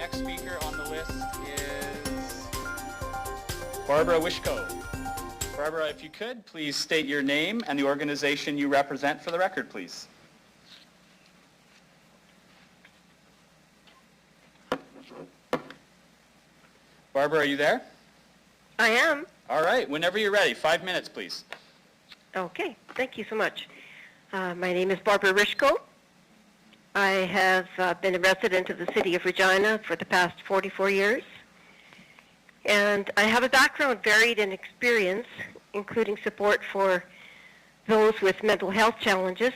next speaker on the list is Barbara Wishko. Barbara, if you could, please state your name and the organization you represent for the record, please. Barbara, are you there? I am. All right, whenever you're ready. 5 minutes, please. Okay, thank you so much. My name is Barbara Rishko. I have been a resident of the city of Regina for the past 44 years. And I have a background varied in experience, including support for those with mental health challenges.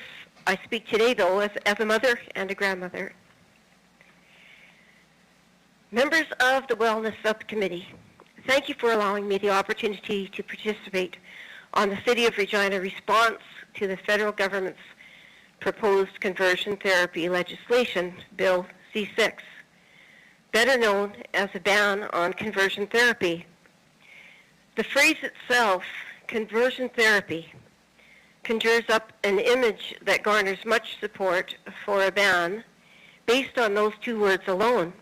I speak today, though, as a mother and a grandmother. Members of the Wellness Subcommittee, thank you for allowing me the opportunity to participate on the City of Regina response to the federal government's proposed conversion therapy legislation, Bill C-6, better known as a ban on conversion therapy. The phrase itself, conversion therapy, conjures up an image that garners much support for a ban based on those two words alone.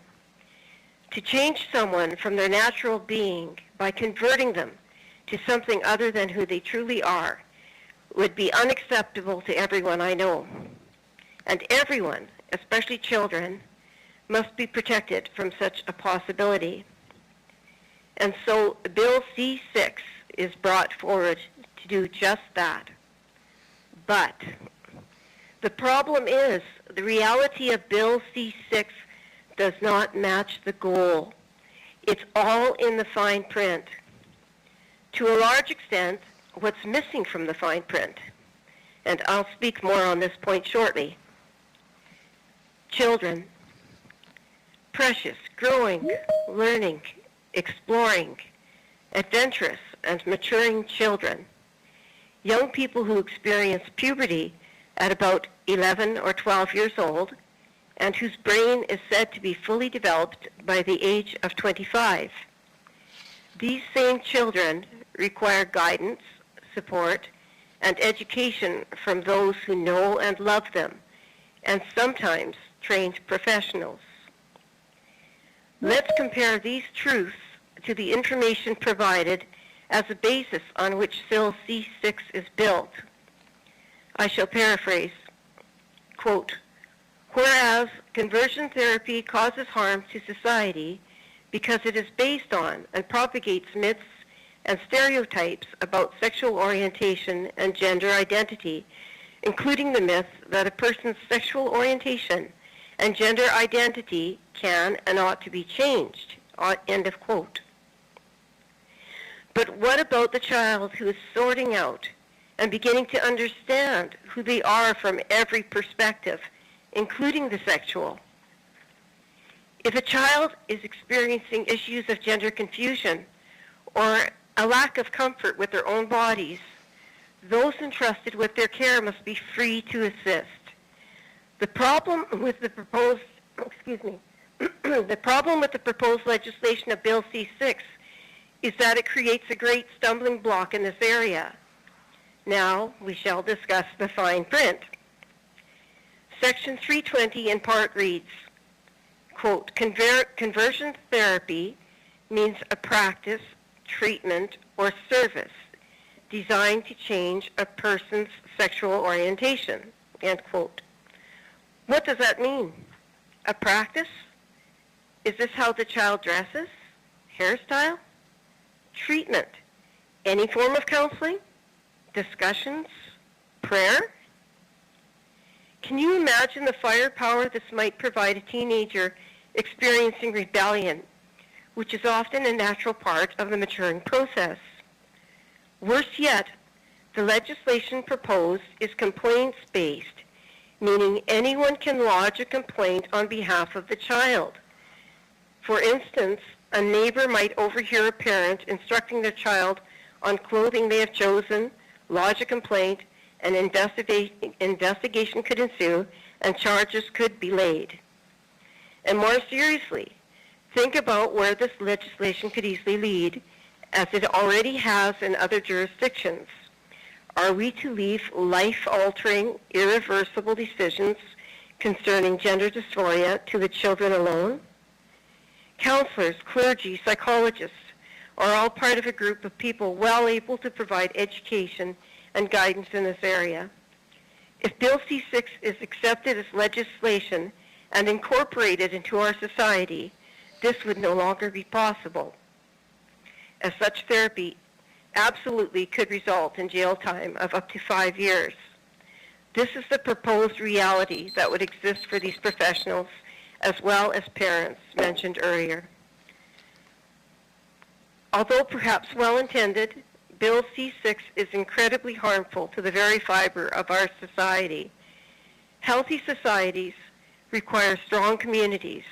To change someone from their natural being by converting them to something other than who they truly are would be unacceptable to everyone I know. And everyone, especially children, must be protected from such a possibility. And so Bill C-6 is brought forward to do just that. But the problem is the reality of Bill C-6 does not match the goal. It's all in the fine print. To a large extent, what's missing from the fine print, and I'll speak more on this point shortly. Children, precious, growing, learning, exploring, adventurous, and maturing children, young people who experience puberty at about 11 or 12 years old, and whose brain is said to be fully developed by the age of 25. These same children require guidance, support, and education from those who know and love them, and sometimes trained professionals. Let's compare these truths to the information provided as a basis on which Bill C-6 is built. I shall paraphrase, quote, "Whereas conversion therapy causes harm to society because it is based on and propagates myths and stereotypes about sexual orientation and gender identity, including the myth that a person's sexual orientation and gender identity can and ought to be changed," end of quote. But what about the child who is sorting out and beginning to understand who they are from every perspective, including the sexual? If a child is experiencing issues of gender confusion or a lack of comfort with their own bodies, those entrusted with their care must be free to assist. The problem with the proposed, the problem with the proposed legislation of Bill C-6 is that it creates a great stumbling block in this area. Now we shall discuss the fine print. Section 320 in part reads, quote, "Conversion therapy means a practice, treatment, or service designed to change a person's sexual orientation," end quote. What does that mean? A practice? Is this how the child dresses? Hairstyle? Treatment? Any form of counseling? Discussions? Prayer? Can you imagine the firepower this might provide a teenager experiencing rebellion, which is often a natural part of the maturing process? Worse yet, the legislation proposed is complaints-based, meaning anyone can lodge a complaint on behalf of the child. For instance, a neighbor might overhear a parent instructing their child on clothing they have chosen, lodge a complaint, an investigation could ensue, and charges could be laid. And more seriously, think about where this legislation could easily lead, as it already has in other jurisdictions. Are we to leave life-altering, irreversible decisions concerning gender dysphoria to the children alone? Counselors, clergy, psychologists are all part of a group of people well able to provide education and guidance in this area. If Bill C-6 is accepted as legislation and incorporated into our society, this would no longer be possible, as such therapy absolutely could result in jail time of up to 5 years. This is the proposed reality that would exist for these professionals as well as parents mentioned earlier. Although perhaps well-intended, Bill C-6 is incredibly harmful to the very fiber of our society. Healthy societies require strong communities.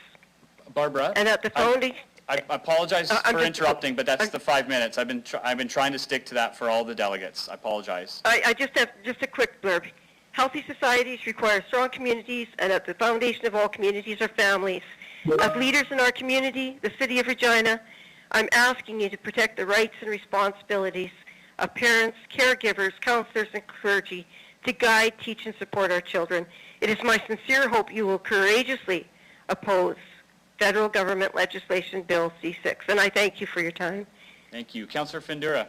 Barbara, and at the foundation, I apologize for interrupting, but that's the 5 minutes. I've been trying to stick to that for all the delegates. I apologize. I just have a quick blurb. Healthy societies require strong communities, and at the foundation of all communities are families. As leaders in our community, the City of Regina, I'm asking you to protect the rights and responsibilities of parents, caregivers, counselors, and clergy to guide, teach, and support our children. It is my sincere hope you will courageously oppose federal government legislation Bill C-6, and I thank you for your time. Thank you. Councillor Findura.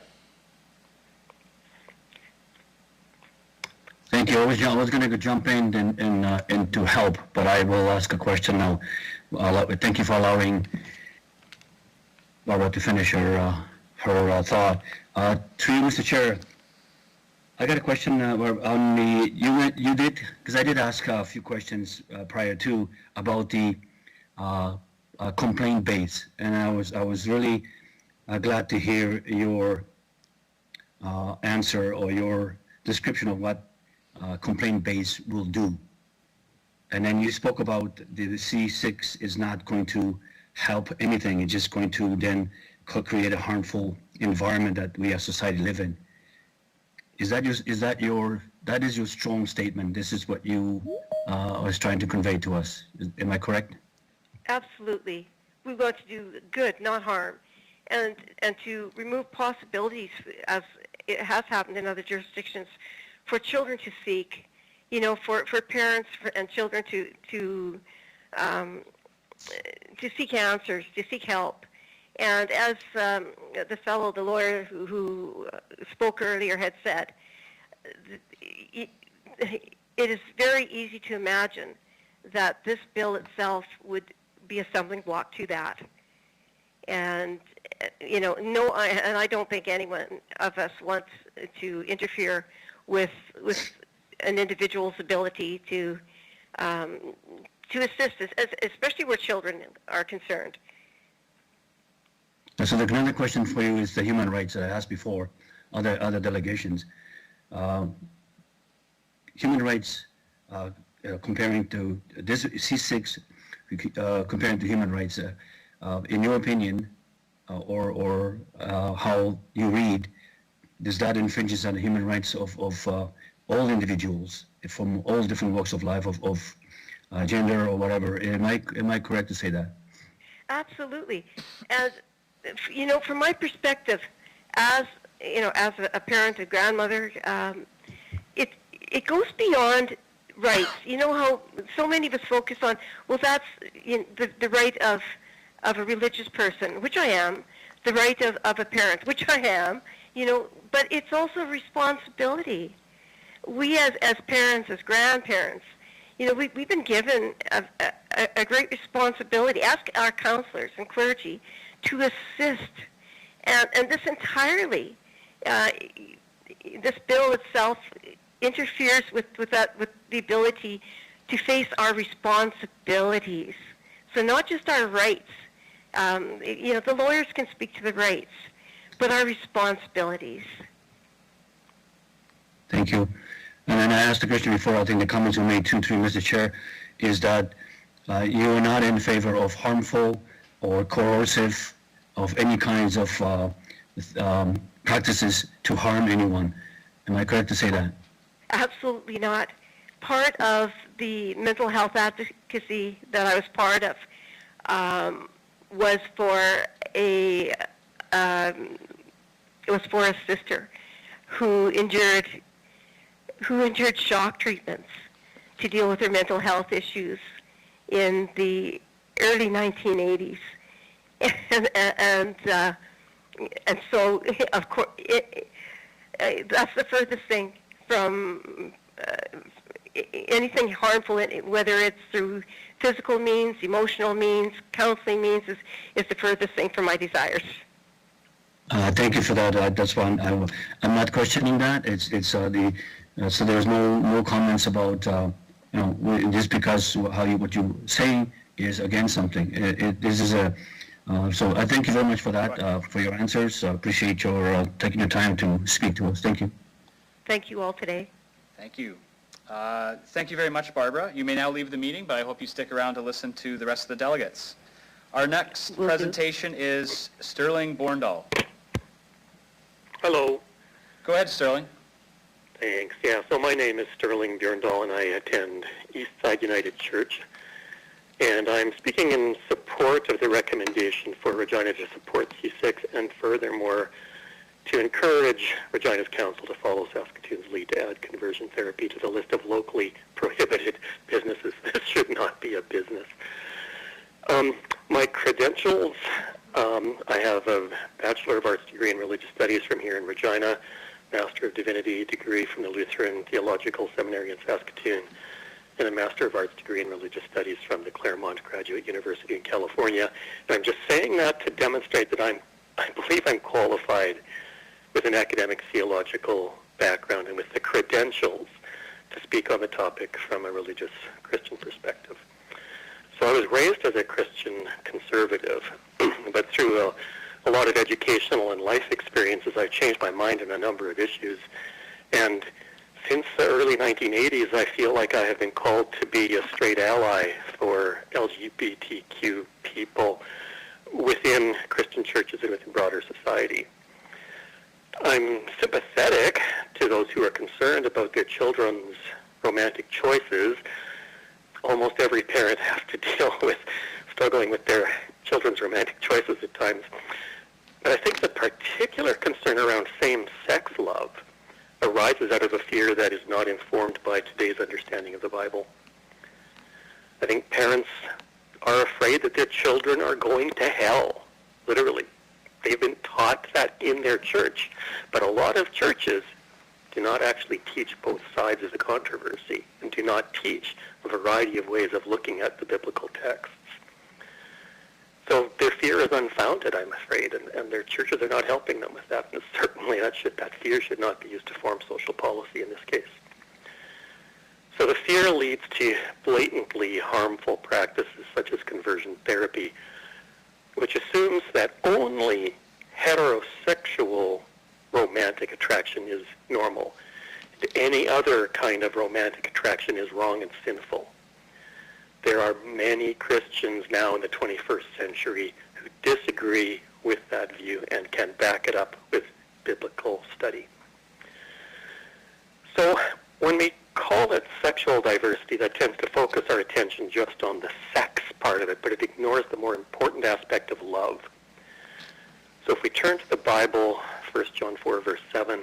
Thank you. I was going to jump in and to help, but I will ask a question now. Thank you for allowing Barbara to finish her thought. To you, Mr. Chair, I got a question on the, you did, because I did ask a few questions prior to about the complaint base, and I was really glad to hear your answer or your description of what complaint base will do. And then you spoke about the C6 is not going to help anything. It's just going to then create a harmful environment that we as society live in. That is your strong statement? This is what you was trying to convey to us. Am I correct? Absolutely. We want to do good, not harm, and to remove possibilities, as it has happened in other jurisdictions, for children to seek, for parents and children to seek answers, to seek help. And as the lawyer who spoke earlier had said, it is very easy to imagine that this bill itself would be a stumbling block to that. And, and I don't think anyone of us wants to interfere with an individual's ability to assist, especially where children are concerned. So the another question for you is the human rights that I asked before, other delegations. Human rights, comparing to this C6, comparing to human rights, in your opinion, or how you read, does that infringes on the human rights of all individuals from all different walks of life, of gender or whatever? Am I correct to say that? Absolutely. As from my perspective, as a parent, a grandmother, it goes beyond rights. You know how so many of us focus on, well, that's the right of a religious person, which I am, the right of a parent, which I am, but it's also a responsibility. We as parents, as grandparents, we've been given a great responsibility. Ask our counselors and clergy to assist. And this entirely, this bill itself interferes with the ability to face our responsibilities. So not just our rights. The lawyers can speak to the rights, but our responsibilities. Thank you. And then I asked the question before, I think the comments were made too, Mr. Chair, is that you are not in favor of harmful or coercive of any kinds of practices to harm anyone. Am I correct to say that? Absolutely not. Part of the mental health advocacy that I was part of was for a sister who endured shock treatments to deal with her mental health issues in the early 1980s. and so, of course, that's the furthest thing from anything harmful, whether it's through physical means, emotional means, counseling means, is the furthest thing from my desires. Thank you for that. That's why I'm not questioning that. So there's no comments about just because what you're saying is against something. This is a so I thank you very much for that, for your answers. Appreciate your taking your time to speak to us. Thank you. Thank you all today. Thank you. Thank you very much, Barbara. You may now leave the meeting, but I hope you stick around to listen to the rest of the delegates. Our next presentation is Sterling Borndal. Hello. Go ahead, Sterling. Thanks. Yeah, so my name is Sterling Bjorndal, and I attend Eastside United Church. And I'm speaking in support of the recommendation for Regina to support C6, and furthermore, to encourage Regina's council to follow Saskatoon's lead to add conversion therapy to the list of locally prohibited businesses. This should not be a business. My credentials, I have a Bachelor of Arts degree in Religious Studies from here in Regina, Master of Divinity degree from the Lutheran Theological Seminary in Saskatoon, and a Master of Arts degree in Religious Studies from the Claremont Graduate University in California. And I'm just saying that to demonstrate that I believe I'm qualified with an academic theological background and with the credentials to speak on the topic from a religious Christian perspective. So I was raised as a Christian conservative, but through a lot of educational and life experiences, I've changed my mind on a number of issues. And since the early 1980s, I feel like I have been called to be a straight ally for LGBTQ people within Christian churches and within broader society. I'm sympathetic to those who are concerned about their children's romantic choices. Almost every parent has to deal with struggling with their children's romantic choices at times. But I think the particular concern around same-sex love arises out of a fear that is not informed by today's understanding of the Bible. I think parents are afraid that their children are going to hell, literally. They've been taught that in their church, but a lot of churches do not actually teach both sides of the controversy and do not teach a variety of ways of looking at the biblical texts. So their fear is unfounded, I'm afraid, and their churches are not helping them with that. And certainly that fear should not be used to form social policy in this case. So the fear leads to blatantly harmful practices such as conversion therapy, which assumes that only heterosexual romantic attraction is normal. Any other kind of romantic attraction is wrong and sinful. There are many Christians now in the 21st century who disagree with that view and can back it up with biblical study. So when we call it sexual diversity, that tends to focus our attention just on the sex part of it, but it ignores the more important aspect of love. So if we turn to the Bible, 1 John 4, verse 7,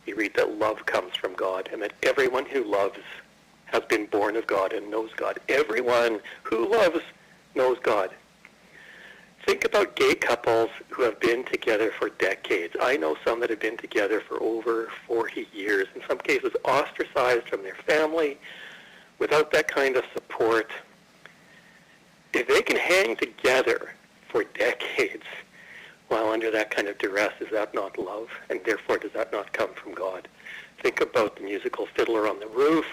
we read that love comes from God and that everyone who loves has been born of God and knows God. Everyone who loves knows God. Think about gay couples who have been together for decades. I know some that have been together for over 40 years, in some cases ostracized from their family, without that kind of support. If they can hang together for decades while under that kind of duress, is that not love? And therefore, does that not come from God? Think about the musical Fiddler on the Roof.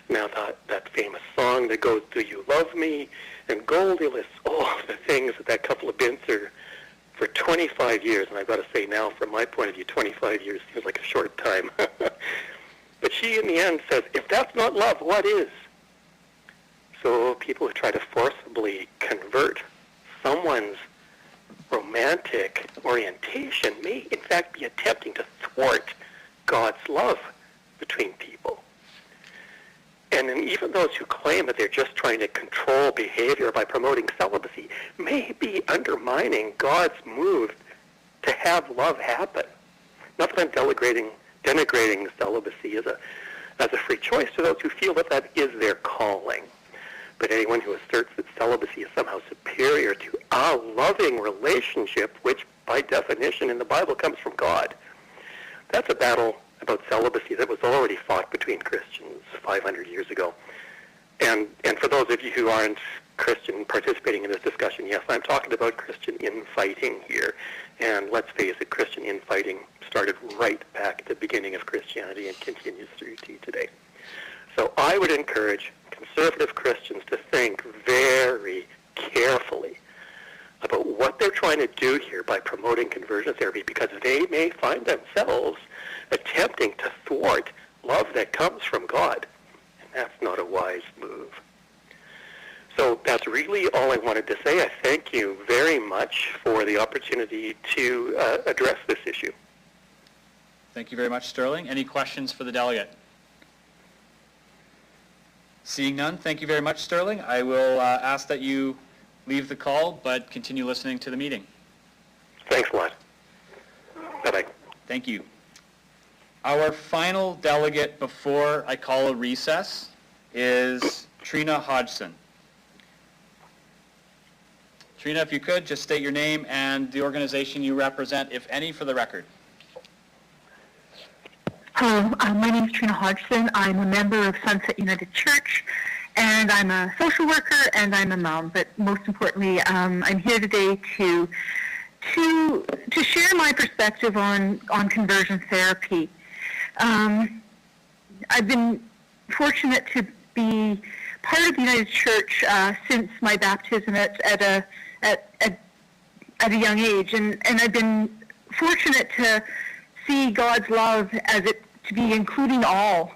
Now that famous song that goes, "Do you love me?" And Goldie lists all the things that couple have been through for 25 years. And I've got to say now, from my point of view, 25 years seems like a short time. But she, in the end, says, if that's not love, what is? So people who try to forcibly convert someone's romantic orientation may, in fact, be attempting to thwart God's love between people. And then even those who claim that they're just trying to control behavior by promoting celibacy may be undermining God's move to have love happen. Not that I'm denigrating celibacy as a free choice to those who feel that is their calling. But anyone who asserts that celibacy is somehow superior to a loving relationship, which by definition in the Bible comes from God. That's a battle about celibacy that was already fought between Christians 500 years ago. And for those of you who aren't Christian participating in this discussion, yes, I'm talking about Christian infighting here. And let's face it, Christian infighting started right back at the beginning of Christianity and continues through to today. So I would encourage conservative Christians to think very carefully about what they're trying to do here by promoting conversion therapy, because they may find themselves attempting to thwart love that comes from God. And that's not a wise move. So that's really all I wanted to say. I thank you very much for the opportunity to address this issue. Thank you very much, Sterling. Any questions for the delegate? Seeing none, thank you very much, Sterling. I will ask that you leave the call, but continue listening to the meeting. Thanks a lot. Bye-bye. Thank you. Our final delegate before I call a recess is Trina Hodgson. Trina, if you could, just state your name and the organization you represent, if any, for the record. Hello, my name is Trina Hodgson. I'm a member of Sunset United Church, and I'm a social worker, and I'm a mom. But most importantly, I'm here today to share my perspective on conversion therapy. I've been fortunate to be part of the United Church since my baptism at a young age, and I've been fortunate to see God's love as it to be including all.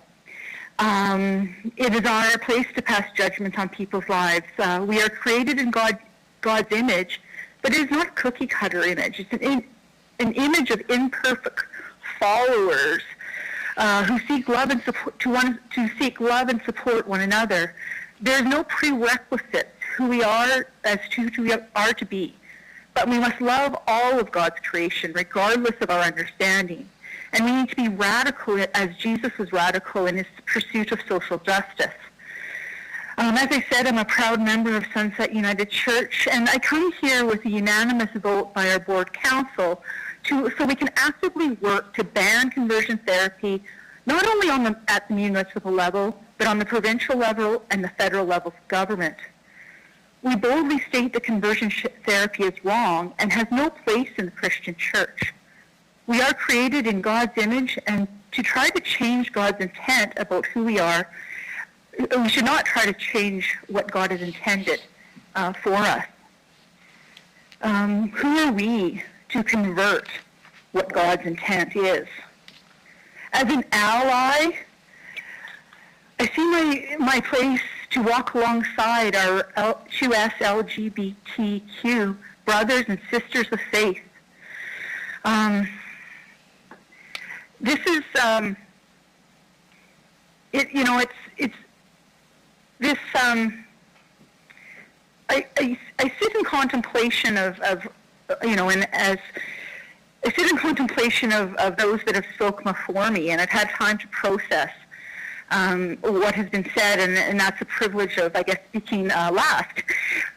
It is our place to pass judgment on people's lives. We are created in God's image, but it is not a cookie-cutter image. It's an image of imperfect followers who seek love and support to seek love and support one another. There's no prerequisite who we are as to who we are to be, but we must love all of God's creation, regardless of our understanding. And we need to be radical as Jesus was radical in his pursuit of social justice. As I said, I'm a proud member of Sunset United Church, and I come here with a unanimous vote by our board council so we can actively work to ban conversion therapy, not only at the municipal level, but on the provincial level and the federal levels of government. We boldly state that conversion therapy is wrong and has no place in the Christian church. We are created in God's image, and to try to change God's intent about who we are, we should not try to change what God has intended for us. Who are we to convert what God's intent is? As an ally, I see my place to walk alongside our QS LGBTQ brothers and sisters of faith. This is, I sit in contemplation of those that have spoken before me, and I've had time to process what has been said, and that's a privilege of, I guess, speaking last.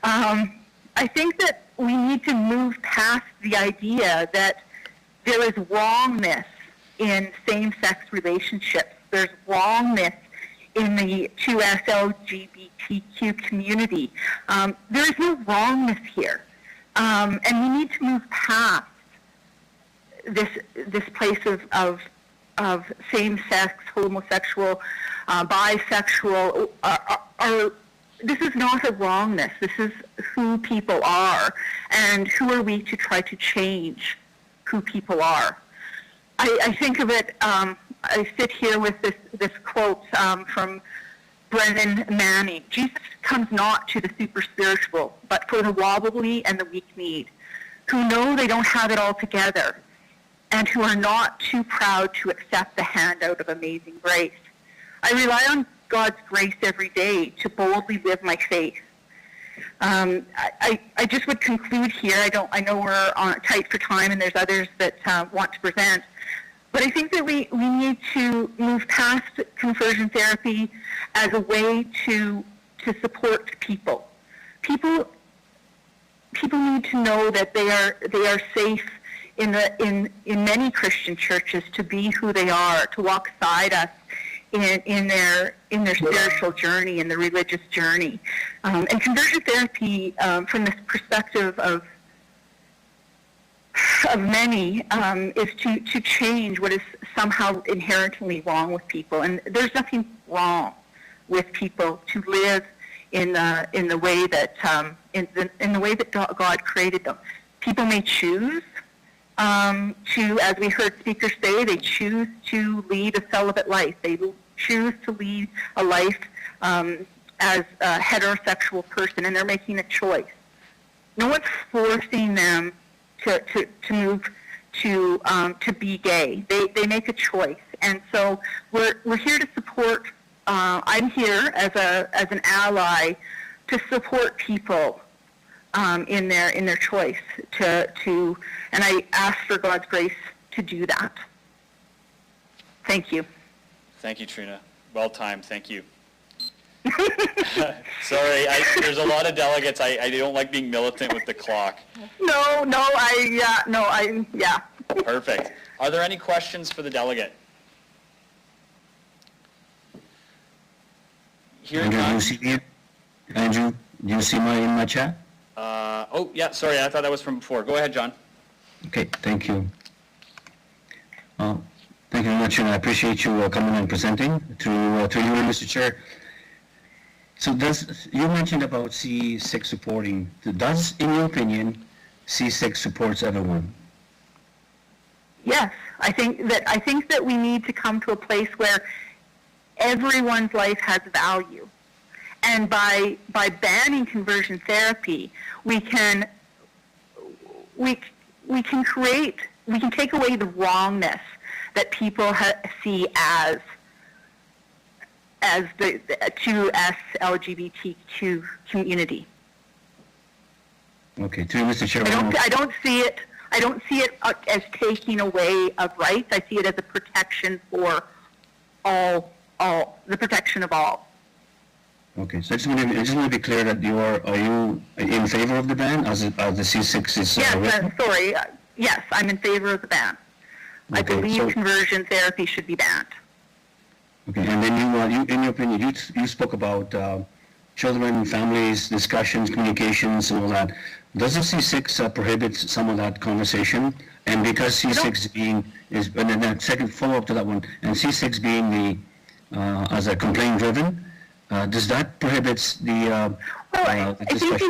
I think that we need to move past the idea that there is wrongness in same-sex relationships. There's wrongness in the QS LGBTQ community. There is no wrongness here. And we need to move past this place of same-sex, homosexual, bisexual. This is not a wrongness. This is who people are, and who are we to try to change who people are. I think of it, I sit here with this quote from Brennan Manning. Jesus comes not to the super spiritual, but for the wobbly and the weak-kneed, who know they don't have it all together, and who are not too proud to accept the handout of amazing grace. I rely on God's grace every day to boldly live my faith. I just would conclude here. I know we're tight for time, and there's others that want to present. But I think that we need to move past conversion therapy as a way to support people. People people need to know that they are safe in many Christian churches to be who they are, to walk beside us in their spiritual journey, in the religious journey. And conversion therapy, from this perspective of many, is to change what is somehow inherently wrong with people. And there's nothing wrong with people to live in the way that in the way that God created them. People may choose to, as we heard speakers say, they choose to lead a celibate life. They choose to lead a life as a heterosexual person, and they're making a choice. No one's forcing them to move to be gay. They make a choice, and so we're here to support. I'm here as an ally to support people in their choice and I ask for God's grace to do that. Thank you. Thank you, Trina. Well timed. Thank you. Sorry, there's a lot of delegates. I don't like being militant with the clock. Yeah. Perfect. Are there any questions for the delegate? Andrew, do you see my chat? Oh, yeah, sorry, I thought that was from before. Go ahead, John. Okay, thank you. Thank you very much, and I appreciate you coming and presenting to you, Mr. Chair. So you mentioned about C6 supporting. Does, in your opinion, C6 supports everyone? Yes, I think that we need to come to a place where everyone's life has value. And by banning conversion therapy, we can take away the wrongness that people see as the 2S LGBTQ community. Okay, to you, Mr. Chair. I don't see it as taking away of rights. I see it as a protection for all the protection of all. Okay, so I just want to be clear that are you in favor of the ban as the C6 is? Yes, yes, I'm in favor of the ban. Okay, I believe conversion therapy should be banned. Okay, and then you in your opinion, you spoke about children, families, discussions, communications, and all that. Does the C6 prohibit some of that conversation? And because C6 and then that second follow-up to that one, and C6 being the as a complaint-driven. Does that prohibit the I think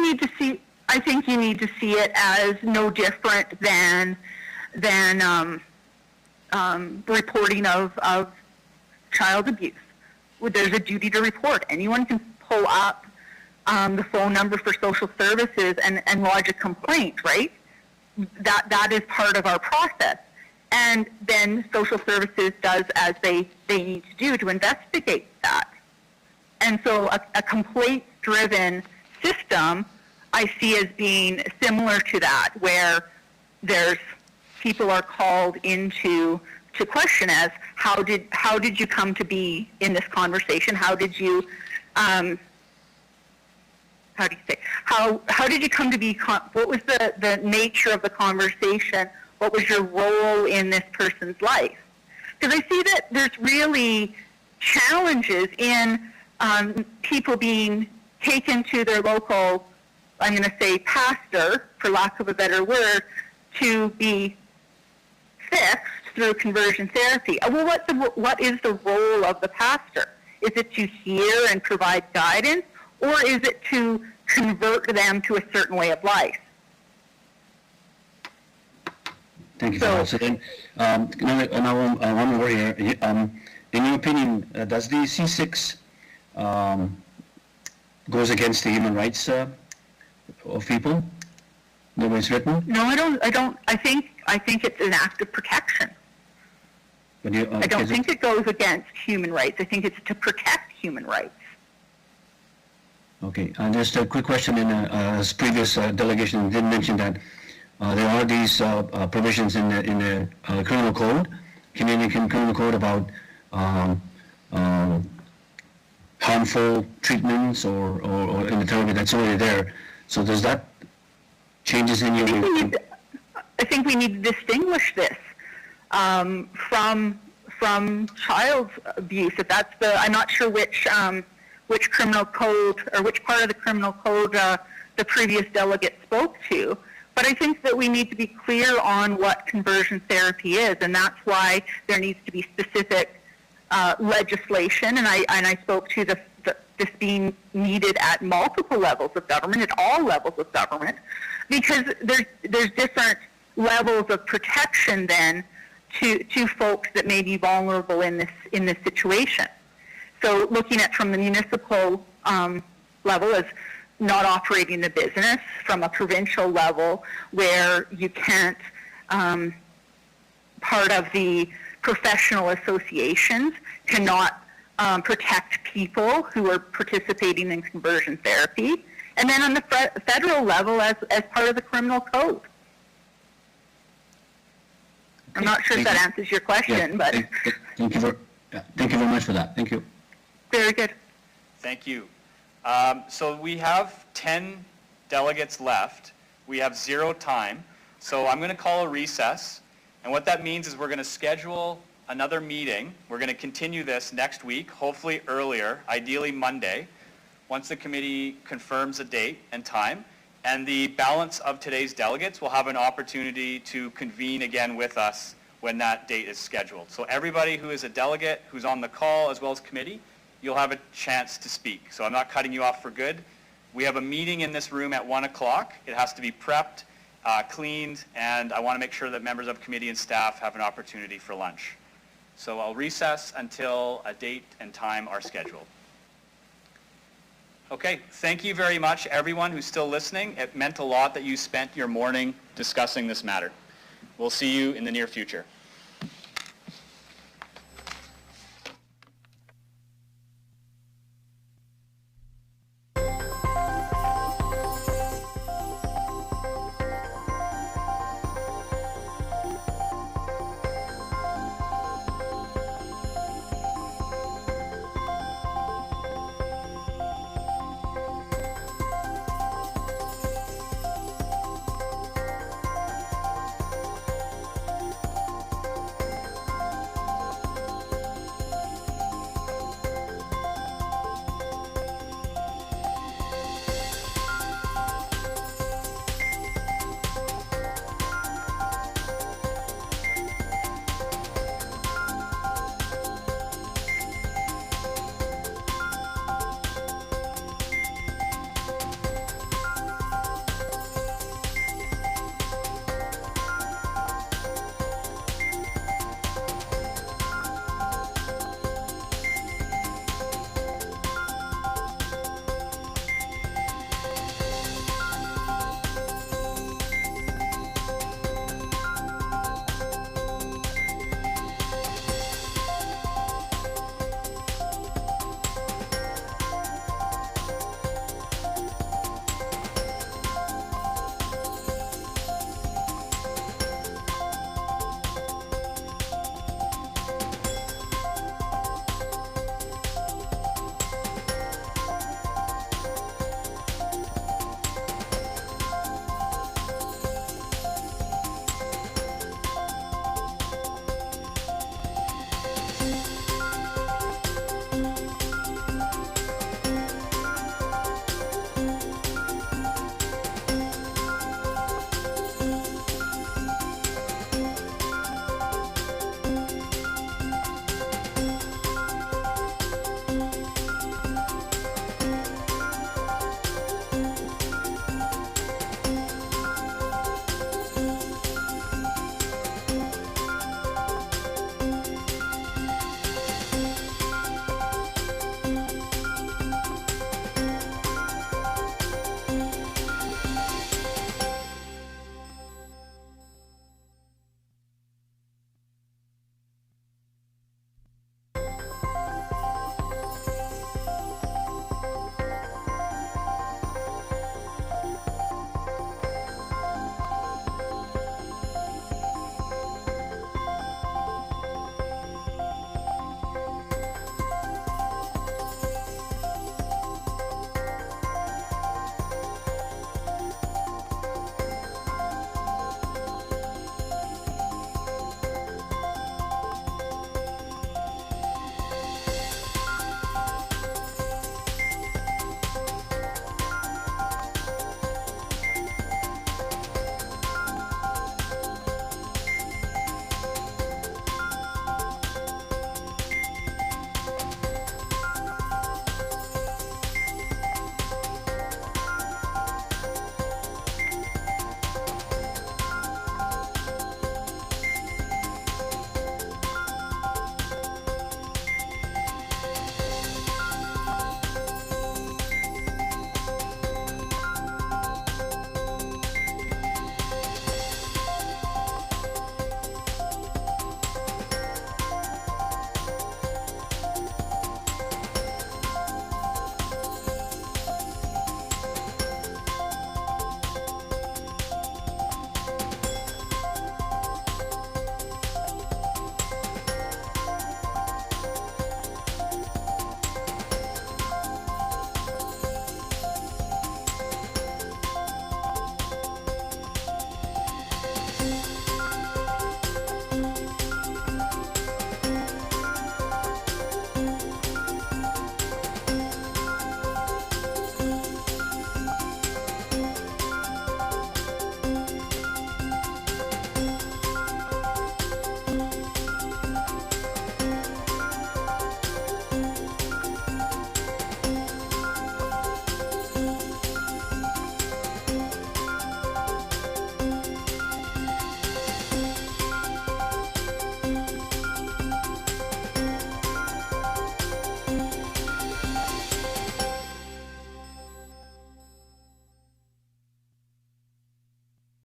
you need to see it as no different than reporting of child abuse. There's a duty to report. Anyone can pull up the phone number for social services and lodge a complaint, right? That is part of our process. And then social services does as they need to do to investigate that. And so a complaint-driven system I see as being similar to that, where people are called into question as how did you come to be in this conversation? How did you how did you come to be? What was the nature of the conversation? What was your role in this person's life? Because I see that there's really challenges in people being taken to their local, I'm going to say pastor, for lack of a better word, to be fixed through conversion therapy. Well, what is the role of the pastor? Is it to hear and provide guidance, or is it to convert them to a certain way of life? Thank you for that. So then, one more here. In your opinion, does the C6 goes against the human rights of people, the way it's written? No, I don't. I think it's an act of protection. But I don't think it goes against human rights. I think it's to protect human rights. Okay, and just a quick question. As previous delegation did mention that there are these provisions in the criminal code, Canadian criminal code, about harmful treatments or in the term that's already there. So does that changes in your... I think we need to distinguish this from child abuse. If that's I'm not sure which criminal code or which part of the criminal code the previous delegate spoke to. But I think that we need to be clear on what conversion therapy is, and that's why there needs to be specific legislation. And I spoke to this being needed at multiple levels of government, at all levels of government, because there's different levels of protection then to folks that may be vulnerable in this situation. So looking at from the municipal level as not operating the business, from a provincial level where you can't, part of the professional associations cannot protect people who are participating in conversion therapy, and then on the federal level as part of the criminal code. I'm not sure if that answers your question, but... Thank you very much for that. Thank you. Very good. Thank you. So we have 10 delegates left. We have 0 time. So I'm going to call a recess. And what that means is we're going to schedule another meeting. We're going to continue this next week, hopefully earlier, ideally Monday, once the committee confirms a date and time. And the balance of today's delegates will have an opportunity to convene again with us when that date is scheduled. So everybody who is a delegate, who's on the call, as well as committee, you'll have a chance to speak. So I'm not cutting you off for good. We have a meeting in this room at 1 o'clock. It has to be prepped, cleaned, and I want to make sure that members of committee and staff have an opportunity for lunch. So I'll recess until a date and time are scheduled. Okay, thank you very much, everyone who's still listening. It meant a lot that you spent your morning discussing this matter. We'll see you in the near future.